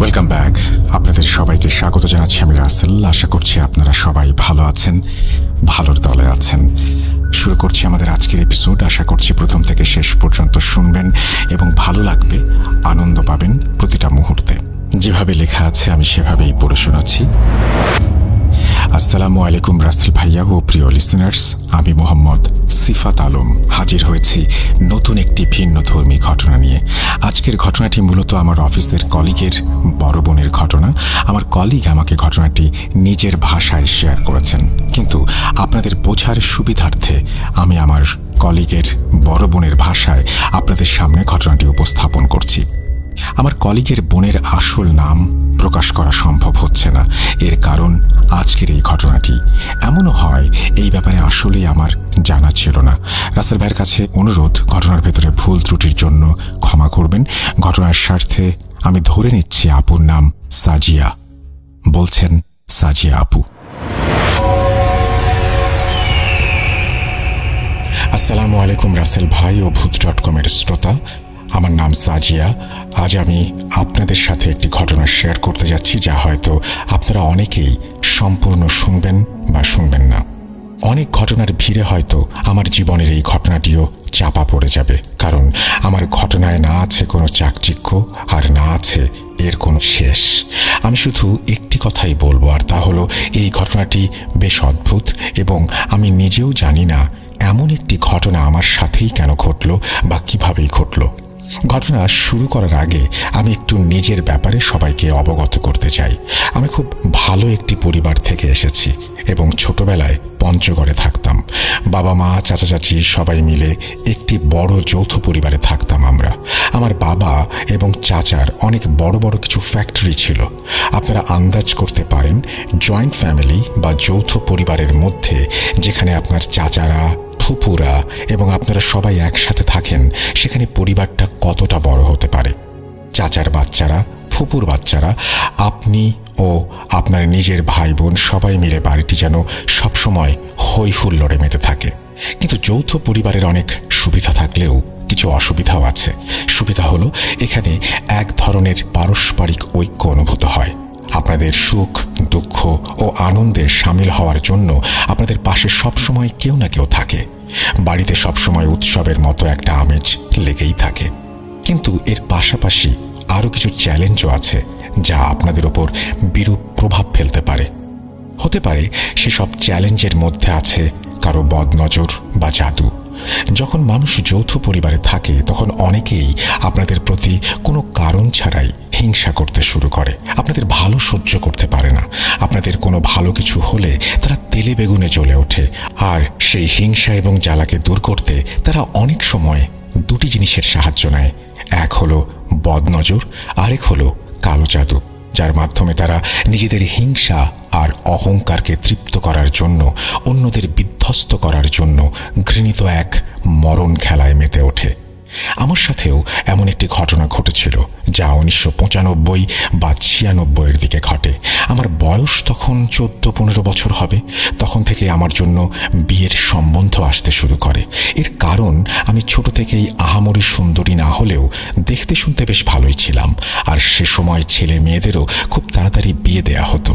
Welcome back. আপনাদের সবাইকে স্বাগত জানাচ্ছি আমি রাসেল। আশা করছি আপনারা সবাই ভালো আছেন, ভালোর দলে আছেন। শুরু করছি আমাদের আজকের এপিসোড। আশা করছি প্রথম থেকে শেষ পর্যন্ত শুনবেন এবং ভালো লাগবে, আনন্দ পাবেন প্রতিটা মুহূর্তে। যেভাবে লেখা আছে আমি সেভাবেই পড়ে শোনাচ্ছি। আসসালামু আলাইকুম রাসেল ভাইয়া ও প্রিয় লিসেনার্স, আমি মোহাম্মদ সিফাত আলম হাজির হয়েছি নতুন একটি ভিন্ন ধর্মী ঘটনা নিয়ে। আজকের ঘটনাটি মূলত আমার অফিসের কলিগের বড় বোনের ঘটনা। আমার কলিগ আমাকে ঘটনাটি নিজের ভাষায় শেয়ার করেছেন, কিন্তু আপনাদের বোঝার সুবিধার্থে আমি আমার কলিগের বড় বোনের ভাষায় আপনাদের সামনে ঘটনাটি উপস্থাপন করছি। আমার কলিগের বোনের আসল নাম প্রকাশ করা সম্ভব হচ্ছে না। এর কারণ আজকের এই ঘটনাটি এমনও হয় এই ব্যাপারে আসলেই আমার জানা ছিল না। রাসেল ভাইয়ের কাছে অনুরোধ, ঘটনার ভেতরে ভুল ত্রুটির জন্য ক্ষমা করবেন। ঘটনার স্বার্থে আমি ধরে নিচ্ছি আপুর নাম সাজিয়া। বলছেন সাজিয়া আপু। আসসালামু আলাইকুম রাসেল ভাই ও ভূত.com-এর শ্রোতা, আমার নাম সাজিয়া। আজ আমি আপনাদের সাথে একটি ঘটনা শেয়ার করতে যাচ্ছি, যা হয়তো আপনারা অনেকেই সম্পূর্ণ শুনবেন বা শুনবেন না। অনেক ঘটনার ভিড়ে হয়তো আমার জীবনের এই ঘটনাটিও চাপা পড়ে যাবে, কারণ আমার ঘটনায় না আছে কোনো চাকচিক্য আর না আছে এর কোনো শেষ। আমি শুধু একটি কথাই বলবো, আর তা হলো এই ঘটনাটি বেশ অদ্ভুত এবং আমি নিজেও জানি না এমন একটি ঘটনা আমার সাথেই কেন ঘটল বা কিভাবেই ঘটল। ঘটনা শুরু করার আগে আমি একটু নিজের ব্যাপারে সবাইকে অবগত করতে চাই। আমি খুব ভালো একটি পরিবার থেকে এসেছি এবং ছোটবেলায় পঞ্চগড়ে থাকতাম। বাবা মা চাচা চাচি সবাই মিলে একটি বড় যৌথ পরিবারে থাকতাম আমরা। আমার বাবা এবং চাচার অনেক বড় বড় কিছু ফ্যাক্টরি ছিল। আপনারা আন্দাজ করতে পারেন জয়েন্ট ফ্যামিলি বা যৌথ পরিবারের মধ্যে যেখানে আপনার চাচারা, ফুপুরা এবং আপনারা সবাই একসাথে থাকেন, সেখানে পরিবারটা কতটা বড় হতে পারে। চাচার বাচ্চারা, ফুপুর বাচ্চারা, আপনি ও আপনার নিজের ভাই বোন সবাই মিলে বাড়িটি যেন সবসময় হই হুল্লোড়ে মেতে থাকে। কিন্তু যৌথ পরিবারের অনেক সুবিধা থাকলেও কিছু অসুবিধাও আছে। সুবিধা হলো এখানে এক ধরনের পারস্পরিক ঐক্য অনুভূত হয়। আপনাদের সুখ, দুঃখ ও আনন্দের সামিল হওয়ার জন্য আপনাদের পাশে সবসময় কেউ না কেউ থাকে। বাড়িতে সবসময় উৎসবের মতো একটা আমেজ লেগেই থাকে। কিন্তু এর পাশাপাশি আরও কিছু চ্যালেঞ্জও আছে যা আপনাদের ওপর বিরূপ প্রভাব ফেলতে পারে। হতে পারে সেসব চ্যালেঞ্জের মধ্যে আছে কারো বদনজর বা জাদু। যখন মানুষ যৌথ পরিবারে থাকে তখন অনেকেই আপনাদের প্রতি কোনো কারণ ছাড়াই হিংসা করতে শুরু করে। আপনাদের ভালো সহ্য করতে পারে না। আপনাদের কোনো ভালো কিছু হলে তারা তেলে বেগুনে জ্বলে ওঠে। আর সেই হিংসা এবং জ্বালাকে দূর করতে তারা অনেক সময় দুটি জিনিসের সাহায্য নেয়। এক হলো বদনজর, আরেক হলো কালো জাদু, যার মাধ্যমে তারা নিজেদের হিংসা আর অহংকারকে তৃপ্ত করার জন্য, অন্যদের বিধ্বস্ত করার জন্য ঘৃণিত এক মরণ খেলায় মেতে ওঠে। আমার সাথেও এমন একটি ঘটনা ঘটেছিল যা 1995 বা 96-এর দিকে ঘটে। আমার বয়স তখন 14-15 বছর হবে। তখন থেকে আমার জন্য বিয়ের সম্বন্ধ আসতে শুরু করে। এর কারণ আমি ছোট থেকেই আহামরি সুন্দরী না হলেও দেখতে শুনতে বেশ ভালোই ছিলাম, আর সে সময় ছেলে মেয়েদেরও খুব তাড়াতাড়ি বিয়ে দেয়া হতো।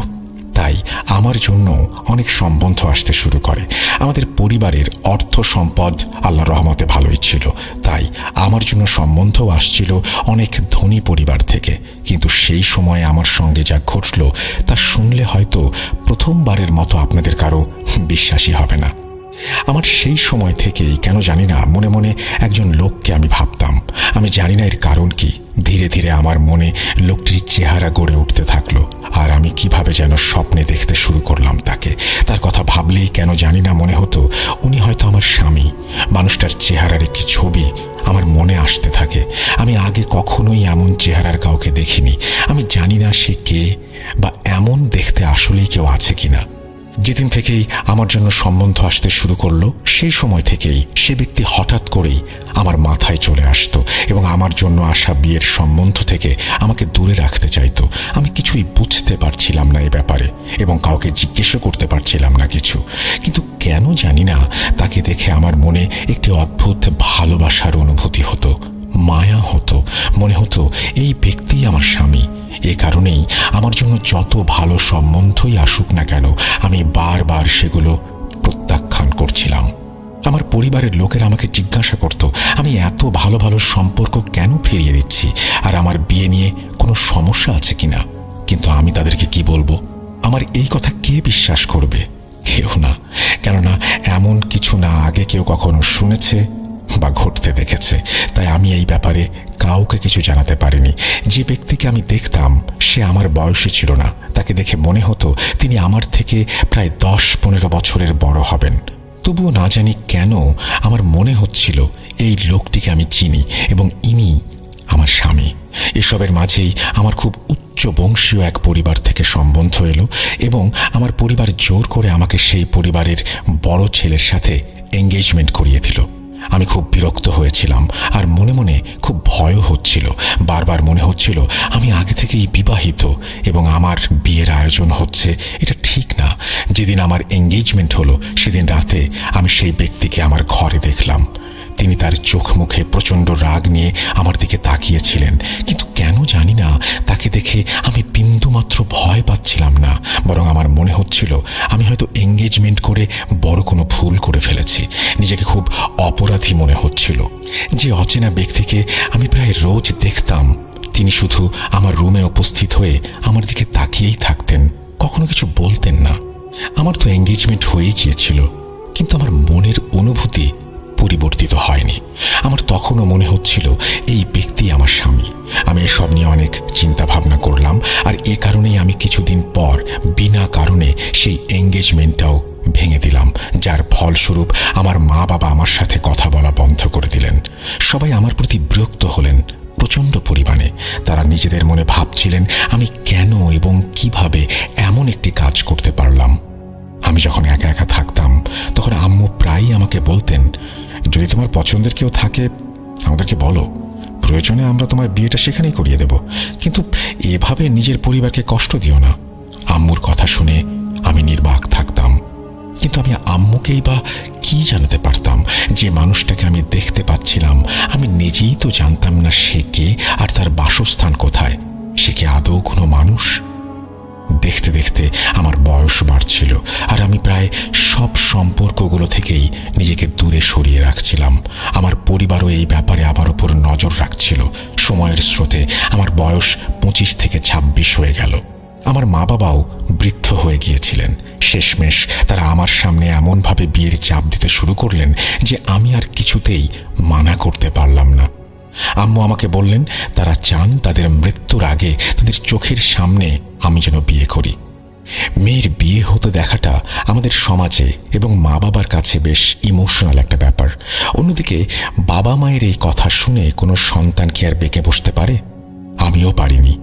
তাই আমার জন্য অনেক সম্বন্ধ আসতে শুরু করে। আমাদের পরিবারের অর্থ সম্পদ আল্লাহর রহমতে ভালোই ছিল, তাই আমার জন্য সম্বন্ধও আসছিল অনেক ধনী পরিবার থেকে। কিন্তু সেই সময় আমার সঙ্গে যা ঘটল তা শুনলে হয়তো প্রথমবারের মতো আপনাদের কারো বিশ্বাসই হবে না। আমার সেই সময় থেকেই কেন জানি না মনে মনে একজন লোককে আমি ভাবতাম। আমি জানি না এর কারণ কি। ধীরে ধীরে আমার মনে লোকটির চেহারা গড়ে উঠতে থাকলো, আর আমি কিভাবে যেন স্বপ্নে দেখতে শুরু করলাম তাকে। তার কথা ভাবলেই কেন জানি না মনে হতো উনি হয়তো আমার স্বামী। মানুষটার চেহারার একটি ছবি আমার মনে আসতে থাকে। আমি আগে কখনোই এমন চেহারার কাউকে দেখিনি। আমি জানি না সে কে বা এমন দেখতে আসলেই কেউ আছে কিনা। যেদিন থেকেই আমার জন্য সম্বন্ধ আসতে শুরু করলো, সেই সময় থেকেই সে ব্যক্তি হঠাৎ করেই আমার মাথায় চলে আসতো এবং আমার জন্য আসা বিয়ের সম্বন্ধ থেকে আমাকে দূরে রাখতে চাইতো। আমি কিছুই বুঝতে পারছিলাম না এই ব্যাপারে এবং কাউকে জিজ্ঞেসও করতে পারছিলাম না কিছু। কিন্তু কেন জানি না তাকে দেখে আমার মনে একটি অদ্ভুত ভালোবাসার অনুভূতি হতো, মায়া হতো। মনে হতো এই ব্যক্তিই আমার স্বামী, এ কারণেই আমার জন্য যত ভালো সম্বন্ধই আসুক না কেন আমি বারবার সেগুলো প্রত্যাখ্যান করছিলাম। আমার পরিবারের লোকেরা আমাকে জিজ্ঞাসা করত আমি এত ভালো ভালো সম্পর্ক কেন ফিরিয়ে দিচ্ছি, আর আমার বিয়ে নিয়ে কোনো সমস্যা আছে কিনা। কিন্তু আমি তাদেরকে কি বলবো? আমার এই কথা কে বিশ্বাস করবে? কেউ না, কেননা এমন কিছু না আগে কেউ কখনো শুনেছে বা ঘটতে দেখেছে। তাই আমি এই ব্যাপারে কাউকে কিছু জানাতে পারিনি। যে ব্যক্তিকে আমি দেখতাম সে আমার বয়সী ছিল না। তাকে দেখে মনে হতো তিনি আমার থেকে প্রায় 10-15 বছরের বড় হবেন। তবুও না জানি কেন আমার মনে হচ্ছিল এই লোকটিকে আমি চিনি এবং ইনি আমার স্বামী। এসবের মাঝেই আমার খুব উচ্চ বংশীয় এক পরিবার থেকে সম্বন্ধ এলো এবং আমার পরিবার জোর করে আমাকে সেই পরিবারের বড় ছেলের সাথে এঙ্গেজমেন্ট করিয়ে দিল। আমি খুব বিরক্ত হয়েছিলাম আর মনে মনে খুব ভয়ও হচ্ছিল। বারবার মনে হচ্ছিল আমি আগে থেকেই বিবাহিত এবং আমার বিয়ের আয়োজন হচ্ছে, এটা ঠিক না। যেদিন আমার এঙ্গেজমেন্ট হলো সেদিন রাতে আমি সেই ব্যক্তিকে আমার ঘরে দেখলাম। তিনি তার চোখ মুখে প্রচণ্ড রাগ নিয়ে আমার দিকে তাকিয়েছিলেন, কিন্তু কেন জানি না তাকে দেখে আমি বিন্দুমাত্র ভয় পাচ্ছিলাম না, বরং আমার মনে হচ্ছিল আমি হয়তো এঙ্গেজমেন্ট করে বড় কোনো ভুল করে ফেলেছি। নিজেকে খুব অপরাধী মনে হচ্ছিল। যে অচেনা ব্যক্তিকে আমি প্রায় রোজ দেখতাম তিনি শুধু আমার রুমে উপস্থিত হয়ে আমার দিকে তাকিয়েই থাকতেন, কখনো কিছু বলতেন না। আমার তো এঙ্গেজমেন্ট হয়ে গিয়েছিল, কিন্তু আমার মনের অনুভূতি পরিবর্তিত হয়নি। আমার তখনও মনে হচ্ছিল এই ব্যক্তি আমার স্বামী। আমি এসব নিয়ে অনেক চিন্তা ভাবনা করলাম, আর এ কারণেই আমি কিছুদিন পর বিনা কারণে সেই এঙ্গেজমেন্টটাও ভেঙে দিলাম, যার ফলস্বরূপ আমার মা বাবা আমার সাথে কথা বলা বন্ধ করে দিলেন। সবাই আমার প্রতি বিরক্ত হলেন প্রচণ্ড পরিমাণে। তারা নিজেদের মনে ভাবছিলেন আমি কেন এবং কিভাবে এমন একটি কাজ করতে পারলাম। আমি যখন একা একা থাকতাম তখন আম্মু প্রায়ই আমাকে বলতেন, যদি তোমার পছন্দের কেউ থাকে আমাদেরকে বলো, প্রয়োজনে আমরা তোমার বিয়েটা সেখানেই করিয়ে দেব, কিন্তু এভাবে নিজের পরিবারকে কষ্ট দিও না। আম্মুর কথা শুনে আমি নির্বাক থাকতাম, কিন্তু আমি আম্মুকেই বা কি জানাতে পারতাম? যে মানুষটাকে আমি দেখতে পাচ্ছিলাম আমি নিজেই তো জানতাম না সে কে আর তার বাসস্থান কোথায়। সে কি আদৌ কোনো মানুষ? দেখতে দেখতে আমার বয়স বাড়ছিল, আর আমি প্রায় সব সম্পর্কগুলো থেকেই নিজেকে দূরে সরিয়ে রাখছিলাম। আমার পরিবারও এই ব্যাপারে আমার উপর নজর রাখছিল। সময়ের স্রোতে আমার বয়স 25 থেকে 26 হয়ে গেল। আমার মা বাবাও বৃদ্ধ হয়ে গিয়েছিলেন। শেষমেশ তারা আমার সামনে এমনভাবে বিয়ের চাপ দিতে শুরু করলেন যে আমি আর কিছুতেই মানা করতে পারলাম না। আম্মু আমাকে বললেন তারা চান তাদের মৃত্যুর আগে তাদের চোখের সামনে আমি যেন বিয়ে করি। মেয়ের বিয়ে হতে দেখাটা আমাদের সমাজে এবং মা বাবার কাছে বেশ ইমোশনাল একটা ব্যাপার। অন্যদিকে বাবা মায়ের এই কথা শুনে কোনো সন্তান কি আর বেঁকে বসতে পারে? আমিও পারিনি।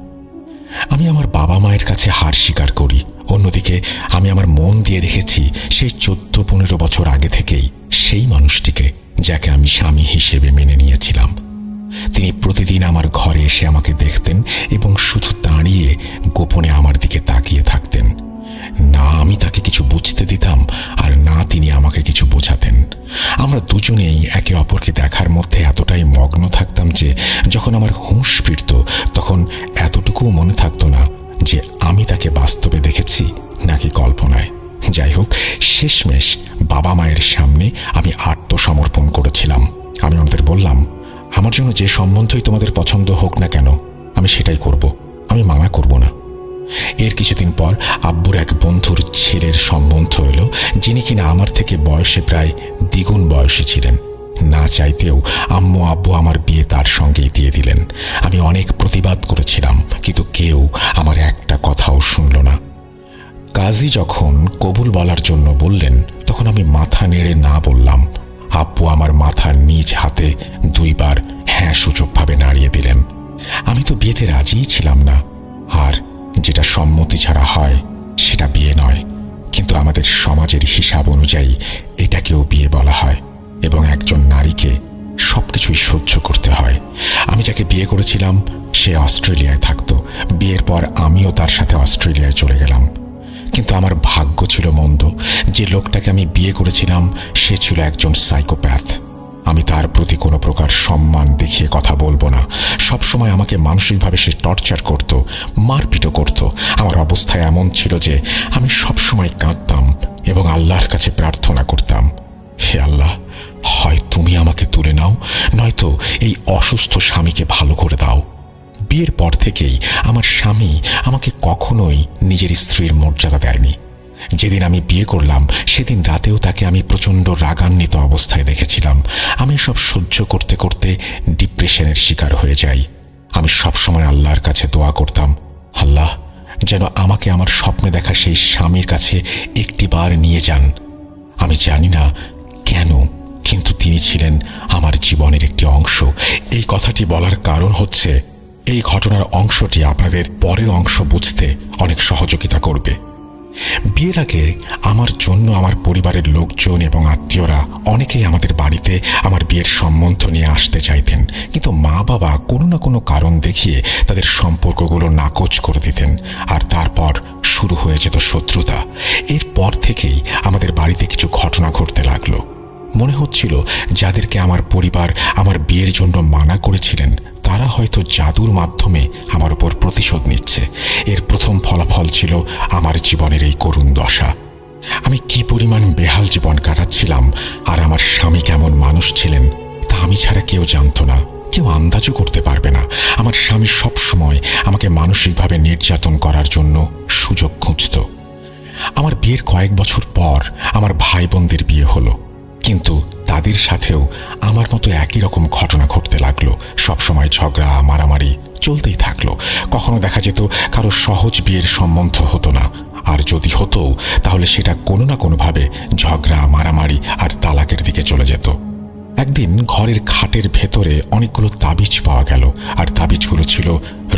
আমি আমার বাবা মায়ের কাছে হার স্বীকার করি। অন্যদিকে আমি আমার মন দিয়ে রেখেছি সেই 14-15 বছর আগে থেকেই সেই মানুষটিকে, যাকে আমি স্বামী হিসেবে মেনে নিয়েছিলাম। তিনি প্রতিদিন আমার ঘরে এসে আমাকে দেখতেন এবং শুধু দাঁড়িয়ে গোপনে আমার দিকে তাকিয়ে থাকতেন। না আমি তাকে কিছু বুঝতে দিতাম, আর না তিনি আমাকে কিছু বোঝাতেন। আমরা দুজনেই একে অপরকে দেখার মধ্যে এতটাই মগ্ন থাকতাম যে যখন আমার হুঁশ ফিরত তখন এতটুকুও মনে থাকতো না যে আমি তাকে বাস্তবে দেখেছি নাকি কল্পনায়। যাই হোক, শেষমেশ বাবা মায়ের সামনে আমি আত্মসমর্পণ করেছিলাম। আমি ওনাদের বললাম, আমার জন্য যে সম্বন্ধই তোমাদের পছন্দ হোক না কেন আমি সেটাই করব, আমি মানা করব না। এর কিছুদিন পর আব্বুর এক বন্ধুর ছেলের সম্বন্ধ এলো, যিনি কিনা আমার থেকে বয়সে প্রায় দ্বিগুণ বয়সী ছিলেন। না চাইতেও আম্মু আব্বু আমার বিয়ে তার সঙ্গেই দিয়ে দিলেন। আমি অনেক প্রতিবাদ করেছিলাম, কিন্তু কেউ আমার একটা কথাও শুনল না। কাজী যখন কবুল বলার জন্য বললেন তখন আমি মাথা নেড়ে না বললাম। আব্বু আমার মাথার নিজ হাতে 2 বার হ্যাঁ সূচকভাবে নাড়িয়ে দিলেন। আমি তো বিয়েতে রাজিই ছিলাম না, আর যেটা সম্মতি ছাড়া হয় সেটা বিয়ে নয়। কিন্তু আমাদের সমাজের হিসাব অনুযায়ী এটাকেও বিয়ে বলা হয় এবং একজন নারীকে সবকিছুই সহ্য করতে হয়। আমি যাকে বিয়ে করেছিলাম সে অস্ট্রেলিয়ায় থাকতো। বিয়ের পর আমিও তার সাথে অস্ট্রেলিয়ায় চলে গেলাম। কিন্তু আমার ভাগ্য ছিল মন্দ। যে লোকটাকে আমি বিয়ে করেছিলাম সে ছিল একজন সাইকোপ্যাথ। আমি তার প্রতি কোনো প্রকার সম্মান দেখিয়ে কথা বলবো না। সবসময় আমাকে মানসিকভাবে সে টর্চার করত, মারপিটও করত। আমার অবস্থা এমন ছিল যে আমি সবসময় কাঁদতাম এবং আল্লাহর কাছে প্রার্থনা করতাম, হে আল্লাহ, হয় তুমি আমাকে তুলে নাও, নয়তো এই অসুস্থ স্বামীকে ভালো করে দাও। বিয়ের পর থেকেই আমার স্বামী আমাকে কখনোই নিজের স্ত্রীর মর্যাদা দেয়নি। যেদিন আমি বিয়ে করলাম সেদিন রাতেও তাকে আমি প্রচণ্ড রাগান্বিত অবস্থায় দেখেছিলাম। আমি সব সহ্য করতে করতে ডিপ্রেশনের শিকার হয়ে যাই। আমি সবসময় আল্লাহর কাছে দোয়া করতাম, আল্লাহ যেন আমাকে আমার স্বপ্নে দেখা সেই স্বামীর কাছে একটিবার নিয়ে যান। আমি জানি না কেন, কিন্তু তিনি ছিলেন আমার জীবনের একটি অংশ। এই কথাটি বলার কারণ হচ্ছে এই ঘটনার অংশটি আপনাদের পরের অংশ বুঝতে অনেক সহযোগিতা করবে। বিয়ের আগে আমার জন্য আমার পরিবারের লোকজন এবং আত্মীয়রা অনেকেই আমাদের বাড়িতে আমার বিয়ের সম্বন্ধ নিয়ে আসতে চাইতেন, কিন্তু মা বাবা কোনো না কোনো কারণ দেখিয়ে তাদের সম্পর্কগুলো নাকচ করে দিতেন, আর তারপর শুরু হয়ে যেত শত্রুতা। এরপর থেকেই আমাদের বাড়িতে কিছু ঘটনা ঘটতে লাগলো। মনে হচ্ছিল যাদেরকে আমার পরিবার আমার বিয়ের জন্য মানা করেছিলেন তারা হয়তো জাদুর মাধ্যমে আমার উপর প্রতিশোধ নিচ্ছে। এর প্রথম ফলাফল ছিল আমার জীবনের এই করুণ দশা। আমি কি পরিমাণ বেহাল জীবন কাটাচ্ছিলাম আর আমার স্বামী কেমন মানুষ ছিলেন তা আমি ছাড়া কেউ জানতো না, কেউ আন্দাজও করতে পারবে না। আমার স্বামী সব সময় আমাকে মানসিকভাবে নির্যাতন করার জন্য সুযোগ খুঁজত। আমার বিয়ের কয়েক বছর পর আমার ভাই বোনদের বিয়ে হলো, কিন্তু তাদের সাথেও আমার মতো একই রকম ঘটনা ঘটতে লাগলো। সবসময় ঝগড়া মারামারি চলতেই থাকলো। কখনো দেখা যেত কারো সহজ বিয়ের সম্বন্ধ হতো না, আর যদি হতো তাহলে সেটা কোনো না কোনোভাবে ঝগড়া মারামারি আর তালাকের দিকে চলে যেত। একদিন ঘরের খাটের ভেতরে অনেকগুলো তাবিজ পাওয়া গেল, আর তাবিজগুলো ছিল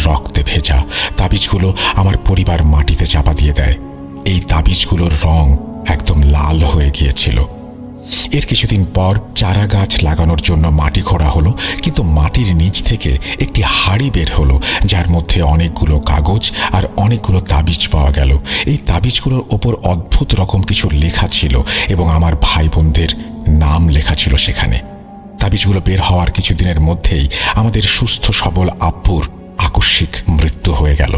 রক্তে ভেজা। তাবিজগুলো আমার পরিবার মাটিতে চাপা দিয়ে দেয়। এই তাবিজগুলোর রং একদম লাল হয়ে গিয়েছিল। এর কিছুদিন পর চারা গাছ লাগানোর জন্য মাটি খোঁড়া হলো, কিন্তু মাটির নিচ থেকে একটি হাড়ি বের হলো, যার মধ্যে অনেকগুলো কাগজ আর অনেকগুলো তাবিজ পাওয়া গেল। এই তাবিজগুলোর ওপর অদ্ভুত রকম কিছু লেখা ছিল এবং আমার ভাই বোনদের নাম লেখা ছিল সেখানে। তাবিজগুলো বের হওয়ার কিছুদিনের মধ্যেই আমাদের সুস্থ সবল আব্বুর আকস্মিক মৃত্যু হয়ে গেল।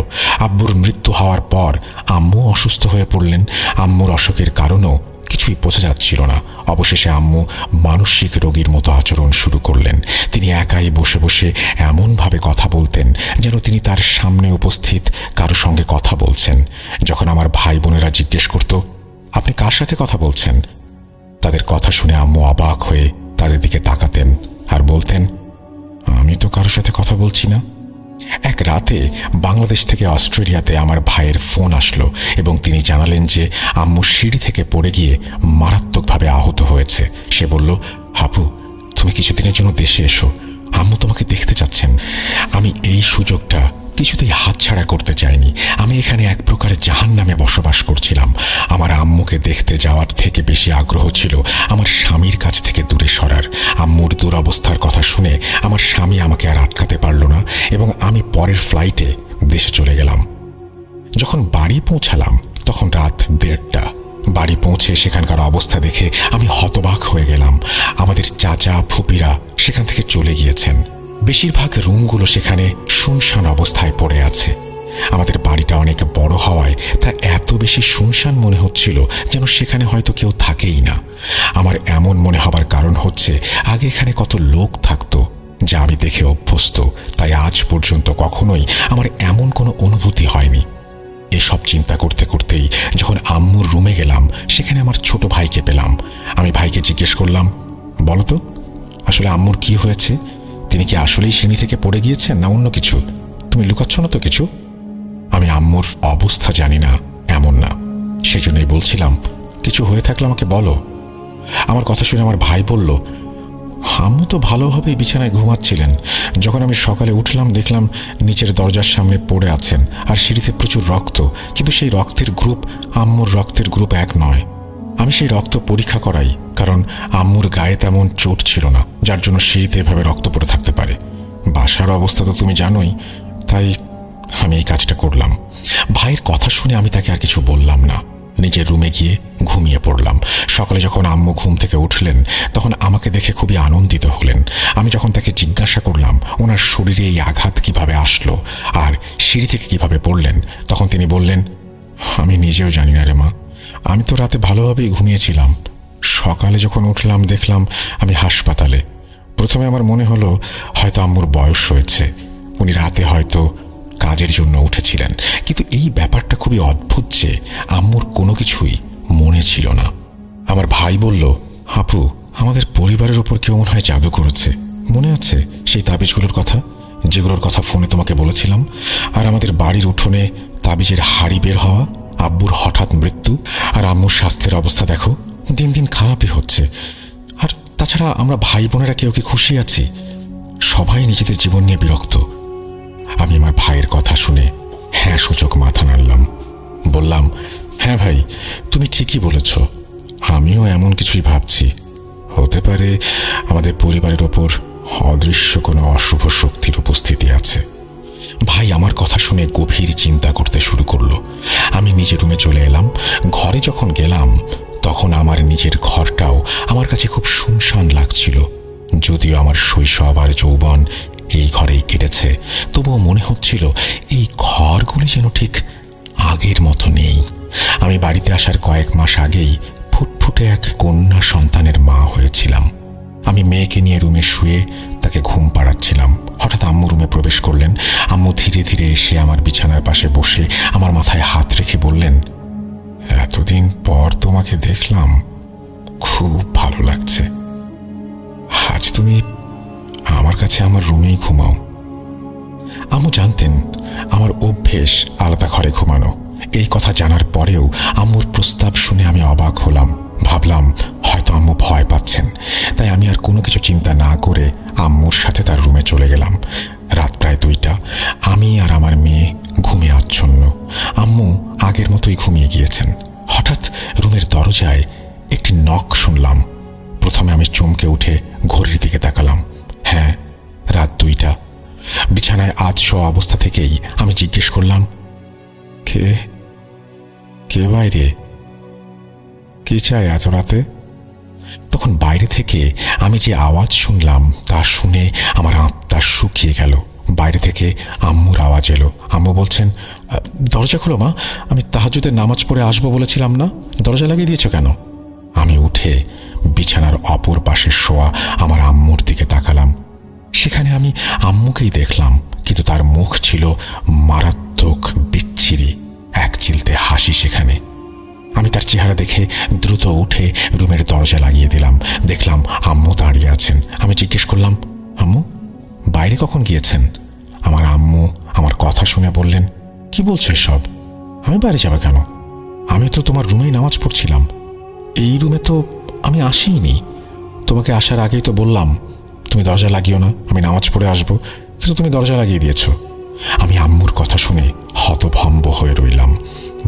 আব্বুর মৃত্যু হওয়ার পর আম্মু অসুস্থ হয়ে পড়লেন। আম্মুর অসুখের কারণও কিছুই বোঝা যাচ্ছিল না। অবশেষে আম্মু মানসিক রোগীর মতো আচরণ শুরু করলেন। তিনি একাই বসে বসে এমনভাবে কথা বলতেন যেন তিনি তার সামনে উপস্থিত কারো সঙ্গে কথা বলছেন। যখন আমার ভাই বোনেরা জিজ্ঞেস করত, আপনি কার সাথে কথা বলছেন, তাদের কথা শুনে আম্মু অবাক হয়ে তাদের দিকে তাকাতেন আর বলতেন, আমি তো কারোর সাথে কথা বলছি না। এক রাতে বাংলাদেশ থেকে অস্ট্রেলিয়াতে আমার ভাইয়ের ফোন আসলো এবং তিনি জানালেন যে আম্মু সিঁড়ি থেকে পড়ে গিয়ে মারাত্মকভাবে আহত হয়েছে। সে বলল, হাপু, তুমি কিছুদিনের জন্য দেশে এসো, আম্মু তোমাকে দেখতে চাচ্ছেন। আমি এই সুযোগটা কিছুতেই হাতছাড়া করতে চাইনি। আমি এখানে এক প্রকার জাহান্নামে বসবাস করছিলাম। আমার আম্মুকে দেখতে যাওয়ার থেকে বেশি আগ্রহ ছিল আমার স্বামীর কাছ থেকে দূরে সরার। আম্মুর দুরবস্থার কথা শুনে আমার স্বামী আমাকে আর আটকাতে পারল না এবং আমি পরের ফ্লাইটে দেশে চলে গেলাম। যখন বাড়ি পৌঁছালাম তখন রাত 1:30। বাড়ি পৌঁছে সেখানকার অবস্থা দেখে আমি হতবাক হয়ে গেলাম। আমাদের চাচা ফুপিরা সেখান থেকে চলে গিয়েছেন। বেশিরভাগ রুমগুলো সেখানে শুনশান অবস্থায় পড়ে আছে। আমাদের বাড়িটা অনেক বড় হওয়ায় তা এত বেশি শুনশান মনে হচ্ছিল যেন সেখানে হয়তো কেউ থাকেই না। আমার এমন মনে হবার কারণ হচ্ছে আগে এখানে কত লোক থাকতো যা আমি দেখে অভ্যস্ত, তাই আজ পর্যন্ত কখনোই আমার এমন কোনো অনুভূতি হয়নি। এসব চিন্তা করতে করতেই যখন আম্মুর রুমে গেলাম সেখানে আমার ছোট ভাইকে পেলাম। আমি ভাইকে জিজ্ঞেস করলাম, বলো তো আসলে আম্মুর কি হয়েছে? তিনি কি আসলেই সিঁড়ি থেকে পড়ে গিয়েছেন না অন্য কিছু? তুমি লুকাচ্ছ না তো কিছু? আমি আম্মুর অবস্থা জানি না এমন না, সেজন্যই বলছিলাম কিছু হয়ে থাকলে আমাকে বলো। আমার কথা শুনে আমার ভাই বলল, আম্মু তো ভালোভাবেই বিছানায় ঘুমাচ্ছিলেন। যখন আমি সকালে উঠলাম দেখলাম নিচের দরজার সামনে পড়ে আছেন আর সিঁড়িতে প্রচুর রক্ত, কিন্তু সেই রক্তের গ্রুপ আম্মুর রক্তের গ্রুপ এক নয়। আমি সেই রক্ত পরীক্ষা করাই, কারণ আম্মুর গায়ে তেমন চোট ছিল না যার জন্য সিঁড়িতে এভাবে রক্ত পড়ে থাকতে পারে। বাসার অবস্থা তো তুমি জানোই, তাই আমি এই কাজটা করলাম। ভাইয়ের কথা শুনে আমি তাকে আর কিছু বললাম না। নিজের রুমে গিয়ে ঘুমিয়ে পড়লাম। সকালে যখন আম্মু ঘুম থেকে উঠলেন তখন আমাকে দেখে খুবই আনন্দিত হলেন। আমি যখন তাকে জিজ্ঞাসা করলাম ওনার শরীরে এই আঘাত কিভাবে আসলো আর সিঁড়ি থেকে কিভাবে পড়লেন, তখন তিনি বললেন, আমি নিজেও জানি না রে মা, আমি তো রাতে ভালোভাবেই ঘুমিয়েছিলাম। সকালে যখন উঠলাম দেখলাম আমি হাসপাতালে। প্রথমে আমার মনে হলো হয়তো আম্মুর বয়স হয়েছে, উনি রাতে হয়তো কাজের জন্য উঠেছিলেন। কিন্তু এই ব্যাপারটা খুবই অদ্ভুত যে আম্মুর কোনো কিছুই মনে ছিল না। আমার ভাই বলল, আপু, আমাদের পরিবারের উপর কেউ মনে হয় জাদু করেছে। মনে আছে সেই তাবিজগুলোর কথা, যেগুলোর কথা ফোনে তোমাকে বলেছিলাম? আর আমাদের বাড়ির উঠোনে তাবিজের হাড়ি বের হওয়া, আব্বুর হঠাৎ মৃত্যু, আর আম্মুর স্বাস্থ্যের অবস্থা দেখো দিন দিন খারাপই হচ্ছে। আর তাছাড়া আমরা ভাই বোনেরা কেউ কি খুশি আছি? সবাই নিজেদের জীবন নিয়ে বিরক্ত। আমি আমার ভাইয়ের কথা শুনে হ্যাঁ সূচক মাথা নাড়লাম। বললাম, হ্যাঁ ভাই, তুমি ঠিকই বলেছ, আমিও এমন কিছুই ভাবছি। হতে পারে আমাদের পরিবারের ওপর অদৃশ্য কোনো অশুভ শক্তির উপস্থিতি আছে। ভাই আমার কথা শুনে গভীর চিন্তা করতে শুরু করলো। আমি নিজের রুমে চলে এলাম। ঘরে যখন গেলাম তখন আমার নিজের ঘরটাও আমার কাছে খুব শুনশান লাগছিল। যদিও আমার শৈশব আর যৌবন এই ঘরেই কেটেছে, তবুও মনে হচ্ছিল এই ঘরগুলি যেন ঠিক আগের মতো নেই। আমি বাড়িতে আসার কয়েক মাস আগেই ফুটফুটে এক কন্যা সন্তানের মা হয়েছিলাম। আমি মেয়েকে নিয়ে রুমে শুয়ে তাকে ঘুম পাড়াচ্ছিলাম। হঠাৎ আম্মু রুমে প্রবেশ করলেন। আম্মু ধীরে ধীরে এসে আমার বিছানার পাশে বসে আমার মাথায় হাত রেখে বললেন, এতদিন পর তোমাকে দেখলাম, খুব ভালো লাগছে। আজ তুমি আমার কাছে আমার রুমেই ঘুমাও। আম্মু জানতেন আমার অভ্যেস আলাদা ঘরে ঘুমানো। এই কথা জানার পরেও আম্মুর প্রস্তাব শুনে আমি অবাক হলাম। ভাবলাম হয়তো আম্মু ভয় পাচ্ছেন, তাই আমি আর কোনো কিছু চিন্তা না করে আম্মুর সাথে তার রুমে চলে গেলাম। রাত প্রায় 2টা। আমি আর আমার মেয়ে ঘুমে আচ্ছন্ন। আম্মু আগের মতোই ঘুমিয়ে গিয়েছেন। হঠাৎ রুমের দরজায় একটি নক শুনলাম। প্রথমে আমি চমকে উঠে ঘড়ির দিকে তাকালাম। হ্যাঁ, রাত 2টা। বিছানায় আধশোয়া অবস্থা থেকেই আমি জিজ্ঞেস করলাম, কে কে বাইরে? কি চাই এত রাতে? তখন বাইরে থেকে আমি যে আওয়াজ শুনলাম তা শুনে আমার আত্মা শুকিয়ে গেল। বাইরে থেকে আম্মুর আওয়াজ এলো। আম্মু বলছেন, দরজা খোলো মা, আমি তাহাজ্জুদের নামাজ পড়ে আসবো বলেছিলাম না, দরজা লাগিয়ে দিয়েছ কেন? আমি উঠে বিছানার অপর পাশে শোয়া আমার আম্মুর দিকে তাকালাম। সেখানে আমি আম্মুকেই দেখলাম, কিন্তু তার মুখ ছিল মারাত্মক বিচ্ছিরি, এক চিলতে হাসি সেখানে। আমি তার চেহারা দেখে দ্রুত উঠে রুমের দরজা লাগিয়ে দিলাম। দেখলাম আম্মু দাঁড়িয়ে আছেন। আমি জিজ্ঞেস করলাম, আম্মু বাইরে কখন গিয়েছেন? আমার আম্মু আমার কথা শুনে বললেন, কি বলছো এসব? আমি বাইরে যাবো কেন? আমি তো তোমার রুমেই নামাজ পড়ছিলাম। এই রুমে তো আমি আসিনি। তোমাকে আসার আগেই তো বললাম তুমি দরজা লাগিও না, আমি নামাজ পড়ে আসবো, কিন্তু তুমি দরজা লাগিয়ে দিয়েছ। আমি আম্মুর কথা শুনে হতভম্ব হয়ে রইলাম।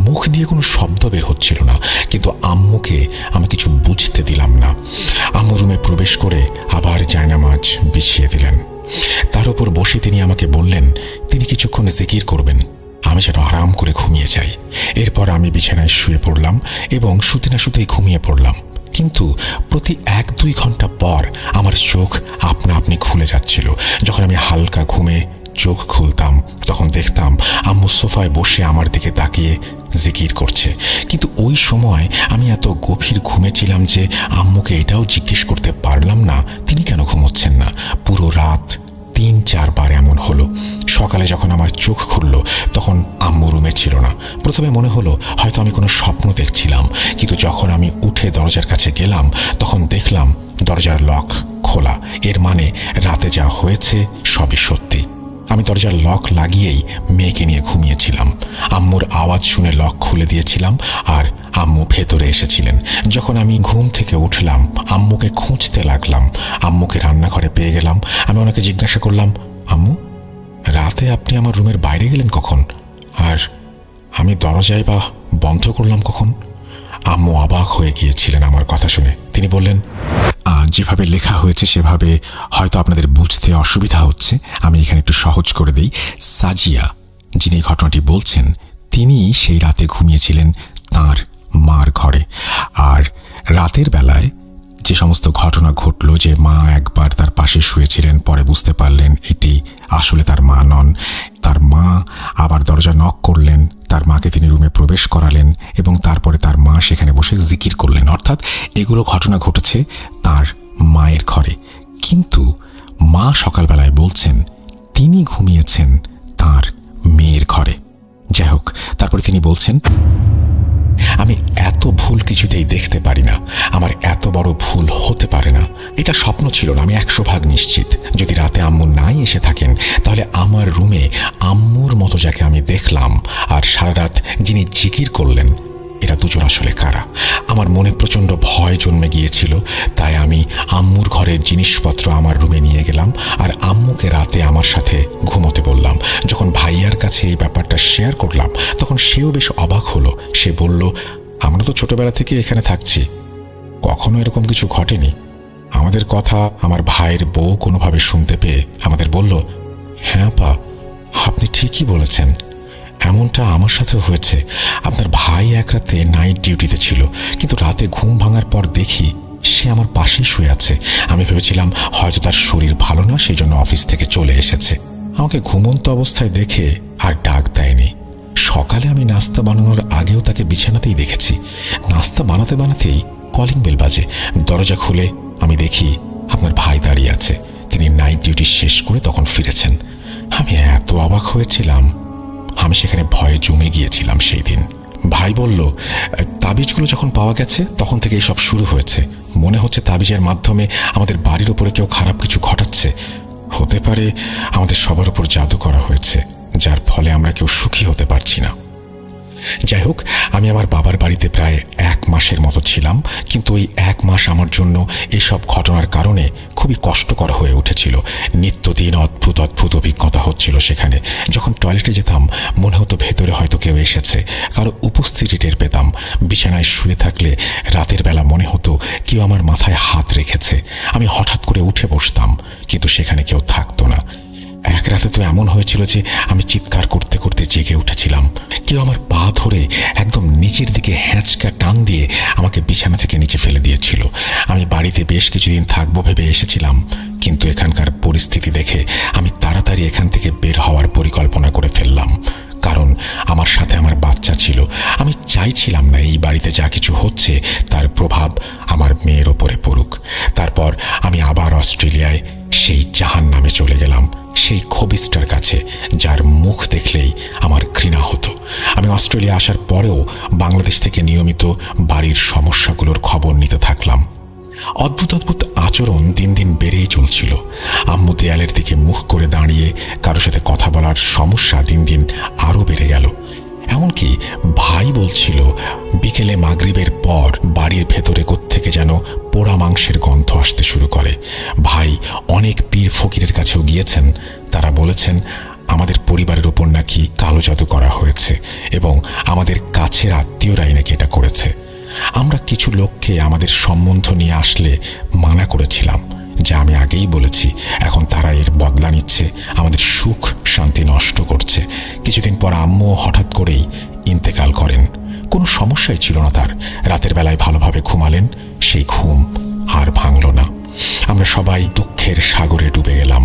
মুখ দিয়ে কোনো শব্দ বের হচ্ছিল না, কিন্তু আম্মুকে আমি কিছু বুঝতে দিলাম না। আম্মু রুমে প্রবেশ করে আবার জায়নামাজ বিছিয়ে দিলেন। তার উপর বসে তিনি আমাকে বললেন তিনি কিছুক্ষণ জিকির করবেন, আমি যেন আরাম করে ঘুমিয়ে যাই। এরপর আমি বিছানায় শুয়ে পড়লাম এবং শুতে না শুতেই ঘুমিয়ে পড়লাম। কিন্তু প্রতি 1-2 ঘন্টা পর আমার চোখ আপনা আপনি খুলে যাচ্ছিল। যখন আমি হালকা ঘুমে চোখ খুলতাম তখন দেখতাম আম্মু সোফায় বসে আমার দিকে তাকিয়ে জিকির করছে। কিন্তু ওই সময় আমি এত গভীর ঘুমেছিলাম যে আম্মুকে এটাও জিজ্ঞেস করতে পারলাম না তিনি কেন ঘুমোচ্ছেন না। পুরো রাত 3-4 বার এমন হলো। সকালে যখন আমার চোখ খুলল তখন আম্মু রুমে ছিল না। প্রথমে মনে হলো হয়তো আমি কোনো স্বপ্ন দেখছিলাম, কিন্তু যখন আমি উঠে দরজার কাছে গেলাম তখন দেখলাম দরজার লক খোলা। এর মানে রাতে যা হয়েছে সবই সত্যি। আমি দরজার লক লাগিয়েই মেয়েকে নিয়ে ঘুমিয়েছিলাম। আম্মুর আওয়াজ শুনে লক খুলে দিয়েছিলাম আর আম্মু ভেতরে এসেছিলেন। যখন আমি ঘুম থেকে উঠলাম আম্মুকে খুঁজতে লাগলাম। আম্মুকে রান্নাঘরে পেয়ে গেলাম। আমি ওনাকে জিজ্ঞাসা করলাম, আম্মু রাতে আপনি আমার রুমের বাইরে গেলেন কখন? আর আমি দরজায় বা বন্ধ করলাম কখন? আম্মু অবাক হয়ে গিয়েছিলেন আমার কথা শুনে। তিনি বললেন, যেভাবে লেখা হয়েছে সেভাবে হয়তো আপনাদের বুঝতে অসুবিধা হচ্ছে, আমি এখানে একটু সহজ করে দিই। সাজিয়া যিনি ঘটনাটি বলছেন তিনি সেই রাতে ঘুমিয়েছিলেন তাঁর মার ঘরে। আর রাতের বেলায় যে সমস্ত ঘটনা ঘটল, যে মা একবার তার পাশে শুয়েছিলেন, পরে বুঝতে পারলেন এটি আসলে তার মা নন, তার মা আবার দরজা নক করলেন, তার মাকে তিনি রুমে প্রবেশ করালেন এবং তারপরে তার মা সেখানে বসে জিকির করলেন। অর্থাৎ এগুলো ঘটনা ঘটেছে তার মায়ের ঘরে। কিন্তু মা সকালবেলায় বলছেন তিনি ঘুমিয়েছেন তার মেয়ের ঘরে। যাই হোক, তারপরে তিনি বলছেন, আমি এত ভুল কিছুতেই দেখতে পারি না, আমার এত বড় ভুল হতে পারে না। এটা স্বপ্ন ছিল না, আমি 100% নিশ্চিত। যদি রাতে আম্মু নাই এসে থাকেন, তাহলে আমার রুমে আম্মুর মতো যাকে আমি দেখলাম আর সারা রাত যিনি জিকির করলেন, এরা দুজন আসলে কারা? আমার মনে প্রচণ্ড ভয় জন্মে গিয়েছিল। তাই আমি আম্মুর ঘরের জিনিসপত্র আমার রুমে নিয়ে গেলাম আর আম্মুকে রাতে আমার সাথে ঘুমোতে বললাম। যখন ভাইয়ার কাছে এই ব্যাপারটা শেয়ার করলাম, তখন সেও বেশ অবাক হলো। সে বলল, আমরা তো ছোটবেলা থেকে এখানে থাকছি, কখনো এরকম কিছু ঘটেনি। আমাদের কথা আমার ভাইয়ের বউ কোনোভাবে শুনতে পেয়ে আমাদের বলল, হ্যাঁ পা, আপনি ঠিকই বলেছেন, এমনটা আমার সাথে হয়েছে। আপনার ভাই এক রাতে নাইট ডিউটিতে ছিল, কিন্তু রাতে ঘুম ভাঙার পর দেখি সে আমার পাশেই শুয়ে আছে। আমি ভেবেছিলাম হয়তো তার শরীর ভালো না, সেই জন্য অফিস থেকে চলে এসেছে। আমাকে ঘুমন্ত অবস্থায় দেখে আর ডাক দেয়নি। সকালে আমি নাস্তা বানানোর আগেও তাকে বিছানাতেই দেখেছি। নাস্তা বানাতে বানাতেই কলিং বেল বাজে। দরজা খুলে আমি দেখি আপনার ভাই দাঁড়িয়ে আছে। তিনি নাইট ডিউটি শেষ করে তখন ফিরেছেন। আমি এত অবাক হয়েছিলাম, আমি সেখানে ভয়ে জমে গিয়েছিলাম সেই দিন। ভাই বলল, তাবিজগুলো যখন পাওয়া গেছে তখন থেকে সব শুরু হয়েছে। মনে হচ্ছে তাবিজের মাধ্যমে আমাদের বাড়ির ওপরে কেউ খারাপ কিছু ঘটাচ্ছে। হতে পারে আমাদের সবার উপর জাদু করা হয়েছে, যার ফলে আমরা কেউ সুখী হতে পারছি না। যাই হোক, আমি আমার বাবার বাড়িতে প্রায় 1 মাসের মতো ছিলাম, কিন্তু ওই 1 মাস আমার জন্য এসব ঘটনার কারণে খুবই কষ্টকর হয়ে উঠেছিল। নিত্যদিন অদ্ভুত অদ্ভুত অভিজ্ঞতা হচ্ছিল সেখানে। যখন টয়লেটে যেতাম মনে হতো ভেতরে হয়তো কেউ এসেছে, কারো উপস্থিতি টের পেতাম। বিছানায় শুয়ে থাকলে রাতের বেলা মনে হতো কেউ আমার মাথায় হাত রেখেছে। আমি হঠাৎ করে উঠে বসতাম, কিন্তু সেখানে কেউ থাকতো না। এক রাতে তো এমন হয়েছিল যে আমি চিৎকার করতে করতে জেগে উঠেছিলাম। কেউ আমার পা ধরে একদম নিচের দিকে হ্যাঁচকা টান দিয়ে আমাকে বিছানা থেকে নিচে ফেলে দিয়েছিল। আমি বাড়িতে বেশ কিছুদিন থাকবো ভেবে এসেছিলাম, কিন্তু এখানকার পরিস্থিতি দেখে আমি তাড়াতাড়ি এখান থেকে বের হওয়ার পরিকল্পনা করে ফেললাম। কারণ আমার সাথে আমার বাচ্চা ছিল। আমি চাইছিলাম না এই বাড়িতে যা কিছু হচ্ছে তার প্রভাব আমার মেয়ের ওপরে পড়ুক। তারপর আমি আবার অস্ট্রেলিয়ায় সেই জাহান্নামে চলে গেলাম, সেই খবিসটার কাছে যার মুখ দেখলেই আমার ঘৃণা হতো। আমি অস্ট্রেলিয়া আসার পরেও বাংলাদেশ থেকে নিয়মিত বাড়ির সমস্যাগুলোর খবর নিতে থাকলাম। অদ্ভুত অদ্ভুত আচরণ দিন দিন বেড়েই চলছিল। আম্মু দেয়ালের দিকে মুখ করে দাঁড়িয়ে কারোর সাথে কথা বলার সমস্যা দিন দিন আরও বেড়ে গেল। এমনকি ভাই বলছিল বিকেলে মাগরিবের পর বাড়ির ভেতরে কোত্থেকে যেন পোড়া মাংসের গন্ধ আসতে শুরু করে। ভাই অনেক পীর ফকিরের কাছেও গিয়েছেন। তারা বলেছেন আমাদের পরিবারের ওপর নাকি কালো জাদু করা হয়েছে এবং আমাদের কাছের আত্মীয়রাই নাকি এটা করেছে। আমরা কিছু লোককে আমাদের সম্বন্ধ নিয়ে আসলে মানা করেছিলাম, যা আমি আগেই বলেছি। এখন তারা এর বদলা নিচ্ছে, আমাদের সুখ শান্তি নষ্ট করছে। কিছুদিন পর আম্মু হঠাৎ করেই ইন্তেকাল করেন। কোনো সমস্যাই ছিল না তার। রাতের বেলায় ভালোভাবে ঘুমালেন, সেই ঘুম আর ভাঙল না। আমরা সবাই দুঃখের সাগরে ডুবে গেলাম।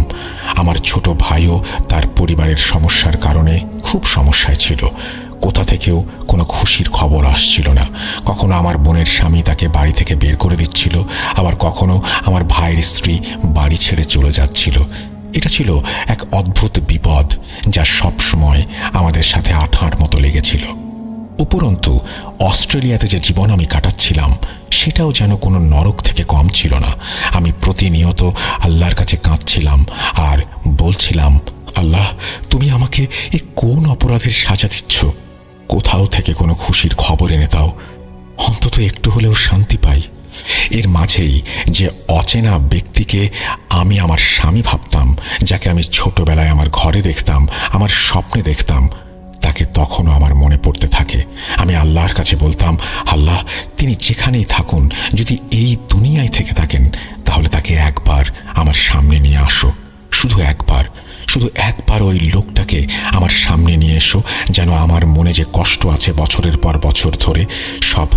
আমার ছোট ভাইও তার পরিবারের সমস্যার কারণে খুব সমস্যায় ছিল। কোথা থেকেও কোনো খুশির খবর আসছিল না। কখনো আমার বোনের স্বামী তাকে বাড়ি থেকে বের করে দিচ্ছিল, আবার কখনো আমার ভাইয়ের স্ত্রী বাড়ি ছেড়ে চলে যাচ্ছিল। এটা ছিল এক অদ্ভুত বিপদ যা সবসময় আমাদের সাথে আঠার মতো লেগেছিল। উপরন্তু অস্ট্রেলিয়াতে যে জীবন আমি কাটাচ্ছিলাম সেটাও যেন কোনো নরক থেকে কম ছিল না। আমি প্রতিনিয়ত আল্লাহর কাছে কাঁদছিলাম আর বলছিলাম, আল্লাহ, তুমি আমাকে এ কোন অপরাধের সাজা দিচ্ছ? কোথাও থেকে কোনো খুশির খবর এনে দাও, অন্তত একটু হলেও শান্তি পাই। এর মাঝেই যে অচেনা ব্যক্তিকে আমি আমার স্বামী ভাবতাম, যাকে আমি ছোটবেলায় আমার ঘরে দেখতাম, আমার স্বপ্নে দেখতাম, তাকে তখনও আমার মনে পড়তে থাকে। আমি আল্লাহর কাছে বলতাম, আল্লাহ, তিনি যেখানেই থাকুন, যদি এই দুনিয়ায় থেকে থাকেন, তাহলে তাকে একবার আমার সামনে নিয়ে আসো, শুধু একবার, শুধু একবার ওই লোকটাকে আমার সামনে নিয়ে এসো, যেন আমার মনে যে কষ্ট আছে বছরের পর বছর ধরে সব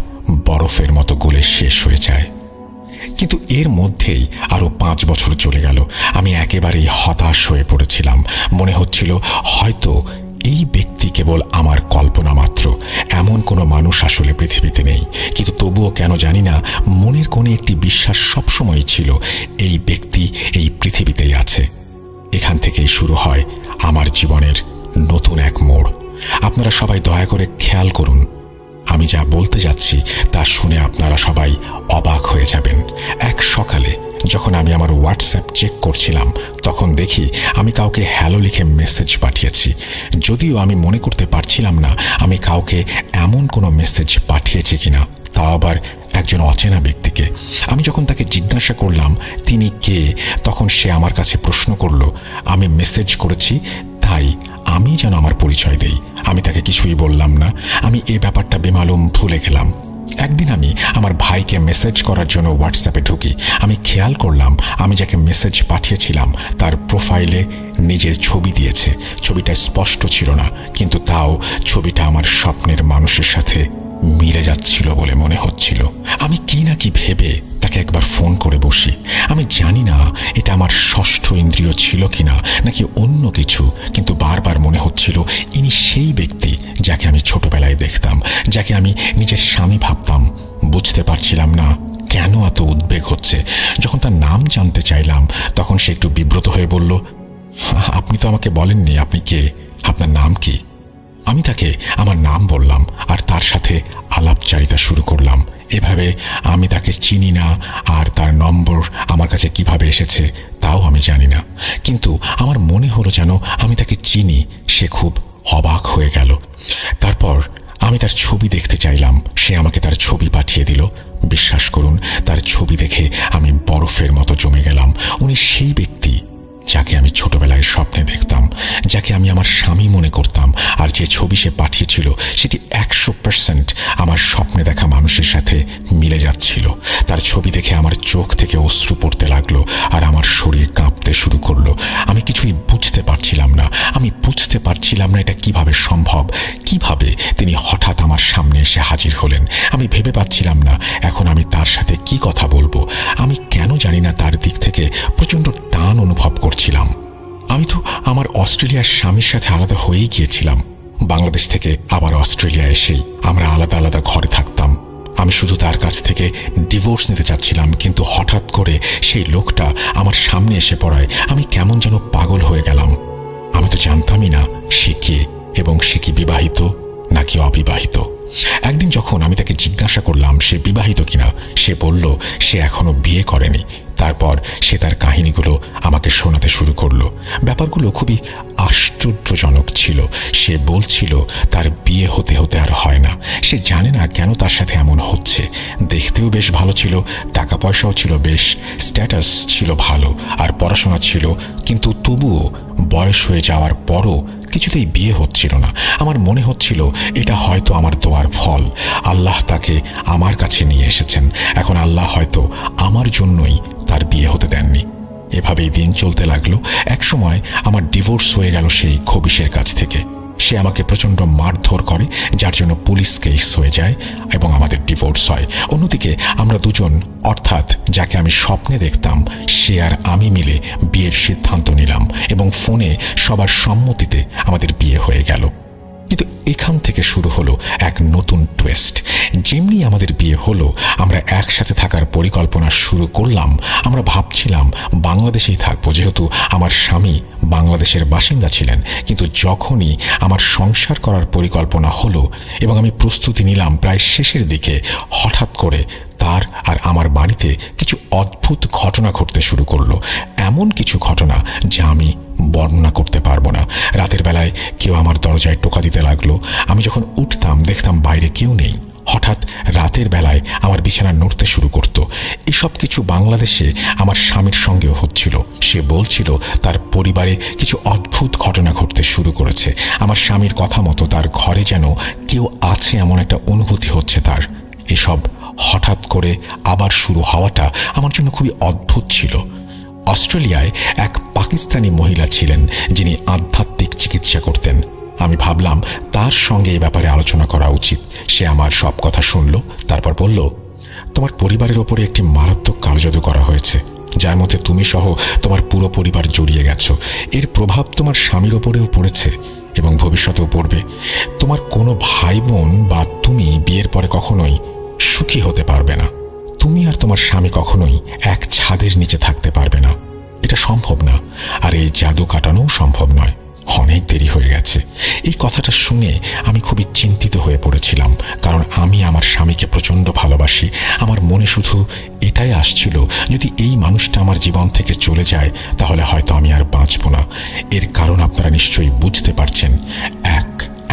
বরফের মতো গলে শেষ হয়ে যায়। কিন্তু এর মধ্যেই আরো 5 বছর চলে গেল। আমি একেবারেই হতাশ হয়ে পড়েছিলাম। মনে হচ্ছিল হয়তো এই ব্যক্তি কেবল আমার কল্পনা মাত্র, এমন কোনো মানুষ আসলে পৃথিবীতে নেই। কিন্তু তবুও কেন জানি না মনের কোণে একটি বিশ্বাস সবসময় ছিল এই ব্যক্তি এই পৃথিবীতেই আছে। এখান থেকেই শুরু হয় আমার জীবনের নতুন এক মোড়। আপনারা সবাই দয়া করে খেয়াল করুন, আমি যা বলতে যাচ্ছি তা শুনে আপনারা সবাই অবাক হয়ে যাবেন। এক সকালে যখন আমি আমার হোয়াটসঅ্যাপ চেক করছিলাম, তখন দেখি আমি কাউকে হ্যালো লিখে মেসেজ পাঠিয়েছি। যদিও আমি মনে করতে পারছিলাম না আমি কাউকে এমন কোনো মেসেজ পাঠিয়েছি কিনা, তাও আবার একজন অচেনা ব্যক্তিকে। আমি যখন তাকে জিজ্ঞাসা করলাম তিনি কে, তখন সে আমার কাছে প্রশ্ন করল আমি মেসেজ করেছি, তাই আমি যেন আমার পরিচয় দেই। আমি তাকে কিছুই বললাম না। আমি এই ব্যাপারটা বেমালুম ভুলে গেলাম। একদিন আমি আমার ভাইকে মেসেজ করার জন্য হোয়াটসঅ্যাপে ঢুকি। আমি খেয়াল করলাম আমি যাকে মেসেজ পাঠিয়েছিলাম তার প্রোফাইলে নিজের ছবি দিয়েছে। ছবিটা স্পষ্ট ছিল না, কিন্তু তাও ছবিটা আমার স্বপ্নের মানুষের সাথে মিলে যাচ্ছিল বলে মনে হচ্ছিল। আমি কি না কি ভেবে তাকে একবার ফোন করে বসি। আমি জানি না এটা আমার ষষ্ঠ ইন্দ্রিয় ছিল কিনা নাকি অন্য কিছু, কিন্তু বারবার মনে হচ্ছিল ইনি সেই ব্যক্তি যাকে আমি ছোটবেলায় দেখতাম, যাকে আমি নিজের স্বামী ভাবতাম। বুঝতে পারছিলাম না কেন এত উদ্বেগ হচ্ছে। যখন তার নাম জানতে চাইলাম তখন সে একটু বিব্রত হয়ে বলল, আপনি তো আমাকে বলেননি আপনি কে, আপনার নাম কি? আমি তাকে আমার নাম বললাম আর তার সাথে আলাপচারিতা শুরু করলাম। এভাবে আমি তাকে চিনি না, আর তার নম্বর আমার কাছে কিভাবে এসেছে তাও আমি জানি না, কিন্তু আমার মনে হলো যেন আমি তাকে চিনি। সে খুব অবাক হয়ে গেল। তারপর আমি তার ছবি দেখতে চাইলাম। সে আমাকে তার ছবি পাঠিয়ে দিল। বিশ্বাস করুন, তার ছবি দেখে আমি বরফের মতো জমে গেলাম। উনি সেই ব্যক্তি যাকে আমি ছোটবেলায় স্বপ্নে দেখতাম, যাকে আমি আমার স্বামী মনে করতাম। আর যে ছবি সে পাঠিয়েছিল সেটি 100% আমার স্বপ্নে দেখা মানুষের সাথে মিলে যাচ্ছিল। তার ছবি দেখে আমার চোখ থেকে অশ্রু পড়তে লাগলো আর আমার শরীর কাঁপতে শুরু করলো। আমি কিছুই বুঝতে পারছিলাম না। আমি বুঝতে পারছিলাম না এটা কিভাবে সম্ভব, কিভাবে তিনি হঠাৎ আমার সামনে এসে হাজির হলেন। আমি ভেবে পাচ্ছিলাম না এখন আমি তার সাথে কি কথা বলবো। আমি কেন জানি না তার দিক থেকে প্রচণ্ড টান অনুভব করছিলাম। আমি তো আমার অস্ট্রেলিয়ার স্বামীর সাথে আলাদা হয়েই গিয়েছিলাম। বাংলাদেশ থেকে আবার অস্ট্রেলিয়া এসেই আমরা আলাদা আলাদা ঘরে থাকতাম। আমি শুধু তার কাছ থেকে ডিভোর্স নিতে চাচ্ছিলাম, কিন্তু হঠাৎ করে সেই লোকটা আমার সামনে এসে পড়ায় আমি কেমন যেন পাগল হয়ে গেলাম। আমি তো জানতামই না সে কে এবং সে কি বিবাহিত নাকি অবিবাহিত। একদিন যখন আমি তাকে জিজ্ঞাসা করলাম সে বিবাহিত কিনা, সে বলল সে এখনো বিয়ে করেনি। তারপর সে তার কাহিনীগুলো আমাকে শোনাতে শুরু করলো। ব্যাপারগুলো খুবই আশ্চর্যজনক ছিল। সে বলছিল তার বিয়ে হতে হতে আর হয় না। সে জানে না কেন তার সাথে এমন হচ্ছে। দেখতেও বেশ ভালো ছিল, টাকা পয়সাও ছিল বেশ, স্ট্যাটাস ছিল ভালো, আর পড়াশোনা ছিল, কিন্তু তবুও বয়স হয়ে যাওয়ার পরও কিছুতেই বিয়ে হচ্ছিল না। আমার মনে হচ্ছিল এটা হয়তো আমার দোয়ার ফল। আল্লাহ তাকে আমার কাছে নিয়ে এসেছেন। এখন আল্লাহ হয়তো আমার জন্যই তার বিয়ে হতে দেননি। এভাবেই দিন চলতে লাগলো। একসময় আমার ডিভোর্স হয়ে গেল সেই খবিশের কাছ থেকে। সে আমাকে প্রচণ্ড মারধর করে, যার জন্য পুলিশ কেস হয়ে যায় এবং আমাদের ডিভোর্স হয়। অন্যদিকে আমরা দুজন, অর্থাৎ যাকে আমি স্বপ্নে দেখতাম, সে আর আমি মিলে বিয়ের সিদ্ধান্ত নিলাম এবং ফোনে সবার সম্মতিতে আমাদের বিয়ে হয়ে গেল। কিন্তু এখান থেকে শুরু হলো এক নতুন টুইস্ট। যেমনি আমাদের বিয়ে হলো, আমরা একসাথে থাকার পরিকল্পনা শুরু করলাম। আমরা ভাবছিলাম বাংলাদেশেই থাকবো, যেহেতু আমার স্বামী বাংলাদেশের বাসিন্দা ছিলেন। কিন্তু যখনই আমার সংসার করার পরিকল্পনা হলো এবং আমি প্রস্তুতি নিলাম প্রায় শেষের দিকে, হঠাৎ করে তার আর আমার বাড়িতে কিছু অদ্ভুত ঘটনা ঘটতে শুরু করলো। এমন কিছু ঘটনা যা আমি বর্ণনা করতে পারবো না। রাতের বেলায় কেউ আমার দরজায় টোকা দিতে লাগলো। আমি যখন উঠতাম দেখতাম বাইরে কেউ নেই। হঠাৎ রাতের বেলায় আমার বিছানা নড়তে শুরু করত। এসব কিছু বাংলাদেশে আমার স্বামীর সঙ্গেও হচ্ছিল। সে বলছিল তার পরিবারে কিছু অদ্ভুত ঘটনা ঘটতে শুরু করেছে। আমার স্বামীর কথা মতো তার ঘরে যেন কেউ আছে এমন একটা অনুভূতি হচ্ছে তার। এসব হঠাৎ করে আবার শুরু হওয়াটা আমার জন্য খুবই অদ্ভুত ছিল। অস্ট্রেলিয়ায় এক পাকিস্তানি মহিলা ছিলেন যিনি আধ্যাত্মিক চিকিৎসা করতেন। আমি ভাবলাম তার সঙ্গে এই ব্যাপারে আলোচনা করা উচিত। সে আমার সব কথা শুনল, তারপর বলল, তোমার পরিবারের ওপরে একটি মারাত্মক কালজাদু করা হয়েছে, যার মধ্যে তুমি সহ তোমার পুরো পরিবার জড়িয়ে গেছো। এর প্রভাব তোমার স্বামীর ওপরেও পড়েছে এবং ভবিষ্যতেও পড়বে। তোমার কোনো ভাই বোন বা তুমি বিয়ের পরে কখনোই সুখী হতে পারবে না। তুমি আর তোমার স্বামী কখনোই এক ছাদের নিচে থাকতে পারবে না। এটা সম্ভব না, আর এই জাদু কাটানোও সম্ভব নয়। অনেক দেরি হয়ে গেছে। এই কথাটা শুনে আমি খুবই চিন্তিত হয়ে পড়েছিলাম, কারণ আমি আমার স্বামীকে প্রচণ্ড ভালোবাসি। আমার মনে শুধু এটাই আসছিল, যদি এই মানুষটা আমার জীবন থেকে চলে যায় তাহলে হয়তো আমি আর বাঁচব না। এর কারণ আপনারা নিশ্চয়ই বুঝতে পারছেন। এক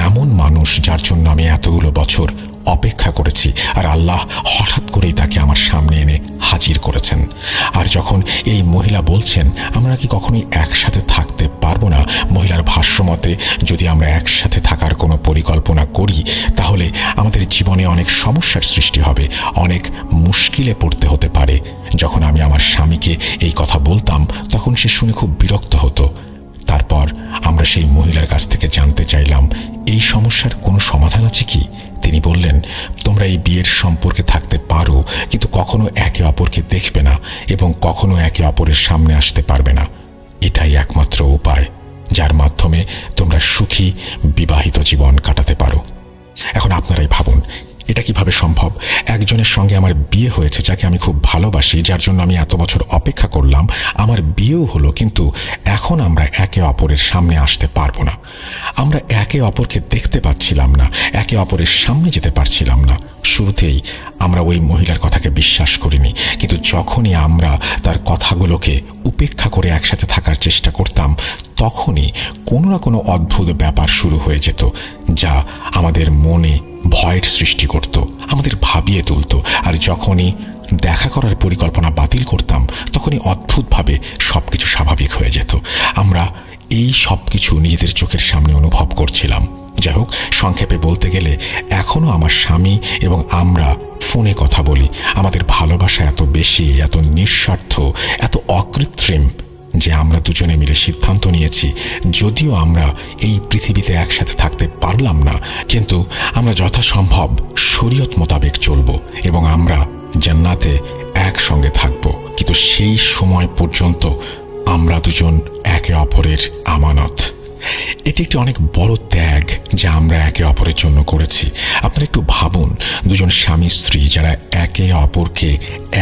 এমন মানুষ যার জন্য আমি এতগুলো বছর অপেক্ষা করেছি, আর আল্লাহ হঠাৎ করেই তাকে আমার সামনে এনে হাজির করেছেন। আর যখন এই মহিলা বলছেন আমরা কি কখনোই একসাথে থাকতে পারবো না, মহিলার ভাষ্যমতে যদি আমরা একসাথে থাকার কোনো পরিকল্পনা করি তাহলে আমাদের জীবনে অনেক সমস্যার সৃষ্টি হবে, অনেক মুশকিলে পড়তে হতে পারে। যখন আমি আমার স্বামীকে এই কথা বলতাম তখন সে শুনে খুব বিরক্ত হতো। তারপর আমরা সেই মহিলার কাছ থেকে জানতে চাইলাম এই সমস্যার কোনো সমাধান আছে কি। তিনি বললেন, তোমরা এই বিয়ের সম্পর্কে থাকতে পারো, কিন্তু কখনো একে অপরকে দেখবে না এবং কখনো একে অপরের সামনে আসতে পারবে না। এটাই একমাত্র উপায় যার মাধ্যমে তোমরা সুখী বিবাহিত জীবন কাটাতে পারো। এখন আপনারাই ভাবুন, এটা কিভাবে সম্ভব? একজনের সঙ্গে আমার বিয়ে হয়েছে যাকে আমি খুব ভালোবাসি, যার জন্য আমি এত বছর অপেক্ষা করলাম, আমার বিয়েও হলো, কিন্তু এখন আমরা একে অপরের সামনে আসতে পারবো না। আমরা একে অপরকে দেখতে পাচ্ছিলাম না, একে অপরের সামনে যেতে পারছিলাম না। শুরুতেই আমরা ওই মহিলার কথাকে বিশ্বাস করিনি, কিন্তু যখনই আমরা তার কথাগুলোকে উপেক্ষা করে একসাথে থাকার চেষ্টা করতাম তখনই কোনো না কোনো অদ্ভুত ব্যাপার শুরু হয়ে যেত, যা আমাদের মনে ভয়ের সৃষ্টি করত, আমাদের ভাবিয়ে তুলত। আর যখনই দেখা করার পরিকল্পনা বাতিল করতাম তখনই অদ্ভুতভাবে সবকিছু স্বাভাবিক হয়ে যেত। আমরা এই সব কিছু নিজেদের চোখের সামনে অনুভব করছিলাম। যাই হোক, সংক্ষেপে বলতে গেলে এখনো আমার স্বামী এবং আমরা ফোনে কথা বলি। আমাদের ভালোবাসা এত বেশি, এত নিঃস্বার্থ, এত অকৃত্রিম যে আমরা দুজনে মিলে সিদ্ধান্ত নিয়েছি, যদিও আমরা এই পৃথিবীতে একসাথে থাকতে পারলাম না, কিন্তু আমরা যথাসম্ভব শরীয়ত মোতাবেক চলব এবং আমরা জান্নাতে একসঙ্গে থাকব। কিন্তু সেই সময় পর্যন্ত আমরা দুজন একে অপরের আমানত। এটি একটি অনেক বড় ত্যাগ যা আমরা একে অপরের জন্য করেছি। আপনারা একটু ভাবুন, দুজন স্বামী স্ত্রী যারা একে অপরকে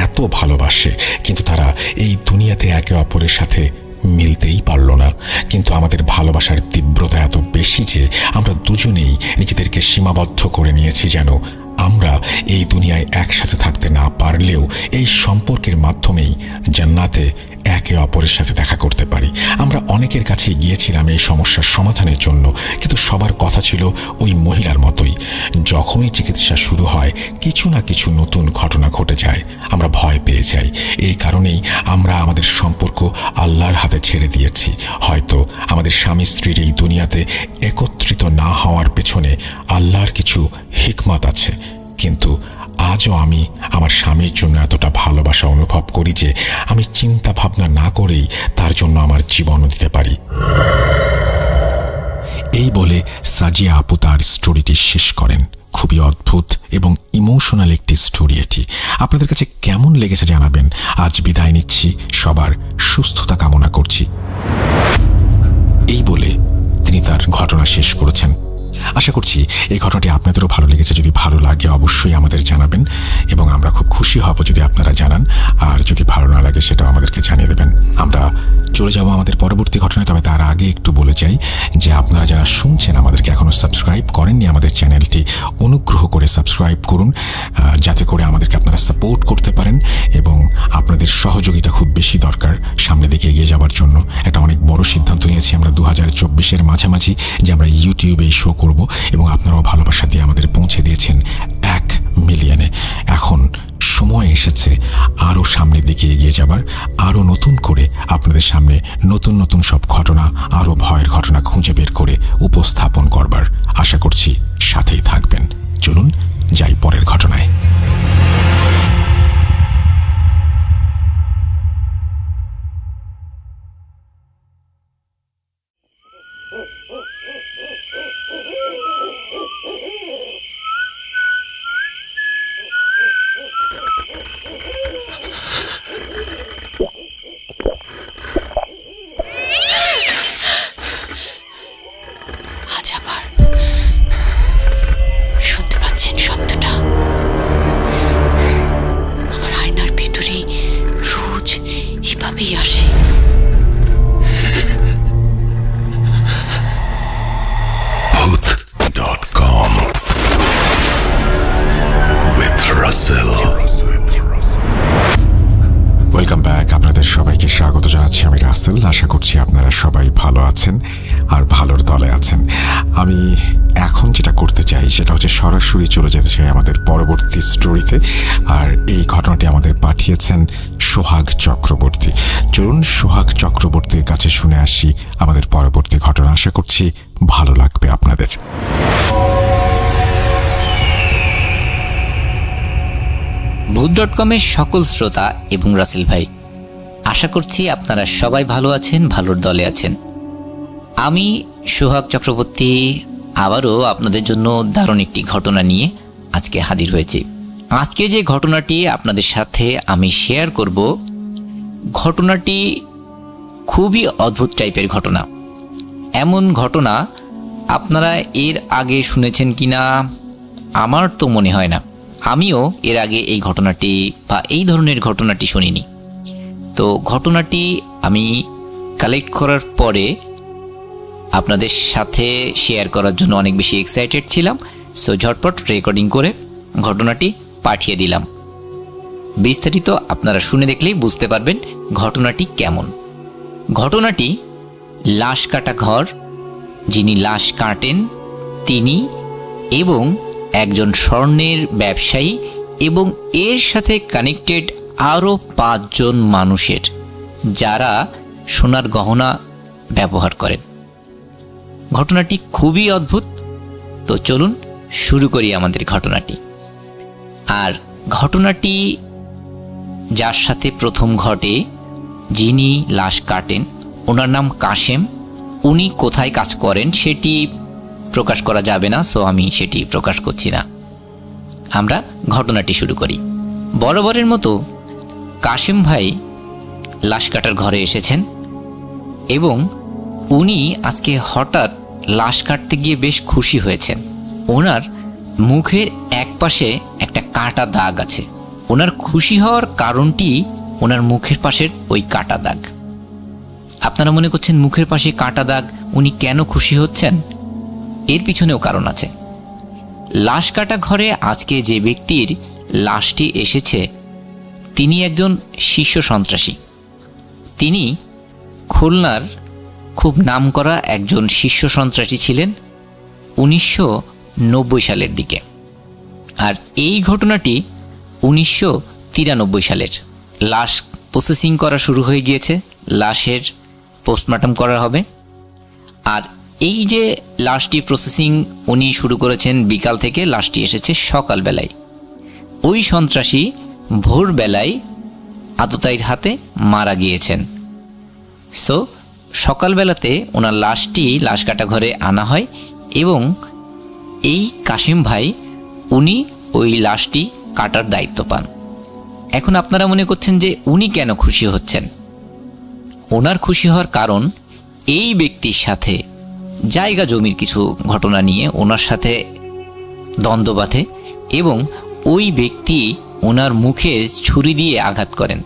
এত ভালোবাসে, কিন্তু তারা এই দুনিয়াতে একে অপরের সাথে মিলতেই পারল না। কিন্তু আমাদের ভালোবাসার তীব্রতা এত বেশি যে আমরা দুজনেই নিজেদেরকে সীমাবদ্ধ করে নিয়েছি, যেন আমরা এই দুনিয়ায় একসাথে থাকতে না পারলেও এই সম্পর্কের মাধ্যমেই জান্নাতে একে অপরের সাথে দেখা করতে পারি। আমরা অনেকের কাছে গিয়েছিলাম এই সমস্যার সমাধানের জন্য, কিন্তু সবার কথা ছিল ওই মহিলার মতোই। যখনই চিকিৎসা শুরু হয় কিছু না কিছু নতুন ঘটনা ঘটে যায়, আমরা ভয় পেয়ে যাই। এই কারণেই আমরা আমাদের সম্পর্ক আল্লাহর হাতে ছেড়ে দিয়েছি। হয়তো আমাদের স্বামী স্ত্রীর এই দুনিয়াতে একত্রিত না হওয়ার পেছনে আল্লাহর কিছু হিকমত আছে, কিন্তু আজও আমি আমার স্বামীর জন্য এতটা ভালোবাসা অনুভব করি যে আমি চিন্তা ভাবনা না করেই তার জন্য আমার জীবনও দিতে পারি। এই বলে সাজিয়া আপু তার স্টোরিটি শেষ করেন। খুবই অদ্ভুত এবং ইমোশনাল একটি স্টোরি এটি। আপনাদের কাছে কেমন লেগেছে জানাবেন। আজ বিদায় নিচ্ছি, সবার সুস্থতা কামনা করছি। এই বলে তিনি তার ঘটনা শেষ করেছেন। আশা করছি এই ঘটনাটি আপনাদেরও ভালো লেগেছে। যদি ভালো লাগে অবশ্যই আমাদের জানাবেন এবং আমরা খুব খুশি হব যদি আপনারা জানান, আর যদি ভালো না লাগে সেটাও আমাদেরকে জানিয়ে দেবেন। আমরা চলে যাব আমাদের পরবর্তী ঘটনায়, তবে তার আগে একটু বলে যাই যে আপনারা যারা শুনছেন আমাদেরকে এখনও সাবস্ক্রাইব করেননি আমাদের চ্যানেলটি অনুগ্রহ করে সাবস্ক্রাইব করুন, যাতে করে আমাদেরকে আপনারা সাপোর্ট করতে পারেন। এবং আপনাদের সহযোগিতা খুব বেশি দরকার সামনের দিকে এগিয়ে যাওয়ার জন্য। একটা অনেক বড় সিদ্ধান্ত নিয়েছি আমরা 2024-এর মাঝামাঝি যে আমরা ইউটিউবে এই শো করব, এবং আপনারাও ভালোবাসা দিয়ে আমাদের পৌঁছে দিয়েছেন 1 মিলিয়নে। এখন সময় এসেছে আরও সামনের দিকে এগিয়ে যাবার, আরও নতুন করে আপনাদের সামনে নতুন নতুন সব ঘটনা, আরও ভয়ের ঘটনা খুঁজে বের করে উপস্থাপন করবার। আশা করছি সাথেই থাকবেন। চলুন যাই পরের ঘটনায়। আমি এখন যেটা করতে চাই সেটা হচ্ছে সরাসরি চলে যেতে চাই আমাদের পরবর্তী স্টোরিতে। আর এই ঘটনাটি আমাদের পাঠিয়েছেন সোহাগ চক্রবর্তী। চলুন সোহাগ চক্রবর্তীর কাছে শুনে আসি আমাদের পরবর্তী ঘটনা। আশা করছি ভালো লাগবে আপনাদের। ভূত.কমের সকল শ্রোতা এবং রাসেল ভাই, আশা করছি আপনারা সবাই ভালো আছেন, ভালোর দলে আছেন। আমি সোহাগ চক্রবর্তী আবারও আপনাদের জন্য দারুণ একটি ঘটনা নিয়ে আজকে হাজির হয়েছি। আজকে যে ঘটনাটি আপনাদের সাথে আমি শেয়ার করব, ঘটনাটি খুবই অদ্ভুত টাইপের ঘটনা। এমন ঘটনা আপনারা এর আগে শুনেছেন কিনা আমার তো মনে হয় না। আমিও এর আগে এই ঘটনাটি বা এই ধরনের ঘটনাটি শুনিনি। তো ঘটনাটি আমি কালেক্ট করার পরে আপনাদের সাথে শেয়ার করার জন্য অনেক বেশি এক্সাইটেড ছিলাম। সো ঝটপট রেকর্ডিং করে ঘটনাটি পাঠিয়ে দিলাম। বিস্তারিত আপনারা শুনে দেখলেই বুঝতে পারবেন ঘটনাটি কেমন। ঘটনাটি লাশ কাটা ঘর, যিনি লাশ কাটেন তিনি এবং একজন স্বর্ণের ব্যবসায়ী এবং এর সাথে কানেক্টেড আরও 5 জন মানুষের, যারা সোনার গহনা ব্যবহার করেন। ঘটনাটি খুবই অদ্ভুত। তো চলুন শুরু করি আমাদের ঘটনাটি। আর ঘটনাটি যার সাথে প্রথম ঘটে, যিনি লাশ কাটেন, ওনার নাম কাশেম। উনি কোথায় কাজ করেন সেটি প্রকাশ করা যাবে না, সো আমি সেটি প্রকাশ করছি না। আমরা ঘটনাটি শুরু করি। বরাবরের মতো কাশেম ভাই লাশ কাটার ঘরে এসেছেন এবং উনি আজকে হঠাৎ লাশ কাটতে গিয়ে বেশ খুশি হয়েছেন। ওনার মুখের এক পাশে একটা কাটা দাগ আছে। ওনার খুশি হওয়ার কারণটি ওনার মুখের পাশের ওই কাটা দাগ। আপনারা মনে করছেন মুখের পাশে কাটা দাগ, উনি কেন খুশি হচ্ছেন? এর পিছনেও কারণ আছে। লাশ কাটা ঘরে আজকে যে ব্যক্তির লাশটি এসেছে তিনি একজন শীর্ষ সন্ত্রাসী। তিনি খুলনার খুব নামকরা একজন শীর্ষ সন্ত্রাসী ছিলেন 1990 সালের দিকে। আর এই ঘটনাটি 1993 সালের। লাশ প্রসেসিং করা শুরু হয়ে গিয়েছে, লাশের পোস্টমর্টম করা হবে। আর এই যে লাশটি প্রসেসিং উনি শুরু করেছেন বিকাল থেকে, লাশটি এসেছে সকালবেলায়। ওই সন্ত্রাসী ভোরবেলায় আততায়ীর হাতে মারা গিয়েছেন। সো সকালবেলাতে ওনার লাশটি লাশ কাটা ঘরে আনা হয় এবং এই কাশেম ভাই উনি ওই লাশটি কাটার দায়িত্ব পান। এখন আপনারা মনে করছেন যে উনি কেন খুশি হচ্ছেন? ওনার খুশি হওয়ার কারণ, এই ব্যক্তির সাথে জায়গা জমির কিছু ঘটনা নিয়ে ওনার সাথে দ্বন্দ্ব বাঁধে এবং ওই ব্যক্তি ওনার মুখে ছুরি দিয়ে আঘাত করেন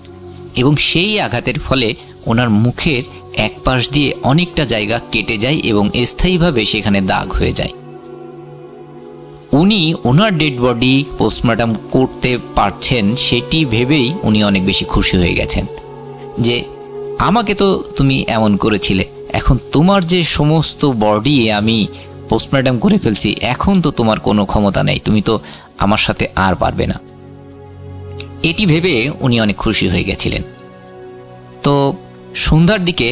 এবং সেই আঘাতের ফলে ওনার মুখের এক পাশ দিয়ে অনেকটা জায়গা কেটে যায় এবং স্থায়ীভাবে সেখানে দাগ হয়ে যায়। উনি ওনার ডেড বডি পোস্টমর্টম করতে পারছেন সেটি ভেবেই উনি অনেক বেশি খুশি হয়ে গেছেন যে আমাকে তো তুমি এমন করেছিলে, এখন তোমার যে সমস্ত বডি আমি পোস্টমর্টম করে ফেলছি, এখন তো তোমার কোনো ক্ষমতা নেই, তুমি তো আমার সাথে আর পারবে না। এটি ভেবে উনি অনেক খুশি হয়ে গেছিলেন। তো সন্ধ্যার দিকে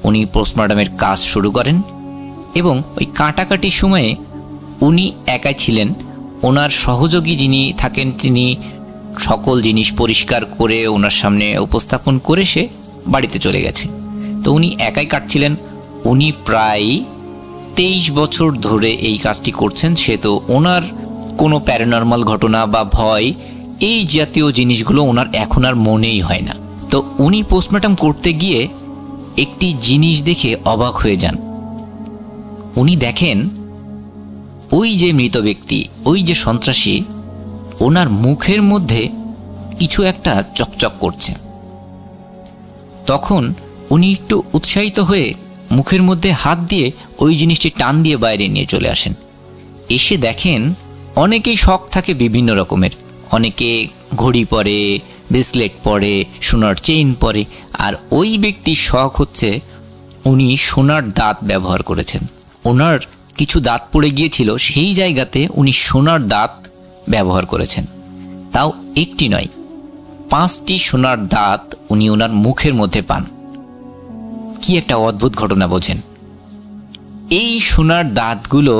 উনি পোস্টমর্টমের কাজ শুরু করেন এবং ওই কাটাকাটির সময়ে উনি একাই ছিলেন। ওনার সহযোগী যিনি থাকেন তিনি সকল জিনিস পরিষ্কার করে ওনার সামনে উপস্থাপন করে সে বাড়িতে চলে গেছে। তো উনি একাই কাটছিলেন। উনি প্রায় 23 বছর ধরে এই কাজটি করছেন। সে তো ওনার কোনো প্যারানর্মাল ঘটনা বা ভয় এই জাতীয় জিনিসগুলো ওনার এখন আর মনেই হয় না। তো উনি পোস্টমর্টম করতে গিয়ে একটি জিনিস দেখে অবাক হয়ে যান। উনি দেখেন ওই যে মৃত ব্যক্তি, ওই যে সন্ত্রাসী, ওনার মুখের মধ্যে কিছু একটা চকচক করছে। তখন উনি একটু উৎসাহিত হয়ে মুখের মধ্যে হাত দিয়ে ওই জিনিসটি টান দিয়ে বাইরে নিয়ে চলে আসেন। এসে দেখেন অনেকেই শখ থাকে বিভিন্ন রকমের, অনেকে ঘড়ি পরে, ব্রেসলেট পরে, সোনার চেইন পরে, আর ওই ব্যক্তির শখ হচ্ছে উনি সোনার দাঁত ব্যবহার করেছেন। ওনার কিছু দাঁত পড়ে গিয়েছিল সেই জায়গাতে উনি সোনার দাঁত ব্যবহার করেছেন। তাও একটি নয়, 5টি সোনার দাঁত উনি ওনার মুখের মধ্যে পান। কি একটা অদ্ভুত ঘটনা বোঝেন। এই সোনার দাঁতগুলো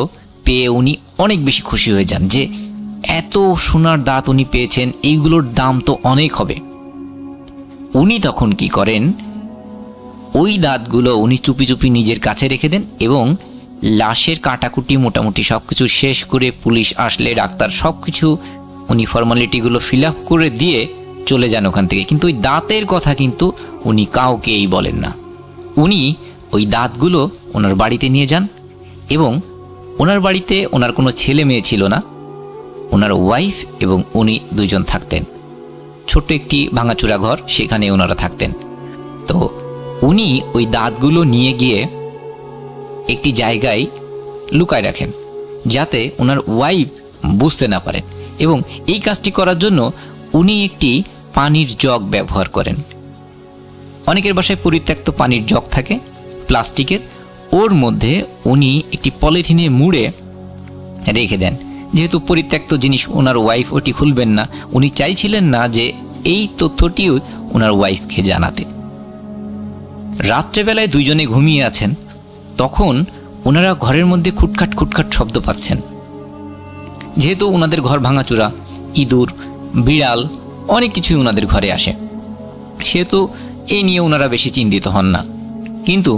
পেয়ে উনি অনেক বেশি খুশি হয়ে যান যে এত সোনার দাঁত উনি পেয়েছেন, এইগুলোর দাম তো অনেক হবে। উনি তখন কি করেন, ওই দাঁতগুলো উনি চুপি চুপি নিজের কাছে রেখে দেন এবং লাশের কাটাকুটি মোটামুটি সব কিছু শেষ করে পুলিশ আসলে ডাক্তার সব কিছু উনি ফর্মালিটিগুলো ফিল আপ করে দিয়ে চলে যান ওখান থেকে। কিন্তু ওই দাঁতের কথা কিন্তু উনি কাউকেই বলেন না। উনি ওই দাঁতগুলো ওনার বাড়িতে নিয়ে যান এবং ওনার বাড়িতে ওনার কোনো ছেলে মেয়ে ছিল না, ওনার ওয়াইফ এবং উনি দুইজন থাকতেন। ছোট্ট একটি ভাঙাচুরা ঘর, সেখানে ওনারা থাকতেন। তো উনি ওই দাঁতগুলো নিয়ে গিয়ে একটি জায়গায় লুকায় রাখেন যাতে ওনার ওয়াইফ বুঝতে না পারেন, এবং এই কাজটি করার জন্য উনি একটি পানির জগ ব্যবহার করেন। অনেকের বাসায় পরিত্যক্ত পানির জগ থাকে প্লাস্টিকের, ওর মধ্যে উনি একটি পলিথিনে মুড়ে রেখে দেন। যেহেতু পরিত্যক্ত জিনিস ওনার ওয়াইফ ওটি খুলবেন না, উনি চাইছিলেন না যে এই তথ্যটিও ওনার ওয়াইফকে জানাতে। রাত্রেবেলায় দুইজনে ঘুমিয়ে আছেন, তখন ওনারা ঘরের মধ্যে খুটখাট খুটখাট শব্দ পাচ্ছেন। যেহেতু ওনাদের ঘর ভাঙাচুরা, ইঁদুর, বিড়াল অনেক কিছুই ওনাদের ঘরে আসে, সেহেতু এই নিয়ে ওনারা বেশি চিন্তিত হন না। কিন্তু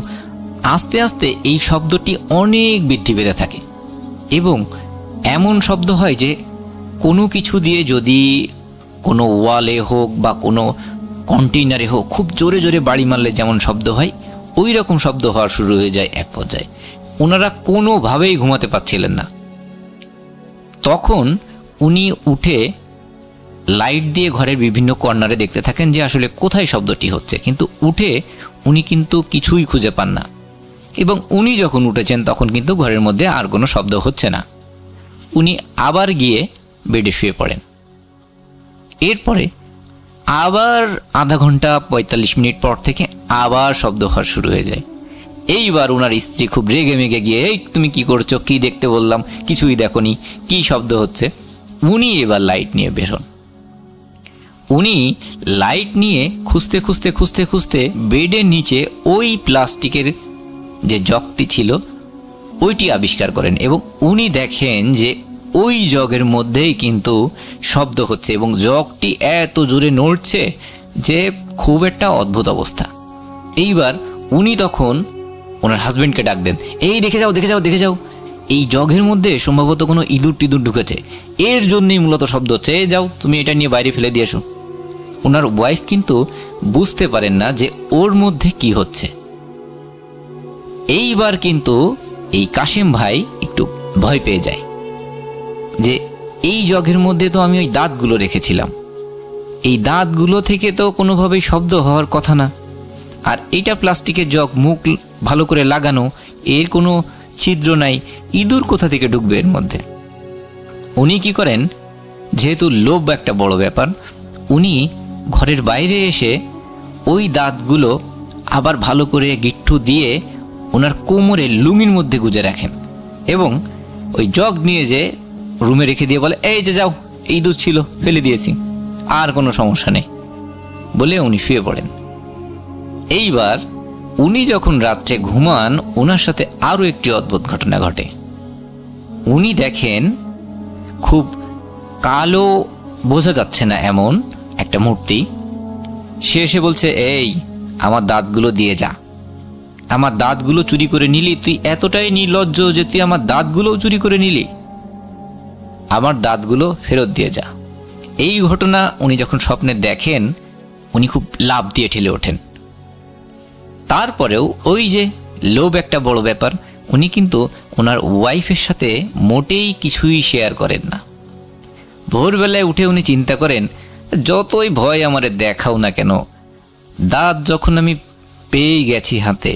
আস্তে আস্তে এই শব্দটি অনেক বৃদ্ধি পেতে থাকে এবং এমন শব্দ হয় যে কোনো কিছু দিয়ে যদি কোনো ওয়ালে হোক বা কোনো কন্টেইনারে হোক খুব জোরে জোরে বাড়ি মারলে যেমন শব্দ হয়, ওই রকম শব্দ হওয়া শুরু হয়ে যায় এক পর্যায়ে। ওনারা কোনোভাবেই ঘুমাতে পারছিলেন না। তখন উনি উঠে লাইট দিয়ে ঘরের বিভিন্ন কর্নারে দেখতে থাকেন যে আসলে কোথায় শব্দটি হচ্ছে, কিন্তু উঠে উনি কিন্তু কিছুই খুঁজে পান না। এবং উনি যখন উঠেছেন তখন কিন্তু ঘরের মধ্যে আর কোনো শব্দ হচ্ছে না। উনি আবার গিয়ে বেডে শুয়ে পড়েন। এরপরে আবার আধা ঘন্টা 45 মিনিট পর থেকে আবার শব্দ হওয়া শুরু হয়ে যায়। এইবার ওনার স্ত্রী খুব রেগে মেগে গিয়ে, এই তুমি কি করছো, কি দেখতে বললাম, কিছুই দেখোনি, কি শব্দ হচ্ছে। উনি এবার লাইট নিয়ে বের হন। উনি লাইট নিয়ে খুঁজতে খুঁজতে খুঁজতে খুঁজতে বেডের নিচে ওই প্লাস্টিকের যে জগটি ছিল ওইটি আবিষ্কার করেন এবং উনি দেখেন যে ওই জগের মধ্যেই কিন্তু শব্দ হচ্ছে এবং জগটি এত জোরে নড়ছে যে খুব একটা অদ্ভুত অবস্থা। এইবার উনি তখন ওনার হাজবেন্ডকে ডাক দেন, এই দেখে যাও দেখে যাও দেখে যাও, এই জগের মধ্যে সম্ভবত কোনো ইঁদুর টিঁদুর ঢুকেছে, এর জন্যই মূলত শব্দ হচ্ছে, যাও তুমি এটা নিয়ে বাইরে ফেলে দিয়ে আসো। ওনার ওয়াইফ কিন্তু বুঝতে পারেন না যে ওর মধ্যে কি হচ্ছে। এইবার কিন্তু এই কাশেম ভাই একটু ভয় পেয়ে যায় যে এই জগের মধ্যে তো আমি ওই দাঁতগুলো রেখেছিলাম, এই দাঁতগুলো থেকে তো কোনোভাবেই শব্দ হওয়ার কথা না, আর এইটা প্লাস্টিকের জগ, মুখ ভালো করে লাগানো, এর কোনো ছিদ্র নাই, ইঁদুর কোথা থেকে ঢুকবে এর মধ্যে। উনি কি করেন, যেহেতু লোভ একটা বড় ব্যাপার, উনি ঘরের বাইরে এসে ওই দাঁতগুলো আবার ভালো করে গিট্টু দিয়ে ওনার কোমরের লুঙ্গির মধ্যে গুজে রাখেন এবং ওই জগ নিয়ে যে রুমে রেখে দিয়ে বলে, এই যে যাও, ইঁদুর ছিল ফেলে দিয়েছি, আর কোনো সমস্যা নেই বলে উনি শুয়ে পড়েন। এইবার উনি যখন রাত্রে ঘুমান, ওনার সাথে আরও একটি অদ্ভুত ঘটনা ঘটে। উনি দেখেন খুব কালো, বোঝা যাচ্ছে না এমন একটা মূর্তি, সে এসে বলছে, এই আমার দাঁতগুলো দিয়ে যা, আমার দাঁতগুলো চুরি করে নিলি, তুই এতটাই নির্লজ্জ যে তুই আমার দাঁতগুলোও চুরি করে নিলি, আমার দাঁতগুলো ফেরত দিয়ে যা। এই ঘটনা উনি যখন স্বপ্নে দেখেন, উনি খুব লাভ দিয়ে ঠেলে ওঠেন। তারপরেও ওই যে লোভ একটা বড় ব্যাপার, উনি কিন্তু ওনার ওয়াইফের সাথে মোটেই কিছুই শেয়ার করেন না। ভোরবেলায় উঠে উনি চিন্তা করেন, যতই ভয় আমারে দেখাও না কেন, দাঁত যখন আমি পেয়ে গেছি হাতে,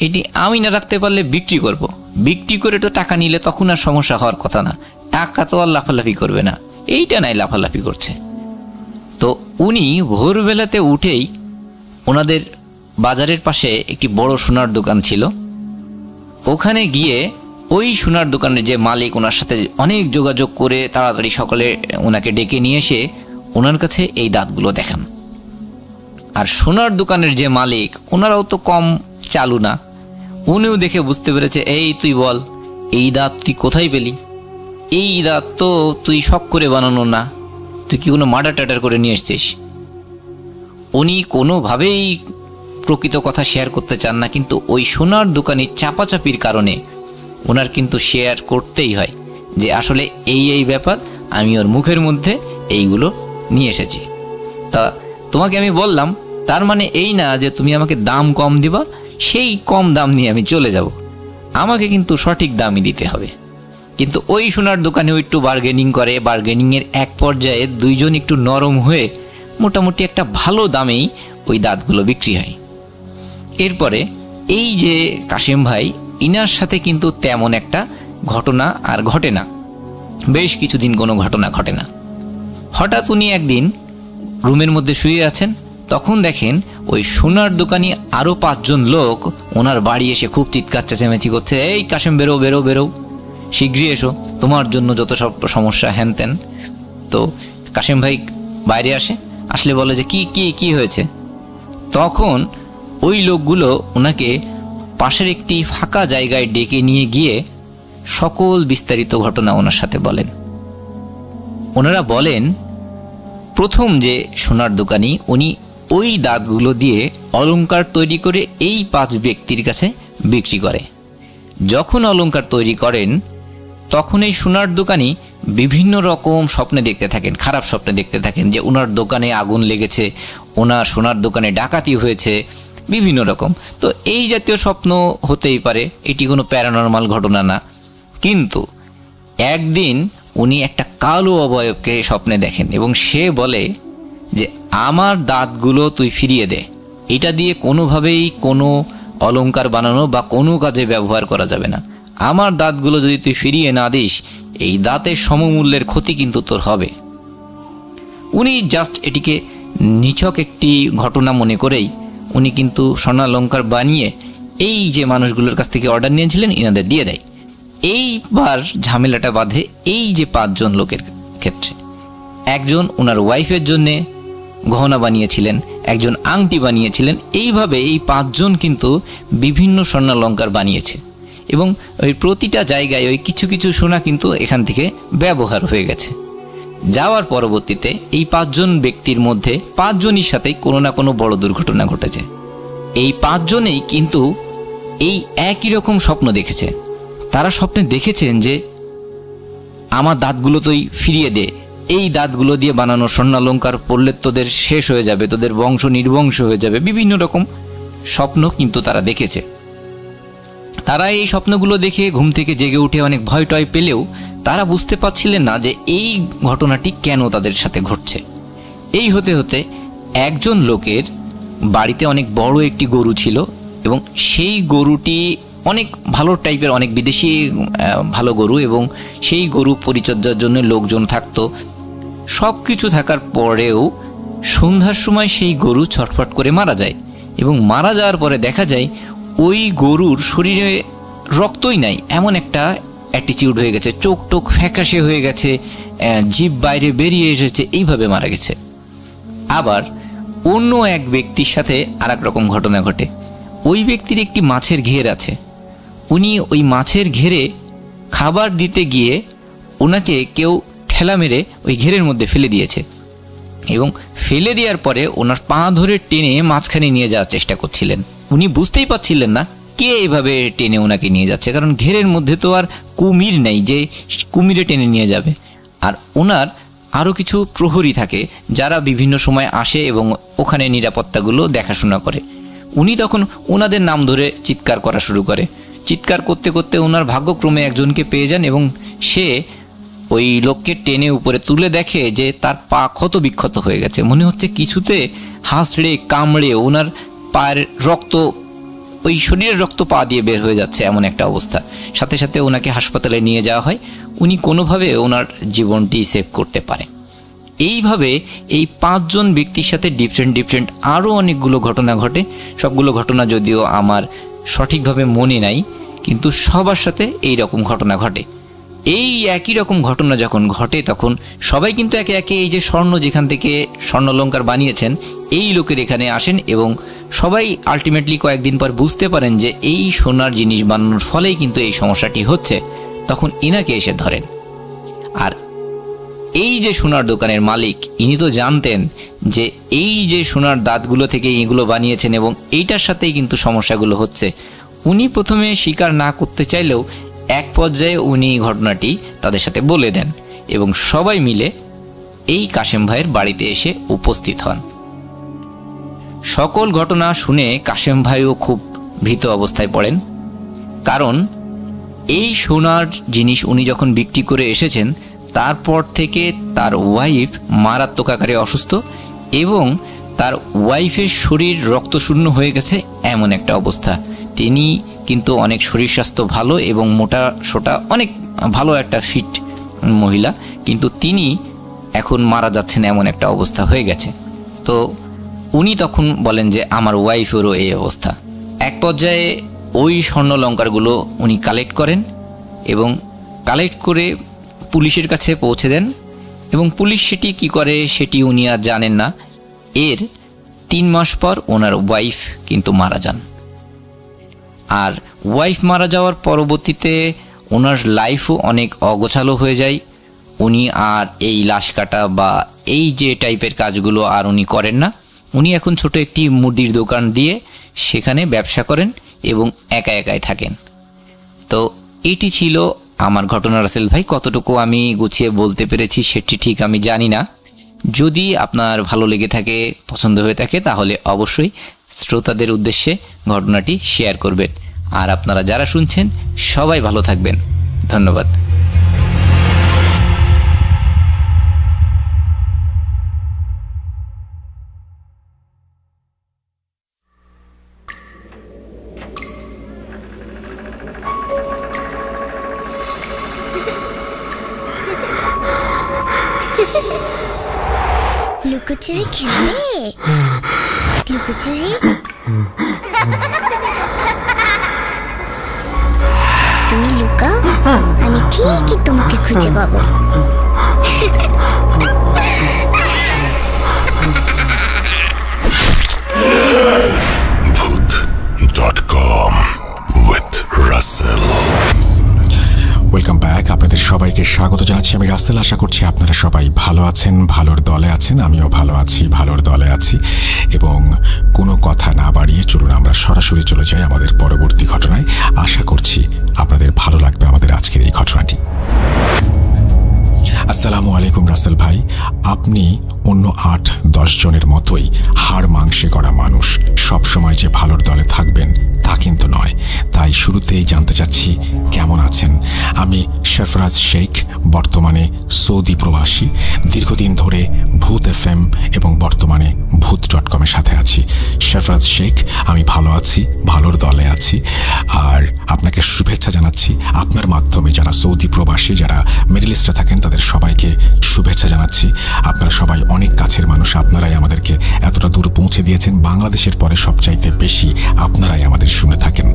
এটি আমি না রাখতে পারলে বিক্রি করব, বিক্রি করে তো টাকা নিলে তখন আর সমস্যা হওয়ার কথা না, টাকা তো আর লাফালাফি করবে না, এইটা নাই লাফালাফি করছে। তো উনি ভোরবেলাতে উঠেই ওনাদের বাজারের পাশে একটি বড় সোনার দোকান ছিল, ওখানে গিয়ে ওই সোনার দোকানের যে মালিক ওনার সাথে অনেক যোগাযোগ করে তাড়াতাড়ি সকালে ওনাকে ডেকে নিয়ে এসে ওনার কাছে এই দাঁতগুলো দেখান। আর সোনার দোকানের যে মালিক ওনারাও তো কম চালু না, উনিও দেখে বুঝতে পেরেছে, এই তুই বল এই দাঁত তুই কোথায় পেলি? এই দাঁত তো তুই শখ করে বানানো না, তুই কি কোনো মার্ডার টাটার করে নিয়ে এসছিস? উনি কোনোভাবেই প্রকৃত কথা শেয়ার করতে চান না, কিন্তু ওই সোনার দোকানি চাপাচাপির কারণে ওনার কিন্তু শেয়ার করতেই হয় যে আসলে এই ব্যাপার, আমি ওর মুখের মধ্যে এইগুলো নিয়ে এসেছি। তা তোমাকে আমি বললাম, তার মানে এই না যে তুমি আমাকে দাম কম দিবা, সেই কম দাম নিয়ে আমি চলে যাব, আমাকে কিন্তু সঠিক দামই দিতে হবে। কিন্তু ওই সোনার দোকানেও একটু বার্গেনিং করে, বার্গেনিংয়ের এক পর্যায়ে দুইজন একটু নরম হয়ে মোটামুটি একটা ভালো দামেই ওই দাঁতগুলো বিক্রি হয়। এরপরে এই যে কাশেম ভাই, ইনার সাথে কিন্তু তেমন একটা ঘটনা আর ঘটে না, বেশ কিছুদিন কোনো ঘটনা ঘটে না। হঠাৎ উনি একদিন রুমের মধ্যে শুয়ে আছেন, তখন দেখেন ওই সোনার দোকানি আরও 5 জন লোক ওনার বাড়ি এসে খুব চিৎকার চেঁচামেচি করছে, এই কাশেম বেরো বেরো বেরো, শীঘ্রই এসো, তোমার জন্য যত সব সমস্যা হ্যান ত্যান। তো কাশেম ভাই বাইরে আসলে বলে যে কি কি কি হয়েছে? তখন ওই লোকগুলো ওনাকে পাশের একটি ফাঁকা জায়গায় ডেকে নিয়ে গিয়ে সকল বিস্তারিত ঘটনা ওনার সাথে বলেন। ওনারা বলেন, প্রথম যে সোনার দোকানি উনি ওই দাঁতগুলো দিয়ে অলংকার তৈরি করে এই 5 ব্যক্তির কাছে বিক্রি করে। যখন অলংকার তৈরি করেন তখন এই সোনার দোকানি বিভিন্ন রকম স্বপ্নে দেখতে থাকেন, খারাপ স্বপ্নে দেখতে থাকেন, যে ওনার দোকানে আগুন লেগেছে, ওনার সোনার দোকানে ডাকাতি হয়েছে, বিভিন্ন রকম। তো এই জাতীয় স্বপ্ন হতেই পারে, এটি কোনো প্যারানর্মাল ঘটনা না। কিন্তু একদিন উনি একটা কালো অবয়বকে স্বপ্নে দেখেন এবং সে বলে যে আমার দাঁতগুলো তুই ফিরিয়ে দে, এটা দিয়ে কোনোভাবেই কোনো অলংকার বানানো বা কোনো কাজে ব্যবহার করা যাবে না, আমার দাঁতগুলো যদি তুই ফিরিয়ে না দিস এই দাঁতের সমমূল্যের ক্ষতি কিন্তু তোর হবে। উনি জাস্ট এটিকে নিছক একটি ঘটনা মনে করেই উনি কিন্তু স্বর্ণালংকার বানিয়ে এই যে মানুষগুলোর কাছ থেকে অর্ডার নিয়েছিলেন ইনাদের দিয়ে দেয়। এইবার ঝামেলাটা বাঁধে এই যে 5 জন লোকের ক্ষেত্রে। একজন ওনার ওয়াইফের জন্যে গহনা বানিয়েছিলেন, একজন আংটি বানিয়েছিলেন, এইভাবে এই 5 জন কিন্তু বিভিন্ন স্বর্ণালংকার বানিয়েছে এবং ওই প্রতিটা জায়গায় ওই কিছু কিছু সোনা কিন্তু এখান থেকে ব্যবহার হয়ে গেছে। যাওয়ার পরবর্তীতে এই 5 জন ব্যক্তির মধ্যে 5 জনের সাথেই কোনো না কোনো বড় দুর্ঘটনা ঘটেছে। এই 5 জনেই কিন্তু এই একই রকম স্বপ্ন দেখেছে। তারা স্বপ্নে দেখেছেন যে আমার দাঁতগুলো তুই ফিরিয়ে দে, এই দাঁতগুলো দিয়ে বানানো স্বর্ণালংকার পড়লে তোদের শেষ হয়ে যাবে, তোদের বংশ নির্বংশ হয়ে যাবে, বিভিন্ন রকম স্বপ্ন কিন্তু তারা দেখেছে। তারা এই স্বপ্নগুলো দেখে ঘুম থেকে জেগে উঠে অনেক ভয় টয় পেলেও তারা বুঝতে পারছিলেন না যে এই ঘটনাটি কেন তাদের সাথে ঘটছে। এই হতে হতে একজন লোকের বাড়িতে অনেক বড় একটি গরু ছিল এবং সেই গরুটি অনেক ভালো টাইপের, অনেক বিদেশি ভালো গরু, এবং সেই গরু পরিচর্যার জন্য লোকজন থাকতো। সব কিছু থাকার পরেও সন্ধ্যার সময় সেই গরু ছটফট করে মারা যায় এবং মারা যাওয়ার পরে দেখা যায় ওই গরুর শরীরে রক্তই নাই, এমন একটা অ্যাটিটিউড হয়ে গেছে, চোখ টোক ফ্যাকাশে হয়ে গেছে, জিভ বাইরে বেরিয়ে এসেছে, এইভাবে মারা গেছে। আবার অন্য এক ব্যক্তির সাথে আর এক রকম ঘটনা ঘটে। ওই ব্যক্তির একটি মাছের ঘের আছে, উনি ওই মাছের ঘেরে খাবার দিতে গিয়ে ওনাকে কেউ ঠেলা মেরে ওই ঘেরের মধ্যে ফেলে দিয়েছে এবং ফেলে দেওয়ার পরে ওনার পা ধরে টেনে মাঝখানে নিয়ে যাওয়ার চেষ্টা করছিলেন। উনি বুঝতেই পারছিলেন না কে এইভাবে টেনে ওনাকে নিয়ে যাচ্ছে, কারণ ঘেরের মধ্যে তো আর কুমির নেই যে কুমিরে টেনে নিয়ে যাবে। আর ওনার আরও কিছু প্রহরী থাকে যারা বিভিন্ন সময় আসে এবং ওখানে নিরাপত্তাগুলো দেখাশোনা করে। উনি তখন ওনাদের নাম ধরে চিৎকার করা শুরু করে। চিৎকার করতে করতে ওনার ভাগ্যক্রমে একজনকে পেয়ে যান এবং সে ওই লোককে টেনে উপরে তুলে দেখে যে তার পা ক্ষত বিক্ষত হয়ে গেছে, মনে হচ্ছে কিছুতে হাঁসড়ে কামড়ে ওনার পায়ের রক্ত, ওই শরীরের রক্ত পা দিয়ে বের হয়ে যাচ্ছে, এমন একটা অবস্থা। সাথে সাথে ওনাকে হাসপাতালে নিয়ে যাওয়া হয়, উনি কোনোভাবে ওনার জীবনটি সেভ করতে পারে। এইভাবে এই 5 জন ব্যক্তির সাথে ডিফারেন্ট আরও অনেকগুলো ঘটনা ঘটে। সবগুলো ঘটনা যদিও আমার সঠিকভাবে মনে নাই, কিন্তু সবার সাথে এই রকম ঘটনা ঘটে। এই একই রকম ঘটনা যখন ঘটে তখন সবাই কিন্তু একে একে এই যে স্বর্ণ যেখান থেকে স্বর্ণালঙ্কার বানিয়েছেন এই লোকের এখানে আসেন এবং সবাই আলটিমেটলি কয়েকদিন পর বুঝতে পারেন যে এই সোনার জিনিস বানানোর ফলেই কিন্তু এই সমস্যাটি হচ্ছে। তখন ইনাকে এসে ধরেন। আর এই যে সোনার দোকানের মালিক ইনি তো জানতেন যে এই যে সোনার দাঁতগুলো থেকে এগুলো বানিয়েছেন এবং এইটার সাথেই কিন্তু সমস্যাগুলো হচ্ছে। উনি প্রথমে স্বীকার না করতে চাইলেও এক পর্যায়ে উনি ঘটনাটি তাদের সাথে বলে দেন এবং সবাই মিলে এই কাশেম ভাইয়ের বাড়িতে এসে উপস্থিত হন। সকল ঘটনা শুনে কাশেম ভাইও খুব ভীত অবস্থায় পড়েন, কারণ এই সোনার জিনিস উনি যখন বিক্রি করে এসেছেন তারপর থেকে তার ওয়াইফ মারাত্মক আকারে অসুস্থ এবং তার ওয়াইফের শরীর রক্তশূন্য হয়ে গেছে এমন একটা অবস্থা। তিনি কিন্তু অনেক শরীর স্বাস্থ্য ভালো এবং মোটা সোটা অনেক ভালো একটা ফিট মহিলা, কিন্তু তিনি এখন মারা যাচ্ছেন এমন একটা অবস্থা হয়ে গেছে। তো উনি তখন বলেন যে আমার ওয়াইফেরও এই অবস্থা। এক পর্যায়ে ওই স্বর্ণালঙ্কারগুলো উনি কালেক্ট করেন এবং কালেক্ট করে পুলিশের কাছে পৌঁছে দেন এবং পুলিশ সেটি কি করে সেটি উনি আর জানেন না। এর 3 মাস পর ওনার ওয়াইফ কিন্তু মারা যান। আর ওয়াইফ মারা যাওয়ার পরবর্তীতে ওনার লাইফও অনেক অগোছালো হয়ে যায়। উনি আর এই লাশ কাটা বা এই যে টাইপের কাজগুলো আর উনি করেন না। উনি এখন ছোট একটি মুদির দোকান দিয়ে সেখানে ব্যবসা করেন এবং একা একাই থাকেন। তো এটি ছিল আমার ঘটনা রাসেল ভাই। কতটুকু আমি গুছিয়ে বলতে পেরেছি সেটি ঠিক আমি জানি না। যদি আপনার ভালো লেগে থাকে, পছন্দ হয়ে থাকে, তাহলে অবশ্যই শ্রোতাদের উদ্দেশ্যে ঘটনাটি শেয়ার করবেন। আর আপনারা যারা শুনছেন সবাই ভালো থাকবেন। ধন্যবাদ। লুকোচুরি খেলবে? লুকোচুরি তুমি লুকাও, আমি ঠিকই তোমাকে খুঁজে পাবো। Bhoot.com with Russell. Welcome back. আপনাদের সবাইকে স্বাগত জানাচ্ছি। আমি রাসেল। আশা করছি আপনারা সবাই ভালো আছেন, ভালোর দলে আছেন। আমিও ভালো আছি, ভালোর দলে আছি। এবং কোনো কথা না বাড়িয়ে চলুন আমরা সরাসরি চলে যাই আমাদের পরবর্তী ঘটনায়। আশা করছি আপনাদের ভালো লাগবে আমাদের আজকের এই ঘটনাটি। আসসালামু আলাইকুম রাসেল ভাই। আপনি অন্য 8-10 জনের মতোই হাড় মাংসে গড়া মানুষ। সবসময় যে ভালোর দলে থাকবেন তা কিন্তু নয়। তাই শুরুতেই জানতে চাচ্ছি কেমন আছেন। আমি শেফরাজ শেখ, বর্তমানে সৌদি প্রবাসী। দীর্ঘদিন ধরে ভূত FM এবং বর্তমানে ভূত.com-এর সাথে আছি। শেফরাজ শেখ, আমি ভালো আছি, ভালোর দলে আছি। আর আপনাকে শুভেচ্ছা জানাচ্ছি। আপনার মাধ্যমে যারা সৌদি প্রবাসী, যারা মিডল ইস্টে থাকেন, তাদের সবাইকে শুভেচ্ছা জানাচ্ছি। আপনারা সবাই অনেক কাছের মানুষ। আপনারাই আমাদেরকে এতটা দূর পৌঁছে দিয়েছেন। বাংলাদেশের পরে সবচাইতে বেশি আপনারাই আমাদের শুনে থাকেন।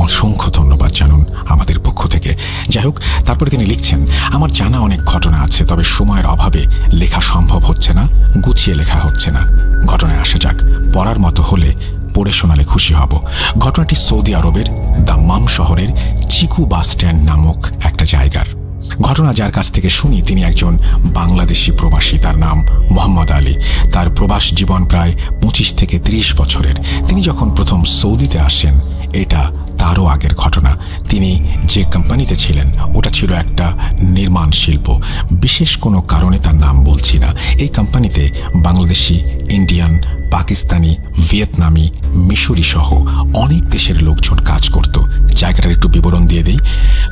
অসংখ্য ধন্যবাদ জানুন আমাদের পক্ষ থেকে। যাই হোক, তারপরে তিনি লিখছেন, আমার জানা অনেক ঘটনা আছে, তবে সময়ের অভাবে লেখা সম্ভব হচ্ছে না, গুছিয়ে লেখা হচ্ছে না। ঘটনায় আসা যাক। পড়ার মতো হলে পড়ে শোনালে খুশি হব। ঘটনাটি সৌদি আরবের দাম্মাম শহরের চিকু বাস স্ট্যান্ড নামক একটা জায়গার ঘটনা। যার কাছ থেকে শুনি তিনি একজন বাংলাদেশি প্রবাসী। তার নাম মোহাম্মদ আলী। তার প্রবাস জীবন প্রায় 25 থেকে 30 বছরের। তিনি যখন প্রথম সৌদিতে আসেন, এটা তারও আগের ঘটনা। তিনি যে কোম্পানিতে ছিলেন ওটা ছিল একটা নির্মাণ শিল্প। বিশেষ কোনো কারণে তার নাম বলছি না। এই কোম্পানিতে বাংলাদেশি, ইন্ডিয়ান, পাকিস্তানি, ভিয়েতনামি, মিশরি সহ অনেক দেশের লোকজন কাজ করত। জায়গাটার একটু বিবরণ দিয়ে দিই।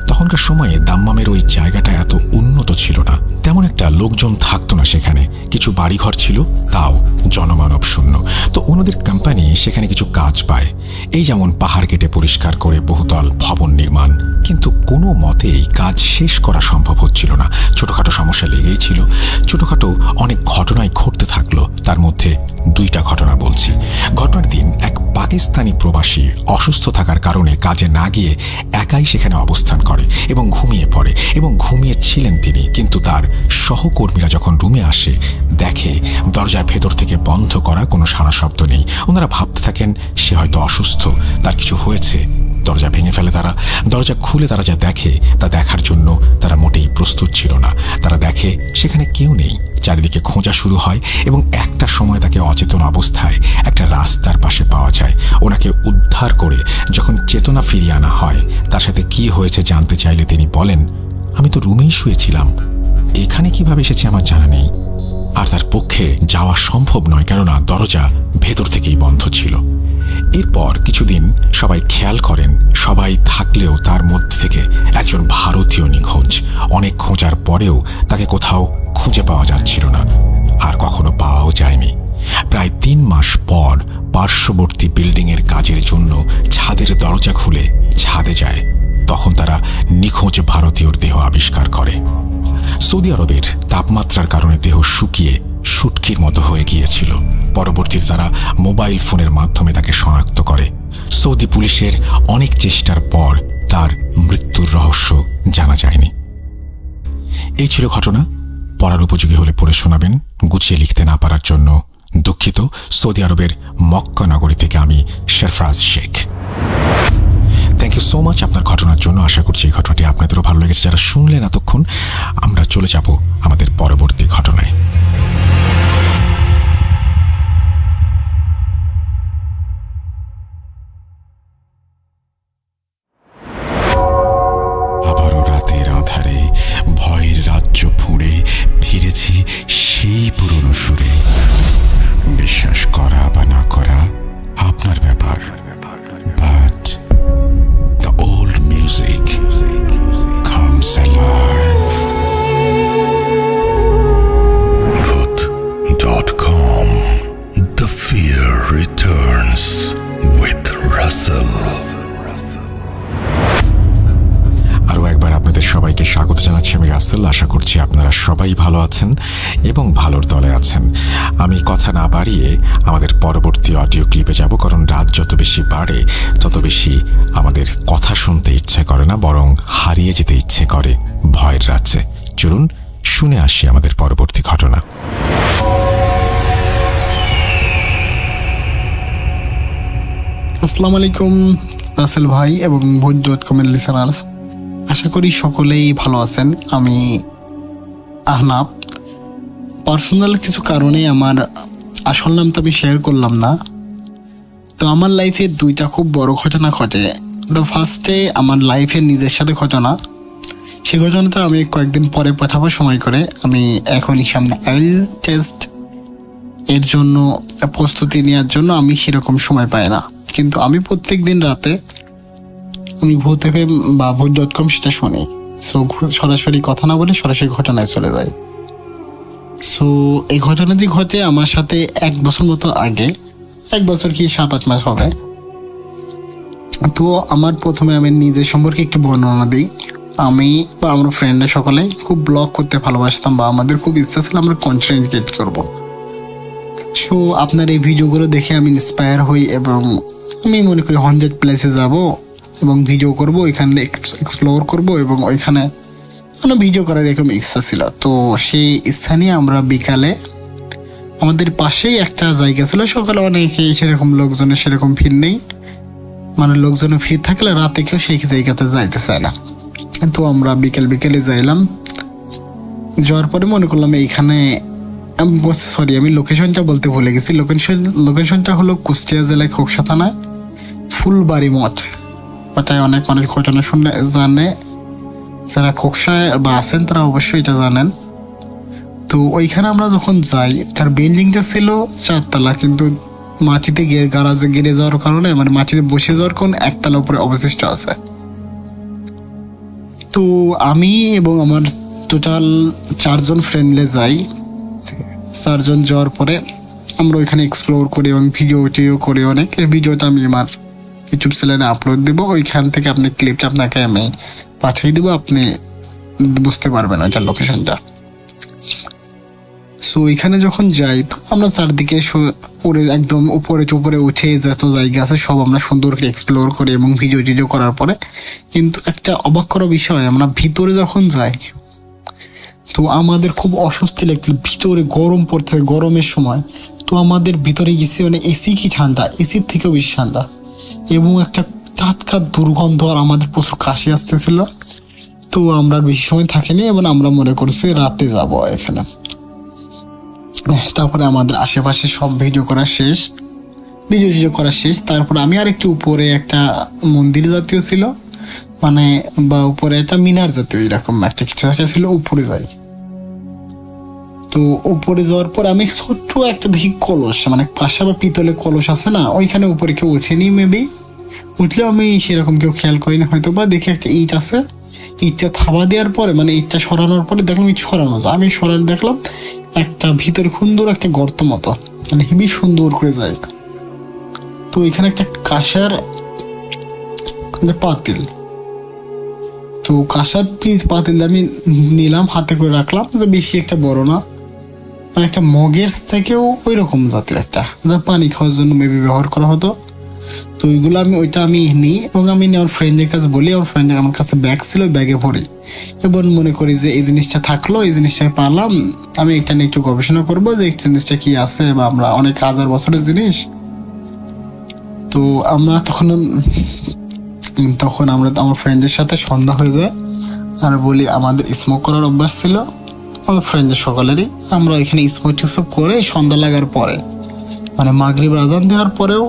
তখনকার সময়ে দাম্মামের ওই জায়গাটা এত উন্নত ছিল না, তেমন একটা লোকজন থাকতো না সেখানে। কিছু বাড়িঘর ছিল, তাও জনমানব শূন্য। তো ওনাদের কোম্পানি সেখানে কিছু কাজ পায়, এই যেমন পাহাড় কেটে পরিষ্কার করে বহুতল ভবন নির্মাণ। কিন্তু কোনো মতেই কাজ শেষ করা সম্ভব হচ্ছিল না। ছোটোখাটো সমস্যা লেগেই ছিল। ছোটোখাটো অনেক ঘটনাই ঘটতে থাকলো। তার মধ্যে 2টা ঘটনা বলছি। ঘটনার দিন এক পাকিস্তানি প্রবাসী অসুস্থ থাকার কারণে কাজে না গিয়ে একাই সেখানে অবস্থান করে এবং ঘুমিয়ে পড়ে, এবং ঘুমিয়েছিলেন তিনি। কিন্তু তার সহকর্মীরা যখন রুমে আসে দেখে দরজার ভেতর থেকে বন্ধ করা কোনো সাড়া শব্দ নেই। ওনারা ভাবতে থাকেন সে হয়তো অসুস্থ, তার কিছু হয়েছে। দরজা ভেঙে ফেলে তারা। দরজা খুলে তারা যা দেখে তা দেখার জন্য তারা মোটেই প্রস্তুত ছিল না। তারা দেখে সেখানে কেউ নেই। চারিদিকে খোঁজা শুরু হয় এবং একটা সময় তাকে অচেতন অবস্থায় একটা রাস্তার পাশে পাওয়া যায়। ওনাকে উদ্ধার করে যখন চেতনা ফিরিয়ে আনা হয়, তার সাথে কি হয়েছে জানতে চাইলে তিনি বলেন, আমি তো রুমেই শুয়েছিলাম, এখানে কিভাবে এসেছে আমার জানা নেই। আর তার পক্ষে যাওয়া সম্ভব নয়, কেননা দরজা ভেতর থেকেই বন্ধ ছিল। এরপর কিছুদিন সবাই খেয়াল করেন সবাই থাকলেও তার মধ্যে থেকে একজন ভারতীয় নিখোঁজ। অনেক খোঁজার পরেও তাকে কোথাও খুঁজে পাওয়া যাচ্ছিল না, আর কখনো পাওয়াও যায়নি। প্রায় 3 মাস পর পার্শ্ববর্তী বিল্ডিংয়ের কাজের জন্য ছাদের দরজা খুলে ছাদে যায়। তখন তারা নিখোঁজ ভারতীয়র দেহ আবিষ্কার করে। সৌদি আরবের তাপমাত্রার কারণে দেহ শুকিয়ে শুটকির মতো হয়ে গিয়েছিল। পরবর্তীতে তারা মোবাইল ফোনের মাধ্যমে তাকে শনাক্ত করে। সৌদি পুলিশের অনেক চেষ্টার পর তার মৃত্যুর রহস্য জানা যায়নি। এই ছিল ঘটনা। পড়ার উপযোগী হলে পড়ে শোনাবেন। গুছিয়ে লিখতে না পারার জন্য দুঃখিত। সৌদি আরবের মক্কা নগরী থেকে আমি Sherfaraz Sheikh. Thank you so much আপনার ঘটনার জন্য। আশা করছি এই ঘটনাটি আপনাদেরও ভালো লেগেছে। যারা শুনলেন এতক্ষণ, আমরা চলে যাব আমাদের পরবর্তী ঘটনায়। আবারও রাতের আঁধারে ভয়ের রাজ্য ফুঁড়ে ফিরেছি সেই পুরনো সুরে। বিশ্বাস করা বা না করা আপনার ব্যাপার, but the old music comes alive. Bhoot.com. The fear returns with Russell. আরও একবার আপনাদের সবাইকে স্বাগত জানাচ্ছি। আমি রাসেল। আশা করছি আপনারা সবাই ভালো আছেন এবং ভালোর দলে আছেন। আমি কথা না বাড়িয়ে আমাদের পরবর্তী অডিও ক্লিপে যাব, কারণ রাত যত বেশি বাড়ে তত বেশি আমাদের কথা শুনতে ইচ্ছে করে না, বরং হারিয়ে যেতে ইচ্ছে করে ভয়ের রাজ্যে। চলুন শুনে আসি আমাদের পরবর্তী ঘটনা। আসসালামু আলাইকুম রাসেল ভাই এবং Bhoot.com এর লিসেনার্স, আশা করি সকলেই ভালো আছেন। আমি আহনাব। পার্সোনাল কিছু কারণে আমার আসল নামটা আমি শেয়ার করলাম না। তো আমার লাইফে 2টা খুব বড় ঘটনা ঘটে। তো ফার্স্টে আমার লাইফের নিজের সাথে ঘটনা, সেই ঘটনাটা আমি কয়েকদিন পরে পাঠাবো সময় করে। আমি এখনই সামনে আইএল টেস্ট এর জন্য প্রস্তুতি নেওয়ার জন্য আমি সেরকম সময় পাই না, কিন্তু আমি প্রত্যেক দিন রাতে আমি ভূত এফএম বা Bhoot.com সেটা শুনি। সো সরাসরি কথা না বলে সরাসরি ঘটনায় চলে যায়। সো এই ঘটনাটি ঘটে আমার সাথে 1 বছর মতো আগে, 1 বছর কি 7-8 মাস হবে। তো আমার প্রথমে আমি নিজের সম্পর্কে একটু বর্ণনা দিই। আমি বা আমার ফ্রেন্ডরা সকলে খুব ব্লগ করতে ভালোবাসতাম, বা আমাদের খুব ইচ্ছা ছিল আমরা কন্টেন্ট ক্রিয়েট করবো। সো আপনার এই ভিডিওগুলো দেখে আমি ইন্সপায়ার হই এবং আমি মনে করি 100 প্লেসে যাব এবং ভিডিও করব, ওইখানে এক্সপ্লোর করব এবং ওইখানে মানে ভিডিও করার এরকম ইচ্ছা ছিল। তো সেই ইচ্ছা নিয়ে আমরা বিকালে আমাদের পাশেই একটা জায়গা ছিল, সকালে অনেকে সেরকম লোকজনের সেরকম ভিড় নেই, মানে লোকজনের ভিড় থাকলে রাতে কেউ সেই জায়গাতে যাইতে চায় না। কিন্তু আমরা বিকেলে যাইলাম। যাওয়ার পরে মনে করলাম এইখানে, সরি আমি লোকেশনটা বলতে ভুলে গেছি। লোকেশনটা হলো কুষ্টিয়া জেলায় খোকসা থানায় ফুলবাড়ি মঠ। ওটাই অনেক মানুষ ঘটনা শুনে জানে, যারা খোকসায় বা আছেন তারা অবশ্যই এটা জানেন। তো ওইখানে আমরা যখন যাই, তার বিল্ডিংটা ছিল 4 তলা, কিন্তু মাটিতে গারাজে গিরে যাওয়ার কারণে মানে মাটিতে বসে যাওয়ার কোন 1 তলা উপরে অবশিষ্ট আছে। তো আমি এবং আমার টোটাল 4 জন ফ্রেন্ড মিলে যাই। 4 জন যাওয়ার পরে আমরা ওইখানে এক্সপ্লোর করি এবং ভিডিও করি অনেক। এই ভিডিওটা আমি আমার ইউটিউব চ্যানেলে আপলোড দেবো। ওইখান থেকে আপনি ক্লিপটা আপনাকে আমি পাঠিয়ে দেবো, আপনি বুঝতে পারবেন ওইটার লোকেশনটা। সো ওইখানে যখন যাই তো আমরা চারদিকে ওরে একদম উপরে উঠে যত জায়গা আছে সব আমরা সুন্দর করে এক্সপ্লোর করি এবং ভিডিও করার পরে কিন্তু একটা অবাক করা বিষয়, আমরা ভিতরে যখন যাই তো আমাদের খুব অস্বস্তি লাগছিল, ভিতরে গরম পড়ছে, গরমের সময় তো আমাদের ভিতরে গেছি, মানে এসি কি ঠান্ডা, এসির থেকেও বেশি ঠান্ডা এবং একটা টাটকা দুর্গন্ধ, আর আমাদের প্রচুর কাশি আসতেছিল। তো আমরা বেশি সময় থাকিনি এবং আমরা মনে করছি রাতে যাব এখানে। তারপরে আমাদের আশেপাশে সব ভিডিও করা শেষ। তারপরে আমি আর একটু উপরে একটা মন্দির জাতীয় ছিল, মানে বা উপরে একটা মিনার জাতীয় এরকম একটা কিছু ছিল, উপরে যাই। তো উপরে যাওয়ার পর আমি ছোট্ট একটা দেখি কলস, মানে কাঁসা বা পিতলের কলস আছে না, ওইখানে উপরে কেউ ওঠেনি, মেবি উঠলেও আমি সেরকম কেউ খেয়াল করিনি হয়তো বা। দেখি একটা ইট আছে, ইটটা থাবা দেওয়ার পরে মানে ইটটা সরানোর পরে দেখলাম ইট সরানো যায়, আমি সরানো দেখলাম একটা ভিতরে সুন্দর একটা গর্ত মতো, মানে হেবি সুন্দর করে যায়। তো এখানে একটা কাঁসার পাতিল, তো কাঁসার পাতিল আমি নিলাম, হাতে করে রাখলাম, যে বেশি একটা বড় না, মানে একটা মগের থেকেও ওই রকম জাতীয় একটা, পানি খাওয়ার জন্য মেবি ব্যবহার করা হতো। তো ওইগুলো আমি নিই এবং আমি আমার ফ্রেন্ডের কাছে বলি, আমার ফ্রেন্ডের আমার কাছে ব্যাগ ছিল, ওই ব্যাগে ভরি এবং মনে করি যে এই জিনিসটা থাকলো, এই জিনিসটা পারলাম, আমি এটা নিয়ে একটু গবেষণা করবো যে এই জিনিসটা কি আছে, বা আমরা অনেক হাজার বছরের জিনিস। তো আমরা তখন আমরা আমার ফ্রেন্ডের সাথে সন্ধ্যা হয়ে যায়, আর বলি আমাদের স্মোক করার অভ্যাস ছিল আমার ফ্রেন্ডের সকলেরই, আমরা এখানে স্মোক টিসব করে সন্ধ্যা লাগার পরে মানে মাগরিব আজান দেওয়ার পরেও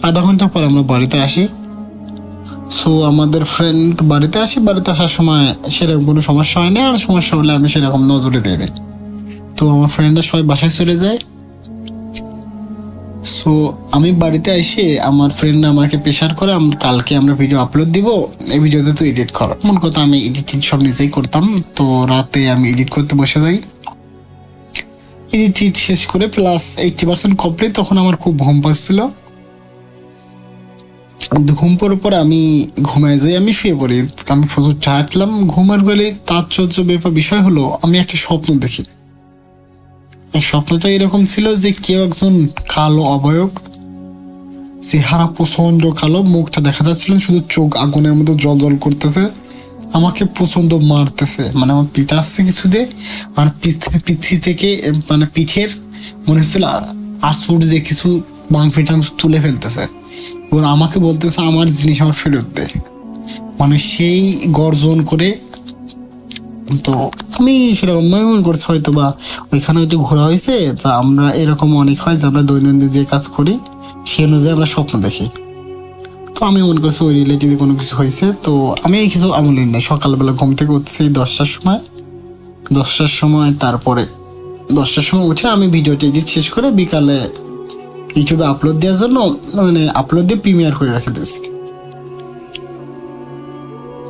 আধা ঘন্টা পরে আমরা বাড়িতে আসি। সো আমাদের ফ্রেন্ড বাড়িতে আসার সময় সেরকম কোনো সমস্যা হয় না, আর সমস্যা হলে আমি সেরকম নজরে দিয়ে দিই। তো আমার ফ্রেন্ডরা সবাই বাসায় চলে যায়। সো আমি বাড়িতে এসে আমার ফ্রেন্ড আমাকে প্রেশার করে, কালকে আমরা ভিডিও আপলোড দিব, এই ভিডিওতে তো এডিট কর। মন কথা আমি এডিট সব নিজেই করতাম। তো রাতে আমি এডিট করতে বসে যাই, এডিট শেষ করে প্লাস 80% কমপ্লিট। তখন আমার খুব ঘুম পাচ্ছিল, ঘুম পড়ার পর আমি ঘুমায় যাই, আমি শুয়ে পড়ি। আমি প্রচুর চাইছিলাম ঘুমার গেলে। তাৎপর্য বিষয় হলো আমি একটা স্বপ্ন দেখি। স্বপ্নটা এরকম ছিল যে কেউ একজন কালো অবয়ব, চেহারা প্রচন্ড কালো, মুখটা দেখা যাচ্ছিল শুধু চোখ আগুনের মতো জল জল করতেছে, আমাকে প্রচন্ড মারতেছে। মানে আমার পিঠে আসছে কিছু দিয়ে, আর পিঠি থেকে মানে পিঠের মনে হচ্ছিল আসুর যে কিছু মাংস তুলে ফেলতেছে এবং আমাকে বলতেছে আমার জিনিস আমার ফেরত দে, মানে সেই গর্জন করে। তো আমি সেরকম মনে করছি হয়তো বা ওইখানে হয়তো ঘোরা হয়েছে, তা আমরা এরকম অনেক হয় যে আমরা দৈনন্দিন যে কাজ করি সে অনুযায়ী আমরা স্বপ্ন দেখি। তো আমি মনে করছি ওই রিলেটেড কোনো কিছু হয়েছে। তো আমি কিছু আমল নেই, সকালবেলা ঘুম থেকে উঠছি 10টার সময়, তারপরে 10টার সময় উঠে আমি ভিডিওটি এডিট শেষ করে বিকালে ইউটিউবে আপলোড দেওয়ার জন্য মানে আপলোড দিয়ে প্রিমিয়ার করে রেখে দিয়েছি।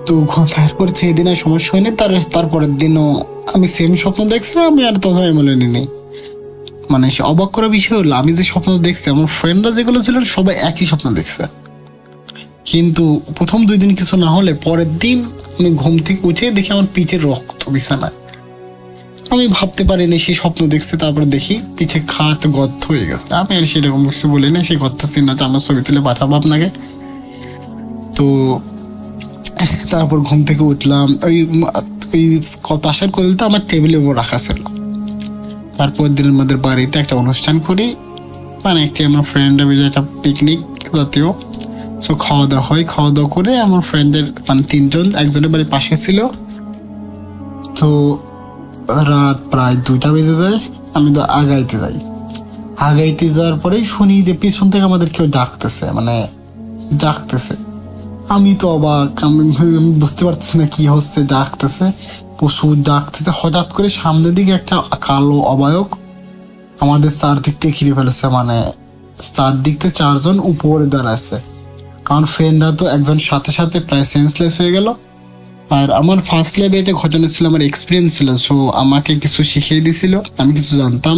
তো তারপরে সেদিন আর সমস্যা হয়নি। তারপরের দিনও আমি সেম স্বপ্ন দেখছি, আমি আর তখন এমএলএ নিই। মানে সে অবাক করা বিষয় হলো আমি যে স্বপ্ন দেখছি আমার ফ্রেন্ডরা যেগুলো ছিল সবাই একই স্বপ্ন দেখছে, কিন্তু প্রথম 2 দিন কিছু না হলে পরের দিন আমি ঘুম থেকে উঠে দেখি আমার পিঠের রক্ত বিছানায়। আমি ভাবতে পারিনি সেই স্বপ্ন দেখছে। তারপর দেখি পিঠে খাত গর্ত হয়ে গেছে। আমি আর সেরকম কিছু বলি না, সেই গর্ত চিহ্নটা আমার ছবি তুলে পাঠাবো আপনাকে। তো তারপর ঘুম থেকে উঠলাম, ওই পাশের কোলটা আমার টেবিলের উপর রাখা ছিল। তারপর দিন আমাদের বাড়িতে একটা অনুষ্ঠান করি, মানে একটি আমার ফ্রেন্ডরা মিলে একটা পিকনিক জাতীয়। সো খাওয়া দাওয়া করে আমার ফ্রেন্ডের মানে 3জন, একজনের বাড়ির পাশে ছিল। তো রাত প্রায় 2টা বেজে যায়। আমি তো আগাইতে যাওয়ার পরেই শুনি যে পিছন থেকে আমাদের কেউ ডাকতেছে। আমি তো অবাক, আমি বুঝতে পারছি না কি হচ্ছে। প্রচুর ডাকতেছে। হঠাৎ করে সামনের দিকে একটা কালো অবয়ব আমাদের চারদিক থেকে ঘিরে ফেলেছে, মানে চারদিক থেকে 4জন উপরে দাঁড়াচ্ছে। আমার ফ্রেন্ডরা তো একজন সাথে সাথে প্রায় সেন্সলেস হয়ে গেল। আর আমার ফার্স্ট ল্যাবে এটা ঘটনা ছিল, আমার এক্সপিরিয়েন্স ছিল। সো আমাকে কিছু শিখিয়ে দিয়েছিল, আমি কিছু জানতাম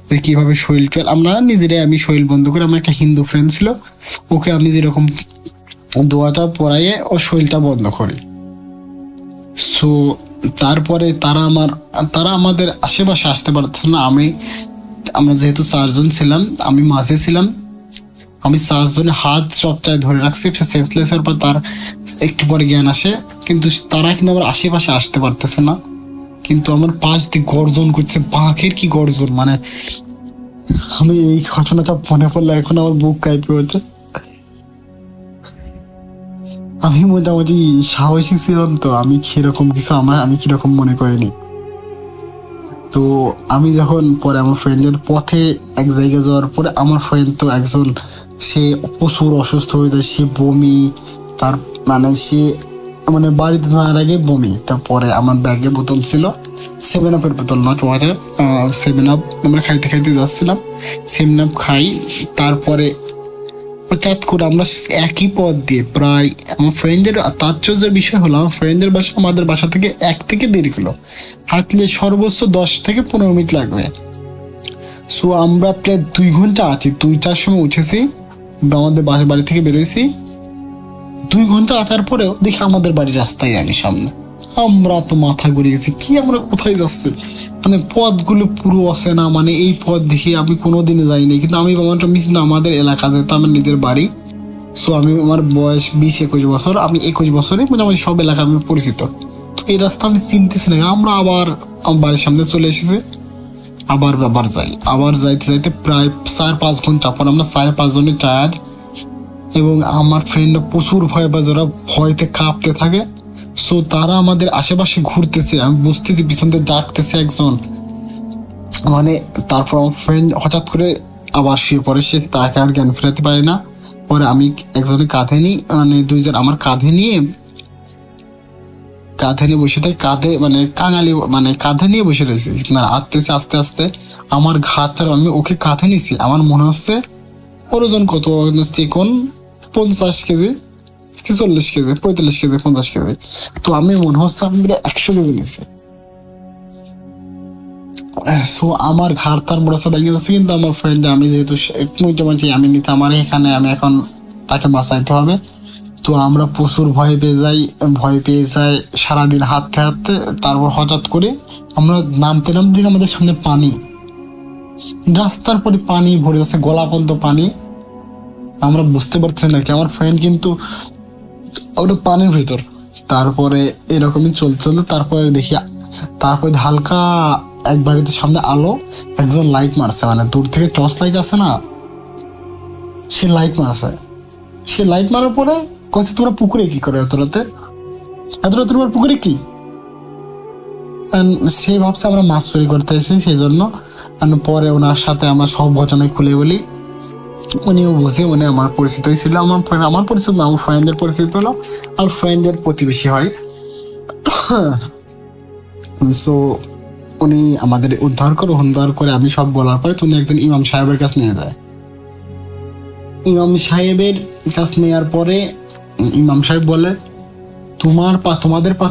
যে কিভাবে শরীর আমরা নিজেরাই। আমি শরীর বন্ধ করে, আমার একটা হিন্দু ফ্রেন্ড ছিল, ওকে আমি যেরকম দোয়াটা পড়াইয়ে ও শরীরটা বন্ধ করি। সো তারপরে তারা আমাদের আশেপাশে আসতে পারছে না। আমরা যেহেতু 4 জন ছিলাম, আমি মাঝে ছিলাম, আমি 4 জনের হাত সবটাই ধরে রাখছি। সেন্সলেস হওয়ার পর তার একটু পরে জ্ঞান আসে, কিন্তু তারা কিন্তু আমার আশেপাশে আসতে পারতেছে না, কিন্তু আমার পাশ দিয়ে গর্জন করছে, বাঘের কি গর্জন, মানে আমি এই ঘটনাটা মনে পড়লে এখন আমার বুক কাঁপে হচ্ছে। আমি মোটামুটি সাহসী ছিলাম, তো আমি কিরকম কিছু আমি কিরকম মনে করিনি। তো আমি যখন পরে আমার ফ্রেন্ডের পথে এক জায়গায় যাওয়ার পরে, আমার ফ্রেন্ড তো একজন, সে প্রচুর অসুস্থ হয়ে যায়, সে বমি, তার মানে সে মানে বাড়িতে যাওয়ার আগে বমি। তারপরে আমার ব্যাগে বোতল ছিল, 7 আপের বোতল, নট ওয়াটার, 7 আপ। আমরা খাইতে খাইতে যাচ্ছিলাম, 7 আপ খাই। তারপরে হঠাৎ করে আমরা একই পথ দিয়ে প্রায়, আমার ফ্রেন্ডের তাৎপর্যের বিষয় হলো, আমার ফ্রেন্ডের বাসা আমাদের বাসা থেকে 1 থেকে 1.5 কিলো হাঁটলে সর্বোচ্চ 10 থেকে 15 মিনিট লাগবে। সো আমরা প্রায় 2 ঘন্টা আছি, 2টার সময় উঠেছি, আমাদের বাড়ি থেকে বেরোইছি। 2 ঘন্টা আসার পরেও দেখি আমাদের বাড়ির রাস্তায় জানি সামনে। আমরা তো মাথা ঘুরে গেছি, কি আমরা কোথায় যাচ্ছি, মানে পথগুলো পুরো অচেনা, মানে এই পথ দেখে আমি কোনোদিনে যাইনি, কিন্তু আমি আমারটা মিস না, আমাদের এলাকা যেহেতু আমার নিজের বাড়ি। সো আমি, আমার বয়স 20-21 বছর, আমি 21 বছরে মোটামুটি সব এলাকা আমি পরিচিত। তো এই রাস্তা আমি চিনতেছি না। আমরা আবার আমার বাড়ির সামনে চলে এসেছি, আবার যাইতে যাইতে প্রায় 4-5 ঘন্টা পর আমরা 4-5 জনের টায়ার্ড, এবং আমার ফ্রেন্ডরা প্রচুর ভয় পায়, যারা ভয়তে কাঁপতে থাকে। সো তারা আমাদের আশেপাশে ঘুরতেছে, আমি বুঝতেছি পিছন থেকে ডাকতেছে একজন, মানে তারপর আমার ফ্রেন্ড হঠাৎ করে আবার শুয়ে পড়ে, সে তাকে আর জ্ঞান ফেরাতে পারে না। পরে আমি একজনের কাঁধে নিই, মানে 2 জন আমার কাঁধে নিয়ে বসে থাকি, কাঁধে মানে কাঙালি, মানে কাঁধে নিয়ে বসে রয়েছি, না আসতেছে আস্তে আস্তে আমার ঘাটটা, আমি ওকে কাঁধে নিছি। আমার মনে হচ্ছে ওর ওজন কত, চিকন 50 কেজি, 40 কেজি, 45 কেজি, 50 কেজি। তো আমি মনে হচ্ছে আমি 100 কেজি নিয়েছি। সো আমার ঘাড় তার মোড়াচা ভেঙে যাচ্ছে, কিন্তু আমার ফ্রেন্ড, আমি যেহেতু আমি নিতে, আমার এখানে আমি এখন তাকে বাঁচাইতে হবে। তো আমরা প্রচুর ভয় পেয়ে যাই সারাদিন হাঁটতে হাঁটতে। তারপর হঠাৎ করে আমরা নামতে দিকে আমাদের সামনে পানি, রাস্তার পরে পানি ভরে যাচ্ছে, গলা পর্যন্ত পানি। আমরা বুঝতে পারছি না কি, আমার ফ্রেন্ড কিন্তু ওটা পানির ভিতর। তারপরে এরকমই চলতে, তারপরে হালকা এক বাড়িতে সামনে আলো, একজন লাইট মারছে, মানে দূর থেকে টর্চ লাইট আছে না, সে লাইট মারার পরে কয়েছে, তোমরা পুকুরে কি করে এত রাতে তোমার পুকুরে কি? সে ভাবছে আমরা মাছ চুরি করতে এসেছি, সেই জন্য। পরে ওনার সাথে আমরা সব ঘটনায় খুলে বলি, উনিও বুঝে, উনি আমার পরিচিতই ছিল, আমার পরিচিত না, আমার ফ্রেন্ডের পরিচিত হলো, আর ফ্রেন্ডের প্রতিবেশী হয়। সো উনি আমাদের উদ্ধার করে আমি সব বলার পরে উনি একজন ইমাম সাহেবের কাছে নিয়ে যায়। ইমাম সাহেবের কাছে নেওয়ার পরে ইমাম সাহেব বলে,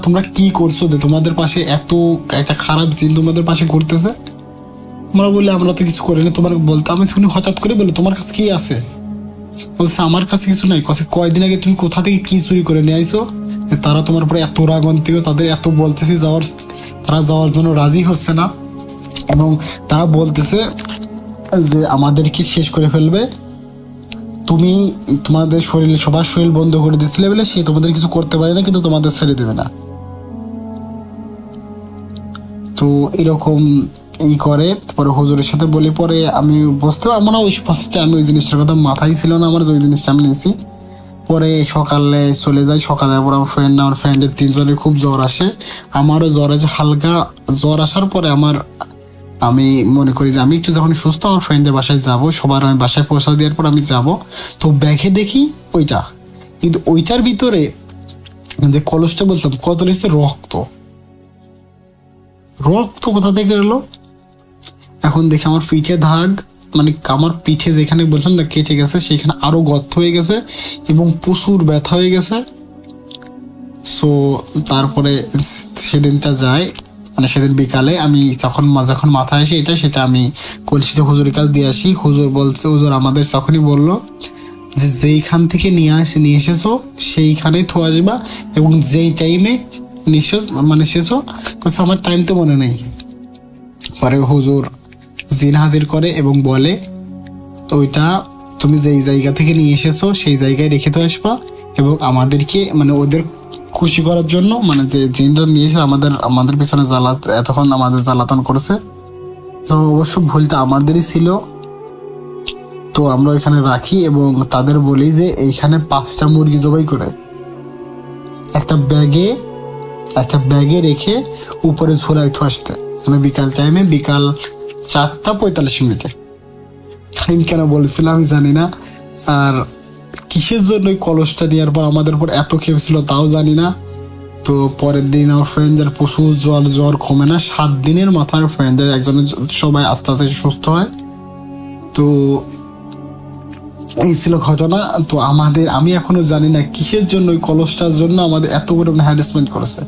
তোমরা কি করছো যে তোমাদের পাশে এত একটা খারাপ জিন তোমাদের পাশে ঘুরতেছে? আমরা বলি আমরা তো কিছু করিনি, তোমার বলতে। আমি শুনি হঠাৎ করে বলে, তোমার কাছে কি আছে? বলছে আমার কাছে কিছু নাই। কয়দিন আগে তুমি কোথা থেকে কি চুরি করে নিয়ে আইছো? তারা তোমার উপরে এত রাগান্তিক, তাদের এত বলতেছে তারা যাওয়ার জন্য রাজি হচ্ছে না, এবং তারা বলতেছে যে আমাদেরকে শেষ করে ফেলবে। তুমি তোমাদের সবার শরীর বন্ধ করে দিচ্ছিলে বলে সে তোমাদের কিছু করতে পারে না, কিন্তু তোমাদের ছেড়ে দেবে না। তো এরকম করে পরে হুজুরের সাথে বলি। পরে আমি বুঝতে পারবো না, ওই ফার্স্টে আমি ওই জিনিসটার কথা মাথায় ছিল না আমার, যে ওই জিনিসটা আমি নিয়েছি। পরে সকালে চলে যাই, সকালের পর আমার ফ্রেন্ডের 3 জনের খুব জ্বর আসে, আমারও জ্বর আছে। হালকা জ্বর আসার পরে আমি মনে করি যে আমি একটু যখন সুস্থ আমার ফ্রেন্ডের বাসায় যাবো, সবার আমি বাসায় পৌঁছা দেওয়ার পর আমি যাব। তো ব্যাগে দেখি ওইটা, কিন্তু ওইটার ভিতরে যে কলসটা বলতাম কত লিখছে রক্ত কোথা থেকে এলো? এখন দেখি আমার পিঠে দাগ, মানে আমার পিঠে যেখানে বললাম না কেটে গেছে, সেখানে আরো গর্ত হয়ে গেছে এবং প্রচুর ব্যথা হয়ে গেছে। সো তারপরে সেদিনটা যায়, মানে সেদিন বিকালে আমি যখন মাথায় আসি সেটা আমি কলসিতে হুজুরের কাছে দিয়ে আসি। হুজুর আমাদের তখনই বললো যে যেইখান থেকে নিয়ে এসেছো সেইখানেই থো আসবা, এবং যেই টাইমে শেষো, আমার টাইম তো মনে নেই। পরে হুজুর জিন হাজির করে এবং বলে ওইটা তুমি যেই জায়গা থেকে নিয়ে এসেছো সেই জায়গায় রেখে তো আসবা, এবং আমাদেরকে মানে ওদের খুশি করার জন্য, মানে যে জিনরা নিয়েছে আমাদের পিছনে এতক্ষণ আমাদের জ্বালাতন করেছে, তো অবশ্য ভুলটা আমাদেরই ছিল। তো আমরা এখানে রাখি এবং তাদের বলি যে এইখানে 5টা মুরগি জবাই করে একটা ব্যাগে রেখে উপরে ঝোলাইতে আসতে, মানে বিকাল 4:45 টাইম কেন বলেছিল আমি জানি না। আর কিসের জন্য ওই কলসটা নেওয়ার পর আমাদের উপর এত খেপেছিল তাও জানি না। তো পরের দিন আমার ফ্রেন্ডদের প্রচুর জ্বর কমে না, 7 দিনের মাথায় ফ্রেন্ডদের একজনের সবাই আস্তে আস্তে সুস্থ হয়। তো এই ছিল ঘটনা। তো আমি এখনো জানি না কিসের জন্য ওই কলসটার জন্য আমাদের এত পরিমাণে হ্যারাসমেন্ট করেছে।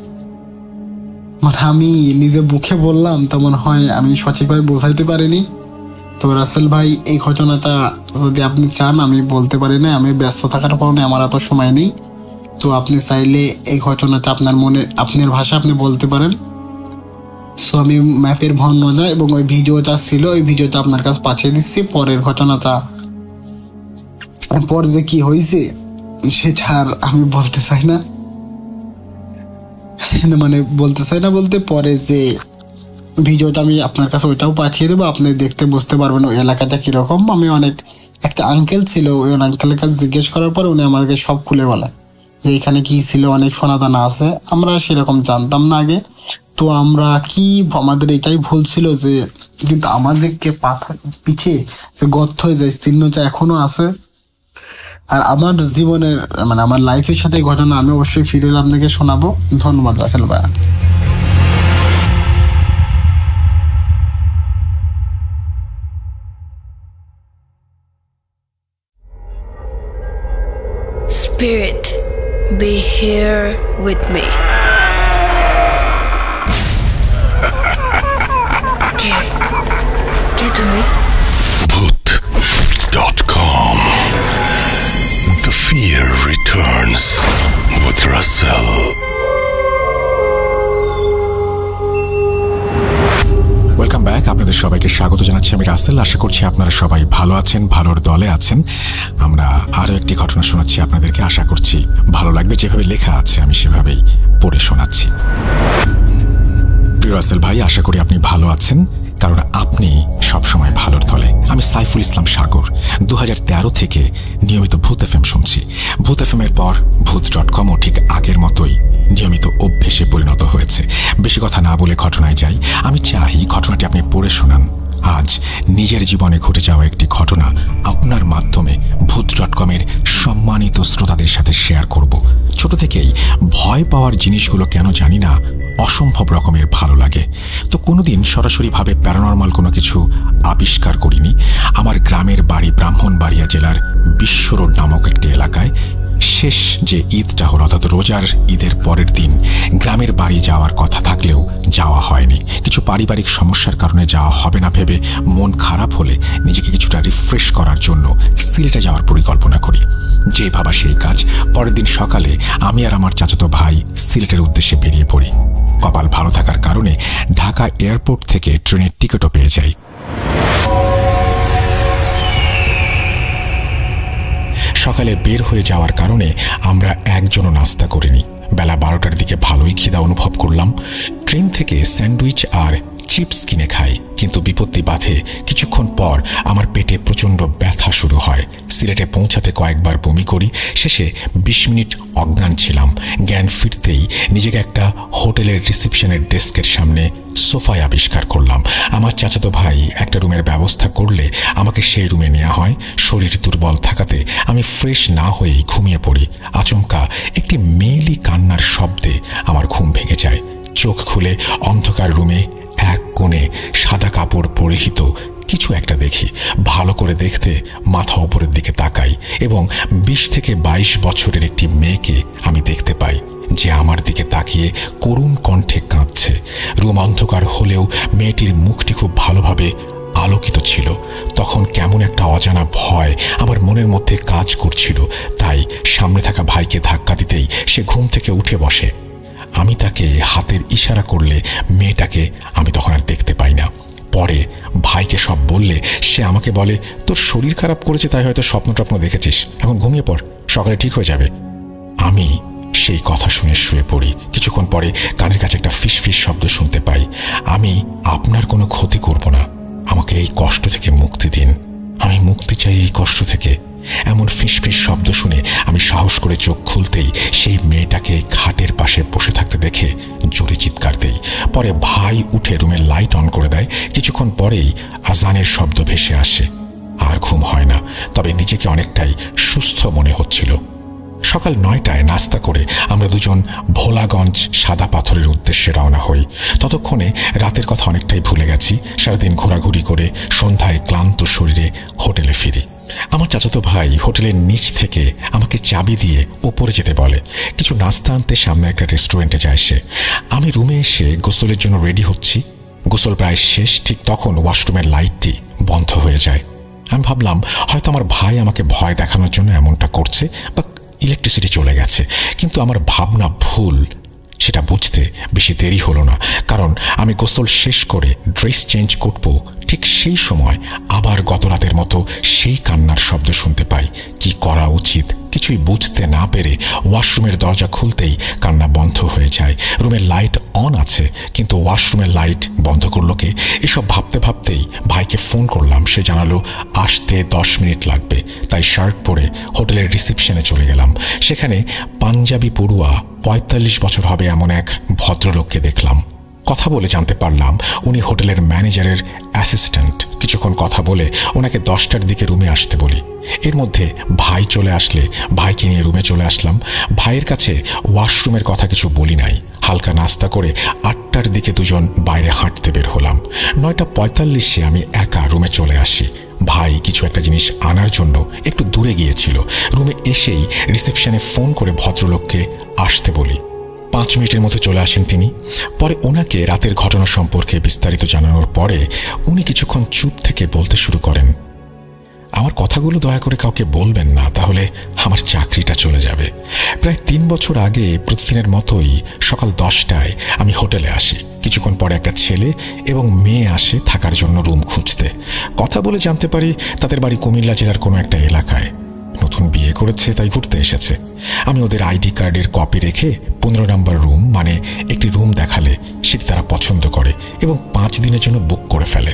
মানে আমি নিজে মুখে বললাম তেমন হয় আমি সঠিকভাবে বোঝাইতে পারিনি। তো রাসেল ভাই, এই ঘটনাটা যদি আপনি চান আমি বলতে পারি না, আমি ব্যস্ত থাকার কারণে আমার এত সময় নেই। তো আপনি চাইলে এই ঘটনাটা আপনার ভাষা আপনি বলতে পারেন। সো আমি ম্যাপের বর্ণনা এবং ওই ভিডিওটা ছিল, ওই ভিডিওটা আপনার কাছে পাঠিয়ে দিচ্ছি। পরের ঘটনাটা পর যে কি হয়েছে সেটা আর আমি বলতে চাই না, বলতে পরে যে ভিডিওটা আমি আপনার কাছে ওইটাও পাঠিয়ে দেবো, আপনি দেখতে বুঝতে পারবেন ওই এলাকাটা কিরকম। আমি একটা আঙ্কেল ছিল, ওই আঙ্কেলের কাছে জিজ্ঞেস করার পরে উনি আমাকে সব খুলে বলে যে এখানে কি ছিল, অনেক সোনাদানা আছে। আমরা সেরকম জানতাম না আগে। তো আমাদের এটাই ভুল ছিল যে, কিন্তু আমাদেরকে পিঠে যে গর্ত হয়ে যায় চিহ্নটা এখনো আছে। আর আমার জীবনের মানে আমার লাইফের সাথে ঘটনা আমি অবশ্যই ফিরে আপনাকে শোনাবো। ধন্যবাদ রাসেল ভাই। Spirit, be here with me. কে তুমি? Bhoot.com. The fear returns with Russell. Welcome back. আপনাদের সবাইকে স্বাগত জানাচ্ছি আমি রাসেল। আশা করছি আপনারা সবাই ভালো আছেন, ভালোর দলে আছেন। আমরা আরও একটি ঘটনা শোনাচ্ছি আপনাদেরকে, আশা করছি ভালো লাগবে। যেভাবে লেখা আছে আমি সেভাবেই পড়ে শোনাচ্ছি। প্রিয় রাসেল ভাই, আশা করি আপনি ভালো আছেন, কারণ আপনি সবসময় ভালোর দলে। আমি সাইফুল ইসলাম সাগর 2013 থেকে নিয়মিত ভূত এফএম শুনছি। ভূত এফএম এর পর Bhoot.com ঠিক আগের মতোই নিয়মিত অভ্যেসে পরিণত হয়েছে। বেশি কথা না বলে ঘটনায় যাই। আমি চাই ঘটনাটি আপনি পড়ে শোনান। আজ নিজের জীবনে ঘটে যাওয়া একটি ঘটনা আপনার মাধ্যমে Bhoot.com এর সম্মানিত শ্রোতাদের সাথে শেয়ার করব। ছোট থেকেই ভয় পাওয়ার জিনিসগুলো কেন জানি না অসম্ভব রকমের ভালো লাগে। তো কোনোদিন সরাসরিভাবে প্যারানরমাল কোনো কিছু আবিষ্কার করিনি। আমার গ্রামের বাড়ি ব্রাহ্মণবাড়িয়া জেলার বিশ্ব রোড নামক একটি এলাকায়। শেষ যে ঈদটা হল, অর্থাৎ রোজার ঈদের পরের দিন গ্রামের বাড়ি যাওয়ার কথা থাকলেও যাওয়া হয়নি। কিছু পারিবারিক সমস্যার কারণে যাওয়া হবে না ভেবে মন খারাপ হলে নিজেকে কিছুটা রিফ্রেশ করার জন্য সিলেটে যাওয়ার পরিকল্পনা করি। যে ভাবা সেই কাজ। পরের দিন সকালে আমি আর আমার চাচাতো ভাই সিলেটের উদ্দেশ্যে বেরিয়ে পড়ি। কপাল ভালো থাকার কারণে ঢাকা এয়ারপোর্ট থেকে ট্রেনের টিকিটও পেয়ে যাই। সকালে বের হয়ে যাওয়ার কারণে আমরা একজনও নাস্তা করিনি। বেলা 12টার দিকে ভালোই খিদা অনুভব করলাম। ট্রেন থেকে স্যান্ডউইচ আর চিপস কিনে খাই, কিন্তু বিপত্তি বাধে। কিছুক্ষণ পর আমার পেটে প্রচণ্ড ব্যথা শুরু হয়। সিলেটে পৌঁছাতে কয়েকবার বমি করি। শেষে 20 মিনিট অজ্ঞান ছিলাম। জ্ঞান ফিরতেই নিজেকে একটা হোটেলের রিসেপশনের ডেস্কের সামনে সোফায় আবিষ্কার করলাম। আমার চাচাতো ভাই একটা রুমের ব্যবস্থা করলে আমাকে সেই রুমে নেওয়া হয়। শরীর দুর্বল থাকাতে আমি ফ্রেশ না হয়েই ঘুমিয়ে পড়ি। আচমকা একটি মেয়েলি কান্নার শব্দে আমার ঘুম ভেঙে যায়। চোখ খুলে অন্ধকার রুমে এক কোণে সাদা কাপড় পরিহিত কিছু একটা দেখি। ভালো করে দেখতে মাথা ওপরের দিকে তাকাই এবং 20 থেকে 22 বছরের একটি মেয়েকে আমি দেখতে পাই, যে আমার দিকে তাকিয়ে করুণ কণ্ঠে কাঁদছে। রুম অন্ধকার হলেও মেয়েটির মুখটি খুব ভালোভাবে আলোকিত ছিল। তখন কেমন একটা অজানা ভয় আমার মনের মধ্যে কাজ করছিল। তাই সামনে থাকা ভাইকে ধাক্কা দিতেই সে ঘুম থেকে উঠে বসে। আমি তাকে হাতের ইশারা করলে মেয়েটাকে আমি তখন আর দেখতে পাই না। পরে ভাই ভাইকে সব বললে সে আমাকে বলে, তোর শরীর খারাপ করেছে, তাই হয়তো স্বপ্ন টপ্ন দেখেছিস, এখন ঘুমিয়ে পড়, সকালে ঠিক হয়ে যাবে। আমি সেই কথা শুনে শুয়ে পড়ি। কিছুক্ষণ পরে কানের কাছে একটা ফিস ফিস শব্দ শুনতে পাই। আমি আপনার কোনো ক্ষতি করব না, আমাকে এই কষ্ট থেকে মুক্তি দিন, আমি মুক্তি চাই এই কষ্ট থেকে। এমন ফিসফিস শব্দ শুনে আমি সাহস করে চোখ খুলতেই সেই মেয়েটাকে খাটের পাশে বসে থাকতে দেখে জোরে চিৎকার দেই। পরে ভাই উঠে রুমের লাইট অন করে দেয়। কিছুক্ষণ পরেই আজানের শব্দ ভেসে আসে। আর ঘুম হয় না, তবে নিজেকে অনেকটাই সুস্থ মনে হচ্ছিল। সকাল 9টায় নাস্তা করে আমরা দুজন ভোলাগঞ্জ সাদা পাথরের উদ্দেশ্যে রওনা হই। ততক্ষণে রাতের কথা অনেকটাই ভুলে গেছি। সারাদিন ঘোরাঘুরি করে সন্ধ্যায় ক্লান্ত শরীরে হোটেলে ফিরি। আমার চাচাতো ভাই হোটেলের নিচ থেকে আমাকে চাবি দিয়ে ওপরে যেতে বলে। কিছু নাস্তা আনতে সামনে একটা রেস্টুরেন্টে যায় সে। আমি রুমে এসে গোসলের জন্য রেডি হচ্ছি। গোসল প্রায় শেষ, ঠিক তখন ওয়াশরুমের লাইটটি বন্ধ হয়ে যায়। আমি ভাবলাম হয়তো আমার ভাই আমাকে ভয় দেখানোর জন্য এমনটা করছে বা ইলেকট্রিসিটি চলে গেছে, কিন্তু আমার ভাবনা ভুল। সেটা বুঝতে বেশি দেরি হলো না, কারণ আমি গোসল শেষ করে ড্রেস চেঞ্জ করব, ঠিক সেই সময় আবার গত রাতের মতো সেই কান্নার শব্দ শুনতে পাই। কি করা উচিত কিছুই বুঝতে না পেরে ওয়াশরুমের দরজা খুলতেই কান্না বন্ধ হয়ে যায়। রুমের লাইট অন আছে, কিন্তু ওয়াশরুমের লাইট বন্ধ করলো কে? এসব ভাবতে ভাবতেই ভাইকে ফোন করলাম। সে জানালো আসতে 10 মিনিট লাগবে। তাই শার্ট পরে হোটেলের রিসেপশনে চলে গেলাম। সেখানে পাঞ্জাবি পড়ুয়া 45 বছর হবে এমন এক ভদ্রলোককে দেখলাম। কথা বলে জানতে পারলাম উনি হোটেলের ম্যানেজারের অ্যাসিস্ট্যান্ট। কিছুক্ষণ কথা বলে ওনাকে 10টার দিকে রুমে আসতে বলি। এর মধ্যে ভাই চলে আসলে ভাইকে নিয়ে রুমে চলে আসলাম। ভাইয়ের কাছে ওয়াশরুমের কথা কিছু বলি নাই। হালকা নাস্তা করে 8টার দিকে দুজন বাইরে হাঁটতে বের হলাম। 9:45-এ আমি একা রুমে চলে আসি। ভাই কিছু একটা জিনিস আনার জন্য একটু দূরে গিয়েছিল। রুমে এসেই রিসেপশনে ফোন করে ভদ্রলোককে আসতে বলি। 5 মিনিটের মধ্যে চলে আসেন তিনি। পরে ওনাকে রাতের ঘটনা সম্পর্কে বিস্তারিত জানানোর পরে উনি কিছুক্ষণ চুপ থেকে বলতে শুরু করেন, আমার কথাগুলো দয়া করে কাউকে বলবেন না, তাহলে আমার চাকরিটা চলে যাবে। প্রায় 3 বছর আগে প্রতিদিনের মতোই সকাল 10টায় আমি হোটেলে আসি। কিছুক্ষণ পরে একটা ছেলে এবং মেয়ে আসে থাকার জন্য রুম খুঁজতে। কথা বলে জানতে পারি তাদের বাড়ি কুমিল্লা জেলার কোনো একটা এলাকায়। নতুন বিয়ে করেছে, তাই ঘুরতে এসেছে। আমি ওদের আইডি কার্ডের কপি রেখে 15 নম্বর রুম, মানে একটি রুম দেখালে সেটি তারা পছন্দ করে এবং 5 দিনের জন্য বুক করে ফেলে।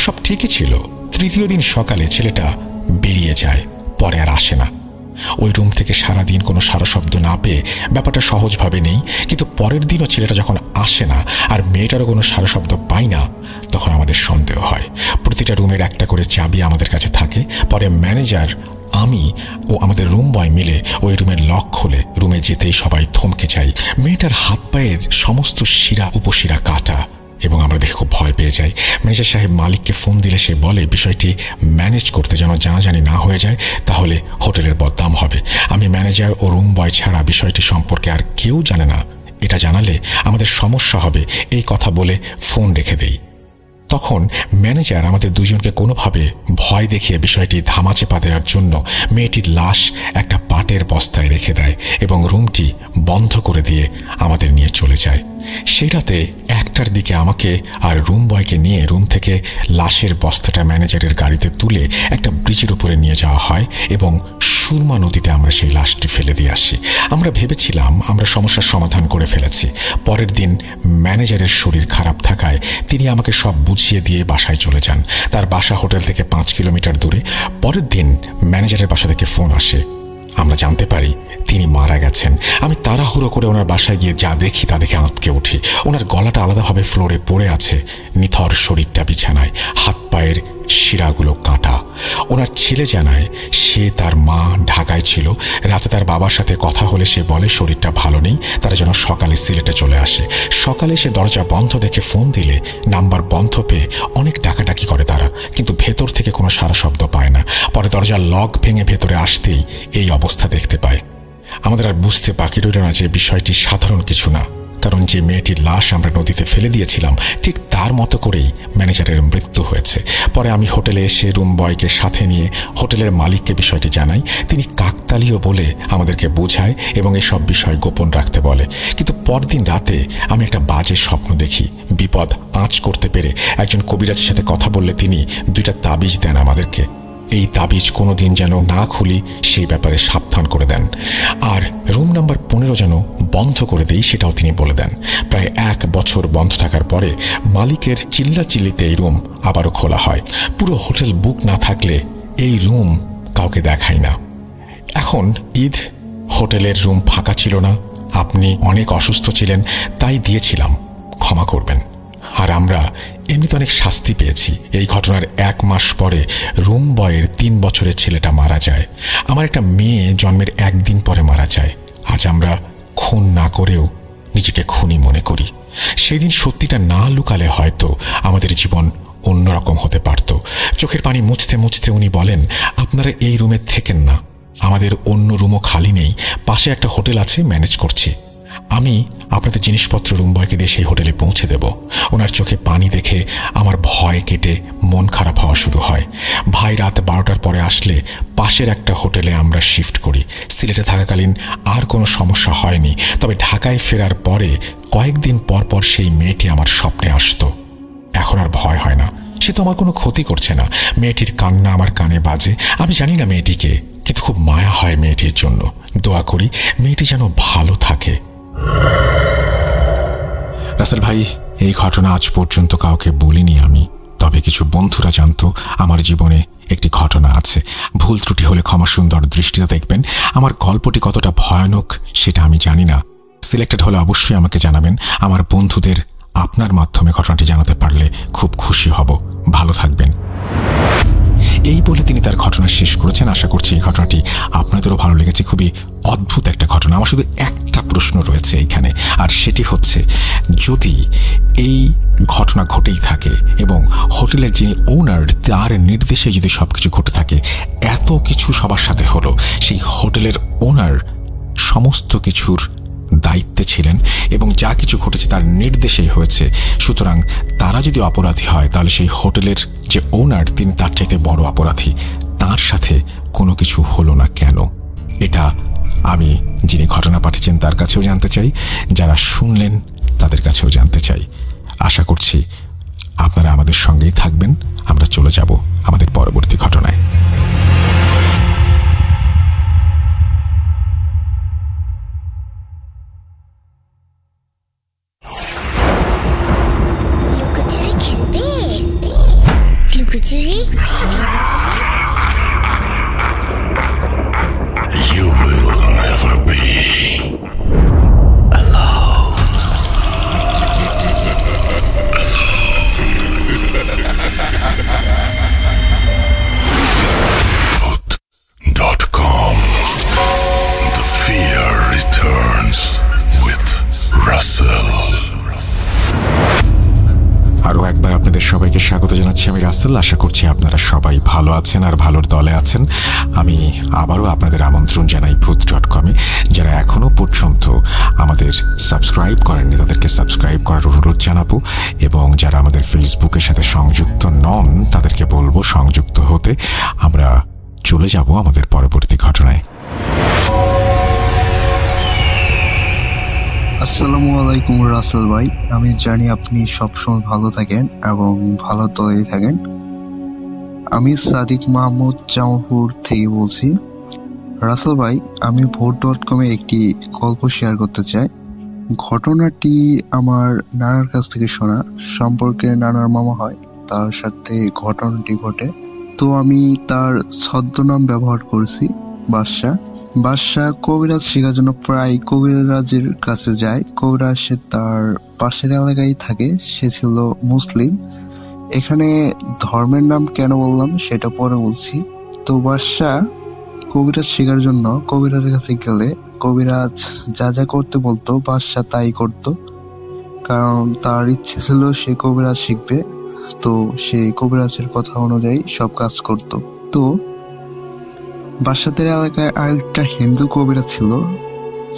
সব ঠিকই ছিল। তৃতীয় দিন সকালে ছেলেটা বেরিয়ে যায়, পরে আর আসে না। ওই রুম থেকে সারাদিন কোনো সারা শব্দ না পেয়ে ব্যাপারটা সহজভাবে নেই, কিন্তু পরের দিনও ছেলেটা যখন আসে না আর মেয়েটারও কোনো সারা শব্দ পাই না, তখন আমাদের সন্দেহ হয়। প্রতিটা রুমের একটা করে চাবি আমাদের কাছে থাকে। পরে ম্যানেজার, আমি ও আমাদের রুম বয় মিলে ওই রুমের লক খুলে রুমে যেতেই সবাই থমকে যাই। মেয়েটার হাত পায়ের সমস্ত শিরা উপশিরা কাটা এবং আমরা দেখে খুব ভয় পেয়ে যাই। ম্যানেজার সাহেব মালিককে ফোন দিলে সে বলে বিষয়টি ম্যানেজ করতে যেন জানাজানি না হয়ে যায়, তাহলে হোটেলের বদনাম হবে। আমি ম্যানেজার ও রুম বয় ছাড়া বিষয়টি সম্পর্কে আর কেউ জানে না, এটা জানালে আমাদের সমস্যা হবে, এই কথা বলে ফোন রেখে দেই। তখন ম্যানেজার আমাদের দুজনকে কোনোভাবে ভয় দেখিয়ে বিষয়টি ধামাচাপা দেওয়ার জন্য মেয়েটির লাশ একটা পাটের বস্তায় রেখে দেয় এবং রুমটি বন্ধ করে দিয়ে আমাদের নিয়ে চলে যায়। সেই রাতে 1টার দিকে আমাকে আর রুম বয়কে নিয়ে রুম থেকে লাশের বস্তাটা ম্যানেজারের গাড়িতে তুলে একটা ব্রিজের উপরে নিয়ে যাওয়া হয় এবং সুরমা নদীতে আমরা সেই লাশটি ফেলে দিয়ে আসি। আমরা ভেবেছিলাম আমরা সমস্যার সমাধান করে ফেলেছি। পরের দিন ম্যানেজারের শরীর খারাপ থাকায় তিনি আমাকে সব বুঝিয়ে দিয়ে বাসায় চলে যান। তার বাসা হোটেল থেকে 5 কিলোমিটার দূরে। পরের দিন ম্যানেজারের বাসা থেকে ফোন আসে, আমরা জানতে পারি তিনি মারা গেছেন। আমি তাড়াহুড়ো করে ওনার বাসায় গিয়ে যা দেখি তা দেখে আঁতকে উঠি। ওনার গলাটা আলাদাভাবে ফ্লোরে পড়ে আছে, নিথর শরীরটা বিছানায়, হাত পায়ের শিরাগুলো কাটা। ওনার ছেলে জানায় সে তার মা ঢাকায় ছিল। রাতে তার বাবার সাথে কথা হলে সে বলে শরীরটা ভালো নেই, তারা যেন সকালে সিলেটে চলে আসে। সকালে সে দরজা বন্ধ দেখে ফোন দিলে নাম্বার বন্ধ পেয়ে অনেক ডাকাডাকি করে তারা, কিন্তু ভেতর থেকে কোনো সারা শব্দ পায় না। পরে দরজার লক ভেঙে ভেতরে আসতেই এই অবস্থা দেখতে পায়। আমাদের আর বুঝতে বাকি রইল না যে বিষয়টি সাধারণ কিছু না, কারণ যে মেয়েটির লাশ আমরা নদীতে ফেলে দিয়েছিলাম ঠিক তার মতো করেই ম্যানেজারের মৃত্যু হয়েছে। পরে আমি হোটেলে এসে রুম বয়কে সাথে নিয়ে হোটেলের মালিককে বিষয়টি জানাই। তিনি কাকতালীয় বলে আমাদেরকে বোঝায় এবং এসব বিষয় গোপন রাখতে বলে। কিন্তু পরদিন রাতে আমি একটা বাজে স্বপ্ন দেখি। বিপদ আঁচ করতে পেরে একজন কবিরাজের সাথে কথা বললে তিনি 2টা তাবিজ দেন আমাদেরকে। এই তাবিজ কোনোদিন যেন না খুলি সেই ব্যাপারে সাবধান করে দেন, আর রুম নাম্বার 15 যেন বন্ধ করে দেই সেটাও তিনি বলে দেন। প্রায় 1 বছর বন্ধ থাকার পরে মালিকের চিল্লাচিল্লিতে এই রুম আবারও খোলা হয়। পুরো হোটেল বুক না থাকলে এই রুম কাউকে দেখাই না। এখন ঈদ, হোটেলের রুম ফাঁকা ছিল না, আপনি অনেক অসুস্থ ছিলেন তাই দিয়েছিলাম, ক্ষমা করবেন। আর আমরা এমনিতে অনেক শাস্তি পেয়েছি। এই ঘটনার 1 মাস পরে রুম বয়ের 3 বছরের ছেলেটা মারা যায়। আমার একটা মেয়ে জন্মের 1 দিন পরে মারা যায়। আজ আমরা খুন না করেও নিজেকে খুনি মনে করি। সেদিন সত্যিটা না লুকালে হয়তো আমাদের জীবন অন্যরকম হতে পারত। চোখের পানি মুছতে মুছতে উনি বলেন, আপনারা এই রুমে থেকেন না, আমাদের অন্য রুমও খালি নেই, পাশে একটা হোটেল আছে, ম্যানেজ করছি। আমি আপনাদের জিনিসপত্র রুম বয়কে দিয়ে সেই হোটেলে পৌঁছে দেব। ওনার চোখে পানি দেখে আমার ভয় কেটে মন খারাপ হওয়া শুরু হয়। ভাই রাত 12টার পরে আসলে পাশের একটা হোটেলে আমরা শিফট করি। সিলেটে থাকাকালীন আর কোনো সমস্যা হয়নি, তবে ঢাকায় ফেরার পরে কয়েকদিন পর পর সেই মেয়েটি আমার স্বপ্নে আসতো। এখন আর ভয় হয় না, সে তো আমার কোনো ক্ষতি করছে না। মেয়েটির কান্না আমার কানে বাজে। আমি জানি না মেয়েটিকে, কিন্তু খুব মায়া হয় মেয়েটির জন্য। দোয়া করি মেয়েটি যেন ভালো থাকে। রাসেল ভাই, এই ঘটনা আজ পর্যন্ত কাউকে বলিনি আমি, তবে কিছু বন্ধুরা জানতো আমার জীবনে একটি ঘটনা আছে। ভুল ত্রুটি হলে ক্ষমা সুন্দর দৃষ্টিতে দেখবেন। আমার গল্পটি কতটা ভয়ানক সেটা আমি জানি না। সিলেক্টেড হলে অবশ্যই আমাকে জানাবেন। আমার বন্ধুদের আপনার মাধ্যমে ঘটনাটি জানাতে পারলে খুব খুশি হব। ভালো থাকবেন। এই বলে তিনি তার ঘটনা শেষ করেছেন। আশা করছি এই ঘটনাটি আপনাদেরও ভালো লেগেছে। খুবই অদ্ভুত একটা ঘটনা। আমার শুধু একটা প্রশ্ন রয়েছে এইখানে, আর সেটি হচ্ছে, যদি এই ঘটনা ঘটেই থাকে এবং হোটেলের যিনি ওনার তার নির্দেশে যদি সবকিছু ঘটে থাকে, এত কিছু সবার সাথে হলো, সেই হোটেলের ওনার সমস্ত কিছুর দায়িত্বে ছিলেন এবং যা কিছু ঘটেছে তার নির্দেশেই হয়েছে, সুতরাং তারা যদি অপরাধী হয় তাহলে সেই হোটেলের যে ওনার তিনি তার চাইতে বড় অপরাধী। তার সাথে কোনো কিছু হলো না কেন? এটা আমি যিনি ঘটনা পাঠিয়েছেন তার কাছেও জানতে চাই, যারা শুনলেন তাদের কাছেও জানতে চাই। আশা করছি আপনারা আমাদের সঙ্গেই থাকবেন। আমরা চলে যাব আমাদের পরবর্তী ঘটনায়। You will never be alone. Foot.com. The fear returns with Russell. আরও একবার আপনাদের সবাইকে স্বাগত জানাচ্ছি। আমি রাসেল। আশা করছি আপনারা সবাই ভালো আছেন আর ভালোর দলে আছেন। আমি আবারও আপনাদের আমন্ত্রণ জানাই ভূত.com-এ। যারা এখনও পর্যন্ত আমাদের সাবস্ক্রাইব করেননি তাদেরকে সাবস্ক্রাইব করার অনুরোধ জানাবো, এবং যারা আমাদের ফেসবুকের সাথে সংযুক্ত নন তাদেরকে বলবো সংযুক্ত হতে। আমরা চলে যাব আমাদের পরবর্তী ঘটনায়। আসসালামু আলাইকুম রাসেল ভাই। আমি জানি আপনি সবসময় ভালো থাকেন এবং ভালো দলেই থাকেন। আমি সাদিক মাহমুদ জামালপুর থেকে বলছি। রাসেল ভাই, আমি ভূত.com-এ একটি গল্প শেয়ার করতে চাই। ঘটনাটি আমার নানার কাছ থেকে শোনা। সম্পর্কে নানার মামা হয়, তার সাথে ঘটনাটি ঘটে। তো আমি তার ছদ্মনাম ব্যবহার করেছি বাদশা। কবিরাজ শেখার জন্য প্রায় কবিরাজের কাছে যায়। কবিরাজ সে তার পাশের এলাকায় থাকে। সে ছিল মুসলিম। এখানে ধর্মের নাম কেন বললাম সেটা পরে বলছি। তো বাদশা কবিরাজ শেখার জন্য কবিরাজের কাছে গেলে কবিরাজ যা যা করতে বলতো বাদশা তাই করতো, কারণ তার ইচ্ছে ছিল সে কবিরাজ শিখবে। তো সে কবিরাজের কথা অনুযায়ী সব কাজ করত। তো বাদশাদের এলাকায় আরেকটা হিন্দু কবিরাজ ছিল।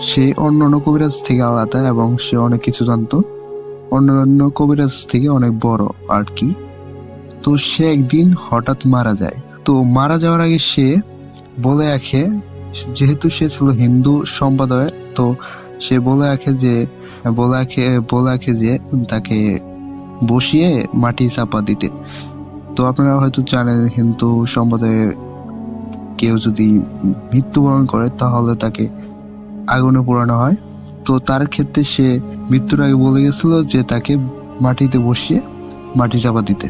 সে অন্যান্য কবিরাজ থেকে আলাদা এবং সে অনেক কিছু জানতো, অন্যান্য কবিরাজ থেকে অনেক বড় আর কি। তো সে একদিন হঠাৎ মারা যায়। তো মারা যাওয়ার আগে সে বলে রাখে, যেহেতু সে ছিল হিন্দু সম্প্রদায়, তো সে বলে রাখে যে তাকে বসিয়ে মাটি চাপা দিতে। তো আপনারা হয়তো জানেন হিন্দু সম্প্রদায়ে কেউ যদি মৃত্যুবরণ করে তাহলে তাকে আগুনে পোড়ানো হয়। তো তার ক্ষেত্রে সে মৃত্যুর আগে বলে গেছিল যে তাকে মাটিতে বসিয়ে মাটি চাপা দিতে।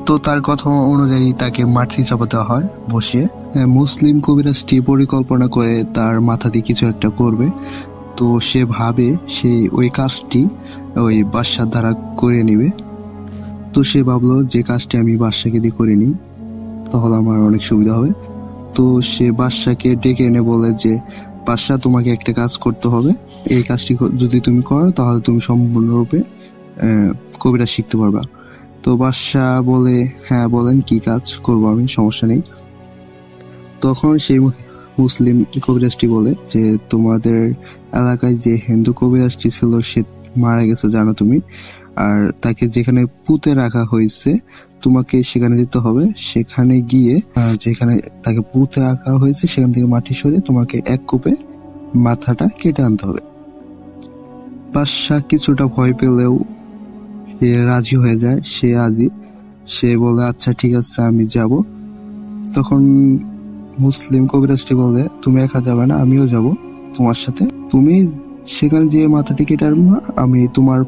তো তার কথা অনুযায়ী তাকে মাটি চাপা দেওয়া হয় বসিয়ে। মুসলিম কবিরাজটি পরিকল্পনা করে তার মাথা দিয়ে কিছু একটা করবে। তো সে ভাবে সে ওই কাজটি ওই বাদশার দ্বারা করে নিবে। তো সে ভাবলো যে কাজটি আমি বাদশাকে দিয়ে করে নিই তাহলে আমার অনেক সুবিধা হবে। তো সে বাদশাকে ডেকে এনে বলে যে বাদশা, তোমাকে একটা কাজ করতে হবে, এই কাজটি যদি তুমি করো তাহলে তুমি সম্পূর্ণরূপে কবিরাজ শিখতে পারবা। তো বাদশা বলে, হ্যাঁ বলেন কি কাজ করবো আমি, সমস্যা নেই। তখন সেই মুসলিম কবিরাজটি বলে যে তোমাদের এলাকায় যে হিন্দু কবিরাজটি ছিল সে মারা গেছে জানো তুমি, আর তাকে যেখানে পুঁতে রাখা হয়েছে তোমাকে সেখানে যেতে হবে। সেখানে গিয়ে যেখানে তাকে পুঁতে রাখা হয়েছে সেখান থেকে মাটি সরে তোমাকে এক কোপে মাথাটা কেটে আনতে হবে। বাদশা কিছুটা ভয় পেলেও সে রাজি হয়ে যায়, সে বলে আচ্ছা ঠিক আছে আমি যাব। তখন মুসলিম কবিরাজটি বলে তুমি একা যাবে না, আমিও যাব তোমার সাথে। তুমি সেখানে যে মাথাটি কেটে আনবা, আমি তোমার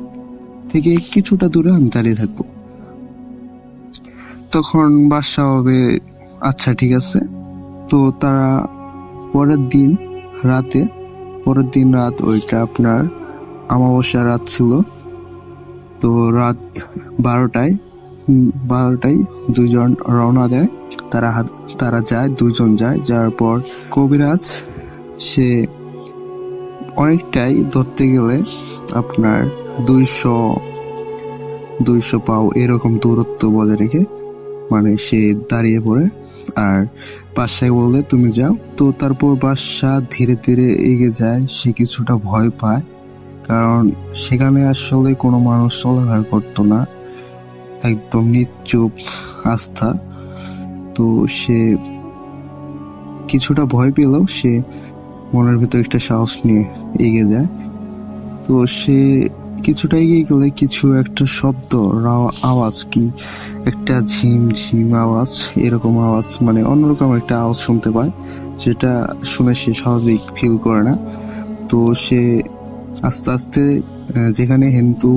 থেকে কিছুটা দূরে আমি দাঁড়িয়ে থাকবো। তখন বাদশা হবে আচ্ছা ঠিক আছে। তো তারা পরের দিন রাত ওইটা আপনার অমাবস্যা রাত ছিল। তো রাত 12টায় দুইজন রওনা দেয়। তারা যায়, দুইজন যায়। যাওয়ার পর কবিরাজ সে অনেকটাই ধরতে গেলে আপনার 200 পাও এরকম দূরত্ব বজায় রেখে মানে সে দাঁড়িয়ে পড়ে আর বাদশাকে বললে তুমি যাও। তো তারপর বাদশা ধীরে ধীরে এগিয়ে যায়। সে কিছুটা ভয় পায় কারণ সেখানে আসলে কোনো মানুষ চলাফেরা করতো না, একদম নিশ্চুপ আস্থা। তো সে কিছুটা ভয় পেলেও সে মনের ভিতর একটা সাহস নিয়ে এগিয়ে যায়। তো সে কিছুটা এগিয়ে গেলে কিছু একটা শব্দ, আওয়াজ, কি একটা ঝিম আওয়াজ, এরকম আওয়াজ মানে অন্যরকম একটা আওয়াজ শুনতে পায়, যেটা শুনে সে স্বাভাবিক ফিল করে না। তো সে আস্তে আস্তে যেখানে হিন্দু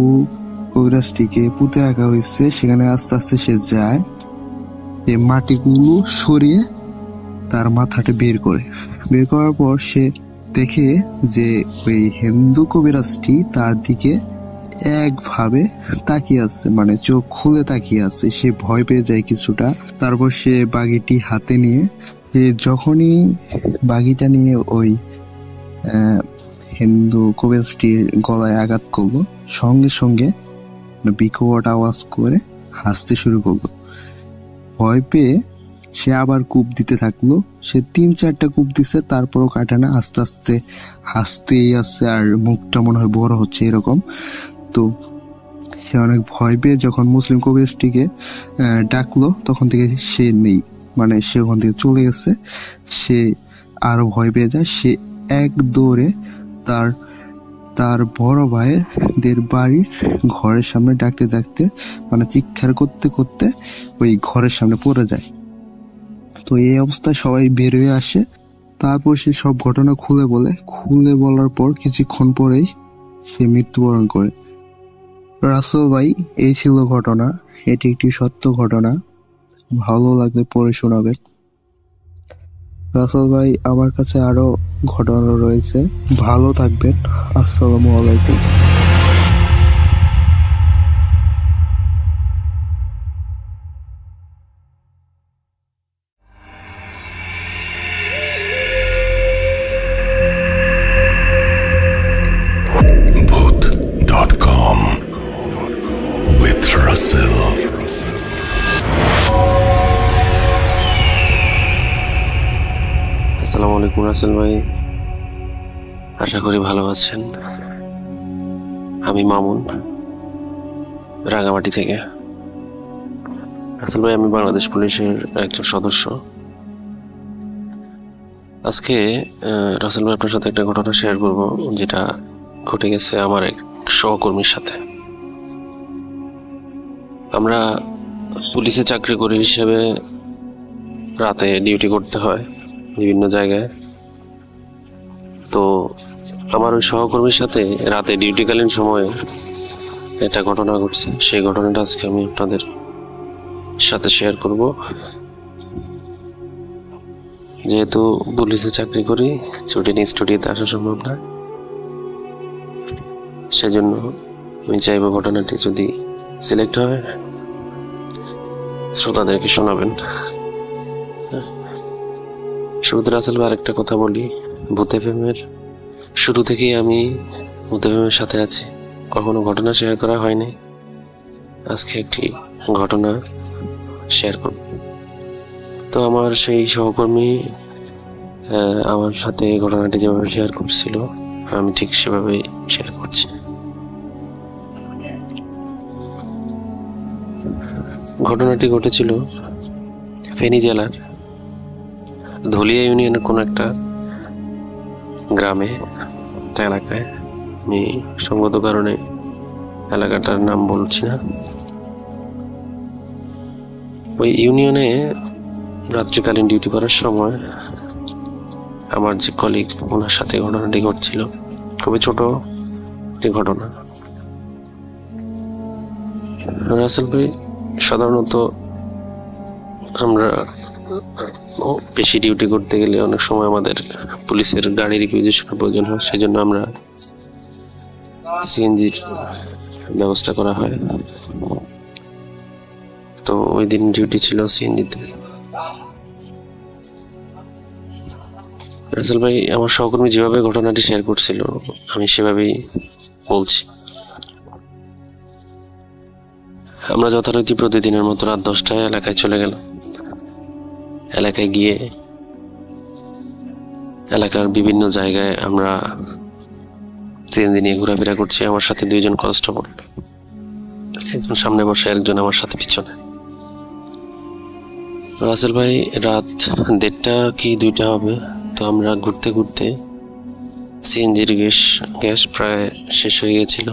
কবিরাজটিকে পুঁতে রাখা হয়েছে সেখানে আস্তে আস্তে সে যায়। এই মাটিগুলো সরিয়ে তার মাথাটা বের করার পর সে দেখে যে ওই হিন্দু কবিরাজটি তার দিকে একভাবে তাকিয়ে আছে, মানে চোখ খুলে তাকিয়ে আছে। সে ভয় পেয়ে যায় কিছুটা। তারপর সে বাগিটি হাতে নিয়ে যখনই বাগিটা নিয়ে ওই হিন্দু কবিরাজটির গলায় আঘাত করলো, সঙ্গে সঙ্গে বিকট আওয়াজ করে হাসতে শুরু করলো। ভয় পেয়ে সে আবার কূপ দিতে থাকলো। সে 3-4টা কূপ দিছে, তারপরও কাটে না, আস্তে আস্তে হাসতেই আছে আর মুখটা মনে হয় বড় হচ্ছে এরকম। তো সে অনেক ভয় পেয়ে যখন মুসলিম কবিরাজটিকে ডাকলো তখন থেকে সে নেই, মানে সে ওখান থেকে চলে গেছে। সে আরো ভয় পেয়ে যায়। সে এক দৌড়ে তার বড় ভাইয়ের বাড়ির ঘরের সামনে ডাকতে মানে চিৎকার করতে করতে ওই ঘরের সামনে পড়ে যায়। তো এই অবস্থায় সবাই বের হয়ে আসে। তারপর সে সব ঘটনা খুলে বলার পর কিছুক্ষণ পরেই সে মৃত্যুবরণ করে। রাসেল ভাই, এই ছিল ঘটনা। এটি একটি সত্য ঘটনা, ভালো লাগলে পড়ে শোনাবেন। রাসেল ভাই, আমার কাছে আরো ঘটনা রয়েছে। ভালো থাকবেন। আসসালামু আলাইকুম। Bhoot.com with Russell. আসসালামু আলাইকুম রাসেল ভাই, আশা করি ভালো আছেন। আমি মামুন, রাঙামাটি থেকে। রাসেল ভাই, আমি বাংলাদেশ পুলিশের একজন সদস্য। আজকে রাসেল ভাই আপনার সাথে একটা ঘটনা শেয়ার করব, যেটা ঘটে গেছে আমার এক সহকর্মীর সাথে। আমরা পুলিশে চাকরি করি হিসেবে রাতে ডিউটি করতে হয় বিভিন্ন জায়গায়। তো আমার ওই সহকর্মীর সাথে রাতে ডিউটিকালীন সময়ে একটা ঘটনা ঘটছে। সেই ঘটনাটা আজকে আমি আপনাদের সাথে শেয়ার করব। যেহেতু পুলিশে চাকরি করি, ছুটি নিয়ে স্টুডিওতে আসা সম্ভব না, সেজন্য আমি চাইবো ঘটনাটি যদি সিলেক্ট হয় শ্রোতাদেরকে শোনাবেন। শুরুতে রাসেল ভাই আরেকটা কথা বলি, ভূত এফএমের শুরু থেকেই আমি ভূত এফএমের সাথে আছি, কখনো ঘটনা শেয়ার করা হয়নি। আজকে একটি ঘটনা শেয়ার করব। তো আমার সেই সহকর্মী আমার সাথে ঘটনাটি যেভাবে শেয়ার করছিল, আমি ঠিক সেভাবেই শেয়ার করছি। ঘটনাটি ঘটেছিল ফেনী জেলার ধলিয়া ইউনিয়নের কোনো একটা গ্রামে, একটা এলাকায়। আমি সঙ্গত কারণে এলাকাটার নাম বলছি না। ওই ইউনিয়নে রাত্রিকালীন ডিউটি করার সময় আমার যে কলিগ, ওনার সাথে ঘটনাটি ঘটছিল। খুবই ছোট একটি ঘটনা। রাসেল ভাই, সাধারণত আমরা বেশি ডিউটি করতে গেলে অনেক সময় আমাদের পুলিশের গাড়ির রিকুইজিশনের প্রয়োজন হয়, সেজন্য আমরা সিএনজির ব্যবস্থা করা হয়। তো ওই দিন ডিউটি ছিল সিএনজিতে। রাসেল ভাই, আমার সহকর্মী যেভাবে ঘটনাটি শেয়ার করছিল, আমি সেভাবেই বলছি। আমরা যথারীতি প্রতিদিনের মতো রাত 10টায় এলাকায় চলে গেলাম। এলাকায় গিয়ে এলাকার বিভিন্ন জায়গায় আমরা সিএনজি নিয়ে ঘোরাফেরা করছি। আমার সাথে 2জন কনস্টেবল, একজন সামনে বসে, একজন আমার সাথে পিছনে। রাসেল ভাই, রাত 1:30 কি 2টা হবে। তো আমরা ঘুরতে ঘুরতে সিএনজির গ্যাস প্রায় শেষ হয়ে গেছিল।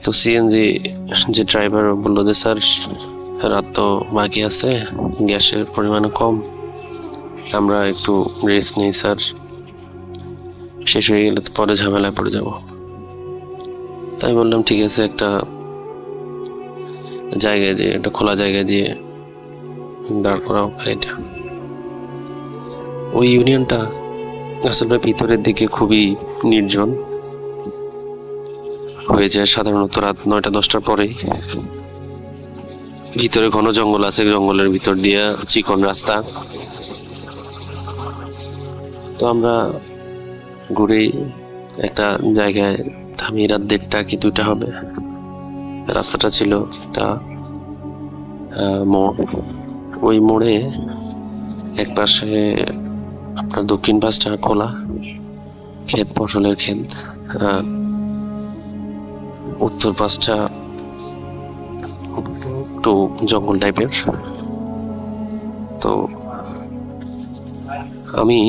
তো সিএনজি যে ড্রাইভার বললো যে, স্যার রাত তো বাকি আছে, গ্যাসের পরিমাণ কম, আমরা একটু রেস্ট নিই স্যার, শেষ হয়ে গেলে তো পরে ঝামেলায় পড়ে যাব। তাই বললাম ঠিক আছে, একটা জায়গায় দিয়ে, একটা খোলা জায়গায় দিয়ে দাঁড় করাও গাড়িটা। ওই ইউনিয়নটা আসলে ভিতরের দিকে খুবই নির্জন হয়ে যায় সাধারণত রাত 9টা-10টার পরেই। ভিতরে ঘন জঙ্গল আছে, জঙ্গলের ভিতর দিয়ে চিকন রাস্তা। তো আমরা ঘুরে একটা জায়গায় থামি, রাত 1:30 কি 2টা হবে। রাস্তাটা ছিল একটা মোড়। ওই মোড়ে এক পাশে আপনার দক্ষিণ পাশটা খোলা ক্ষেত, ফসলের ক্ষেত, আর উত্তর পাশটা একটু জঙ্গল টাইপের। তো আমি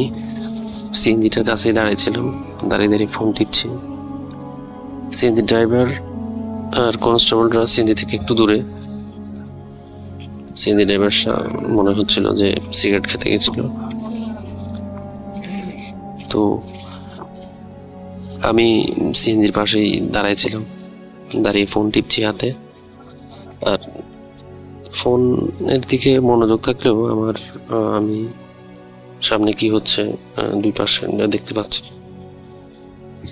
সিএনজিটার কাছে দাঁড়িয়েছিলাম, দাঁড়িয়ে ফোন টিপছি। সিএনজি ড্রাইভার আর কনস্টেবলরা সিএনজি থেকে একটু দূরে। সিএনজি ড্রাইভার মনে হচ্ছিল যে সিগারেট খেতে গেছিল। তো আমি সিএনজির পাশেই দাঁড়াইছিলাম, দাঁড়িয়ে ফোন টিপছি হাতে। আর ফোনের দিকে মনোযোগ থাকলেও আমি সামনে কি হচ্ছে দুই পাশে দেখতে পাচ্ছি,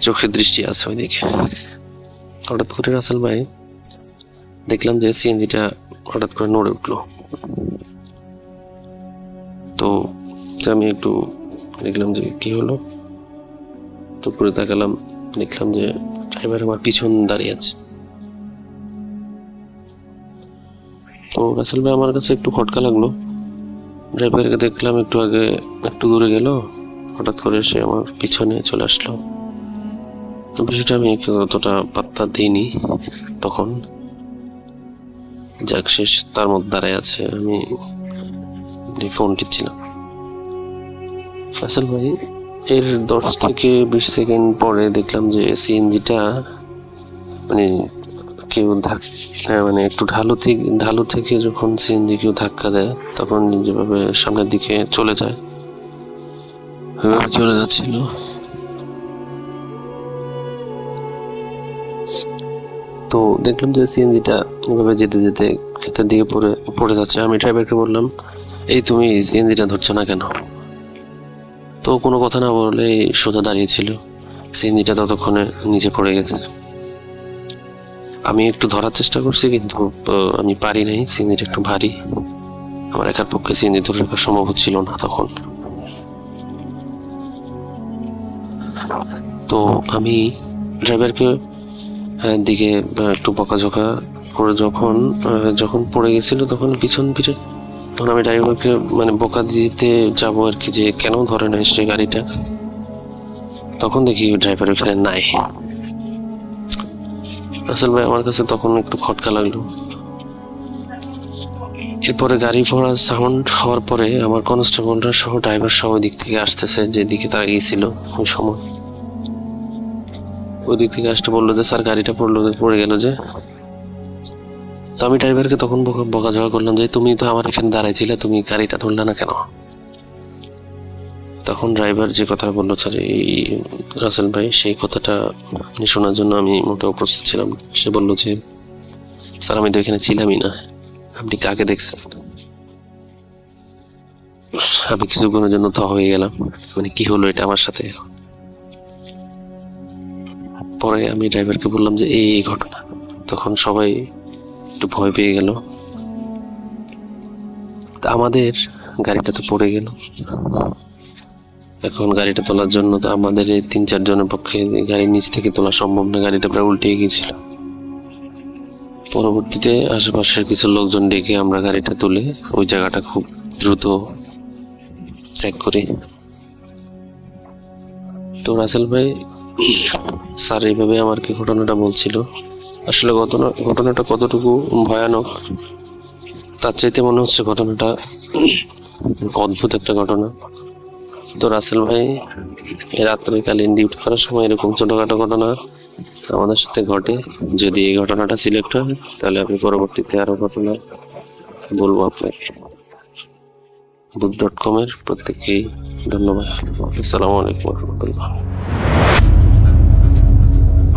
চোখের দৃষ্টি আছে ওইদিকে। হঠাৎ করে রাসেল ভাই দেখলাম যে সিএনজিটা হঠাৎ করে নড়ে উঠলো। তো আমি একটু দেখলাম যে কি হলো, তো ঘুরে তাকালাম, দেখলাম যে ড্রাইভার আমার পিছন দাঁড়িয়ে আছে। তো রাসেল ভাই আমার কাছে একটু খটকা লাগলো। ড্রাইভারকে দেখলাম একটু আগে একটু দূরে গেল, হঠাৎ করে সে আমার পিছনে চলে আসলো। বিষয়টা আমি অতটা পাত্তা দিইনি তখন। যাক, শেষ তার মধ্যে দাঁড়ায় আছে, আমি ফোন টিপছিলাম। রাসেল ভাই, এর 10 থেকে 20 সেকেন্ড পরে দেখলাম যে সিএনজিটা মানে কেউ মানে একটু ঢালু থেকে যখন সিএনজি কেউ ধাক্কা দেয় তখন যেভাবে সামনের দিকে চলে যায়, চলে যাচ্ছিল। তো দেখলাম যে সিএনজিটা এভাবে যেতে যেতে ক্ষেতের দিকে পড়ে যাচ্ছে। আমি ড্রাইভারকে বললাম, এই তুমি সিএনজিটা ধরছো না কেন? তো কোনো কথা না বলে সোজা দাঁড়িয়েছিল। সিএনজিটা ততক্ষণে নিচে পড়ে গেছে। আমি একটু ধরার চেষ্টা করছি, কিন্তু আমি পারি নাই। সিএনজিটা একটু ভারী, আমার একার পক্ষে সিএনজি ধরে রাখা সম্ভব হচ্ছিল না তখন। তো আমি ড্রাইভারকে দিকে একটু বকাঝকা করে যখন পড়ে গেছিল তখন পিছন ফিরে তখন আমি ড্রাইভারকে মানে বকা দিতে যাবো আর কি, যে কেন ধরে না সে গাড়িটা। তখন দেখি ড্রাইভার ওখানে নাই। রাসেল ভাই, আমার কাছে তখন একটু খটকা লাগলো। এরপরে গাড়ি ভরা সাউন্ড হওয়ার পরে আমার কনস্টেবলরা সহ ড্রাইভার সহ ওই দিক থেকে আসতেছে, যেদিকে তারা গিয়েছিল ওই সময়। ওই দিক থেকে আসতে বললো যে স্যার গাড়িটা পড়ে গেল যে। তো আমি ড্রাইভারকে তখন বকাঝকা করলাম যে তুমি তো আমার এখানে দাঁড়াইছিলে, তুমি গাড়িটা ধরলে না কেন? তখন ড্রাইভার যে কথা বললো স্যার এই রাসেল ভাই, সেই কথাটা শোনার জন্য আমি মোটেও প্রস্তুত ছিলাম। সে বললো যে স্যার আমি তো এখানে ছিলামই না, আপনি কাকে দেখছেন? আমি কিছুক্ষণের জন্য তো হয়ে গেলাম, মানে কি হলো এটা আমার সাথে। পরে আমি ড্রাইভারকে বললাম যে এই ঘটনা। তখন সবাই একটু ভয় পেয়ে গেল। তা আমাদের গাড়িটা তো পড়ে গেল। এখন গাড়িটা তোলার জন্য তো আমাদের এই 3-4 জনের পক্ষে গাড়ির নিচ থেকে তোলা সম্ভব না, গাড়িটা প্রায় উল্টে গিয়েছিল। পরবর্তীতে আশেপাশের কিছু লোকজন ডেকে আমরা গাড়িটা তুলে ওই জায়গাটা খুব দ্রুত ট্র্যাক করি। তো রাসেল ভাই, স্যার এইভাবে আমাকে ঘটনাটা বলছিল। আসলে ঘটনাটা কতটুকু ভয়ানক তার চাইতে মনে হচ্ছে ঘটনাটা অদ্ভুত একটা ঘটনা। তো রাসেল ভাই, রাত্রিকালীন ডিউটি করার সময় এরকম ছোটখাটো ঘটনা আমাদের সাথে ঘটে। যদি এই ঘটনাটা সিলেক্ট হয় তাহলে আমি পরবর্তীতে আরো ঘটনা বলবো আপনাকে। book.com-এর প্রত্যেককেই ধন্যবাদ। আসসালামু আলাইকুম ওয়া রাহমাতুল্লাহ।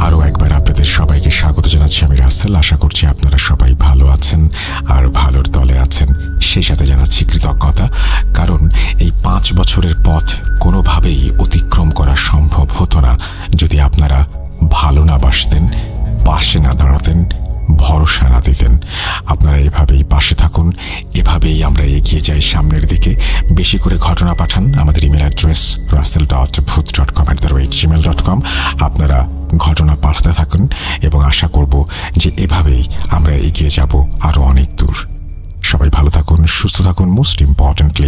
আরও একবার আপনাদের সবাইকে স্বাগত জানাচ্ছি আমি রাসেল। আশা করছি আপনারা সবাই ভালো আছেন আর ভালোর দলে আছেন। সেই সাথে জানাচ্ছি কৃতজ্ঞতা, কারণ এই 5 বছরের পথ কোনোভাবেই অতিক্রম করা সম্ভব হতো না যদি আপনারা ভালো না বাসতেন, পাশে না দাঁড়াতেন, ভরসা না দিতেন। আপনারা এভাবেই পাশে থাকুন, এভাবেই আমরা এগিয়ে যাই সামনের দিকে। বেশি করে ঘটনা পাঠান। আমাদের ইমেল অ্যাড্রেস russell.bhuth.com@gmail.com। আপনারা ঘটনা পাঠাতে থাকুন এবং আশা করব যে এভাবেই আমরা এগিয়ে যাব আরও অনেক দূর। সবাই ভালো থাকুন, সুস্থ থাকুন, মোস্ট ইম্পর্টেন্টলি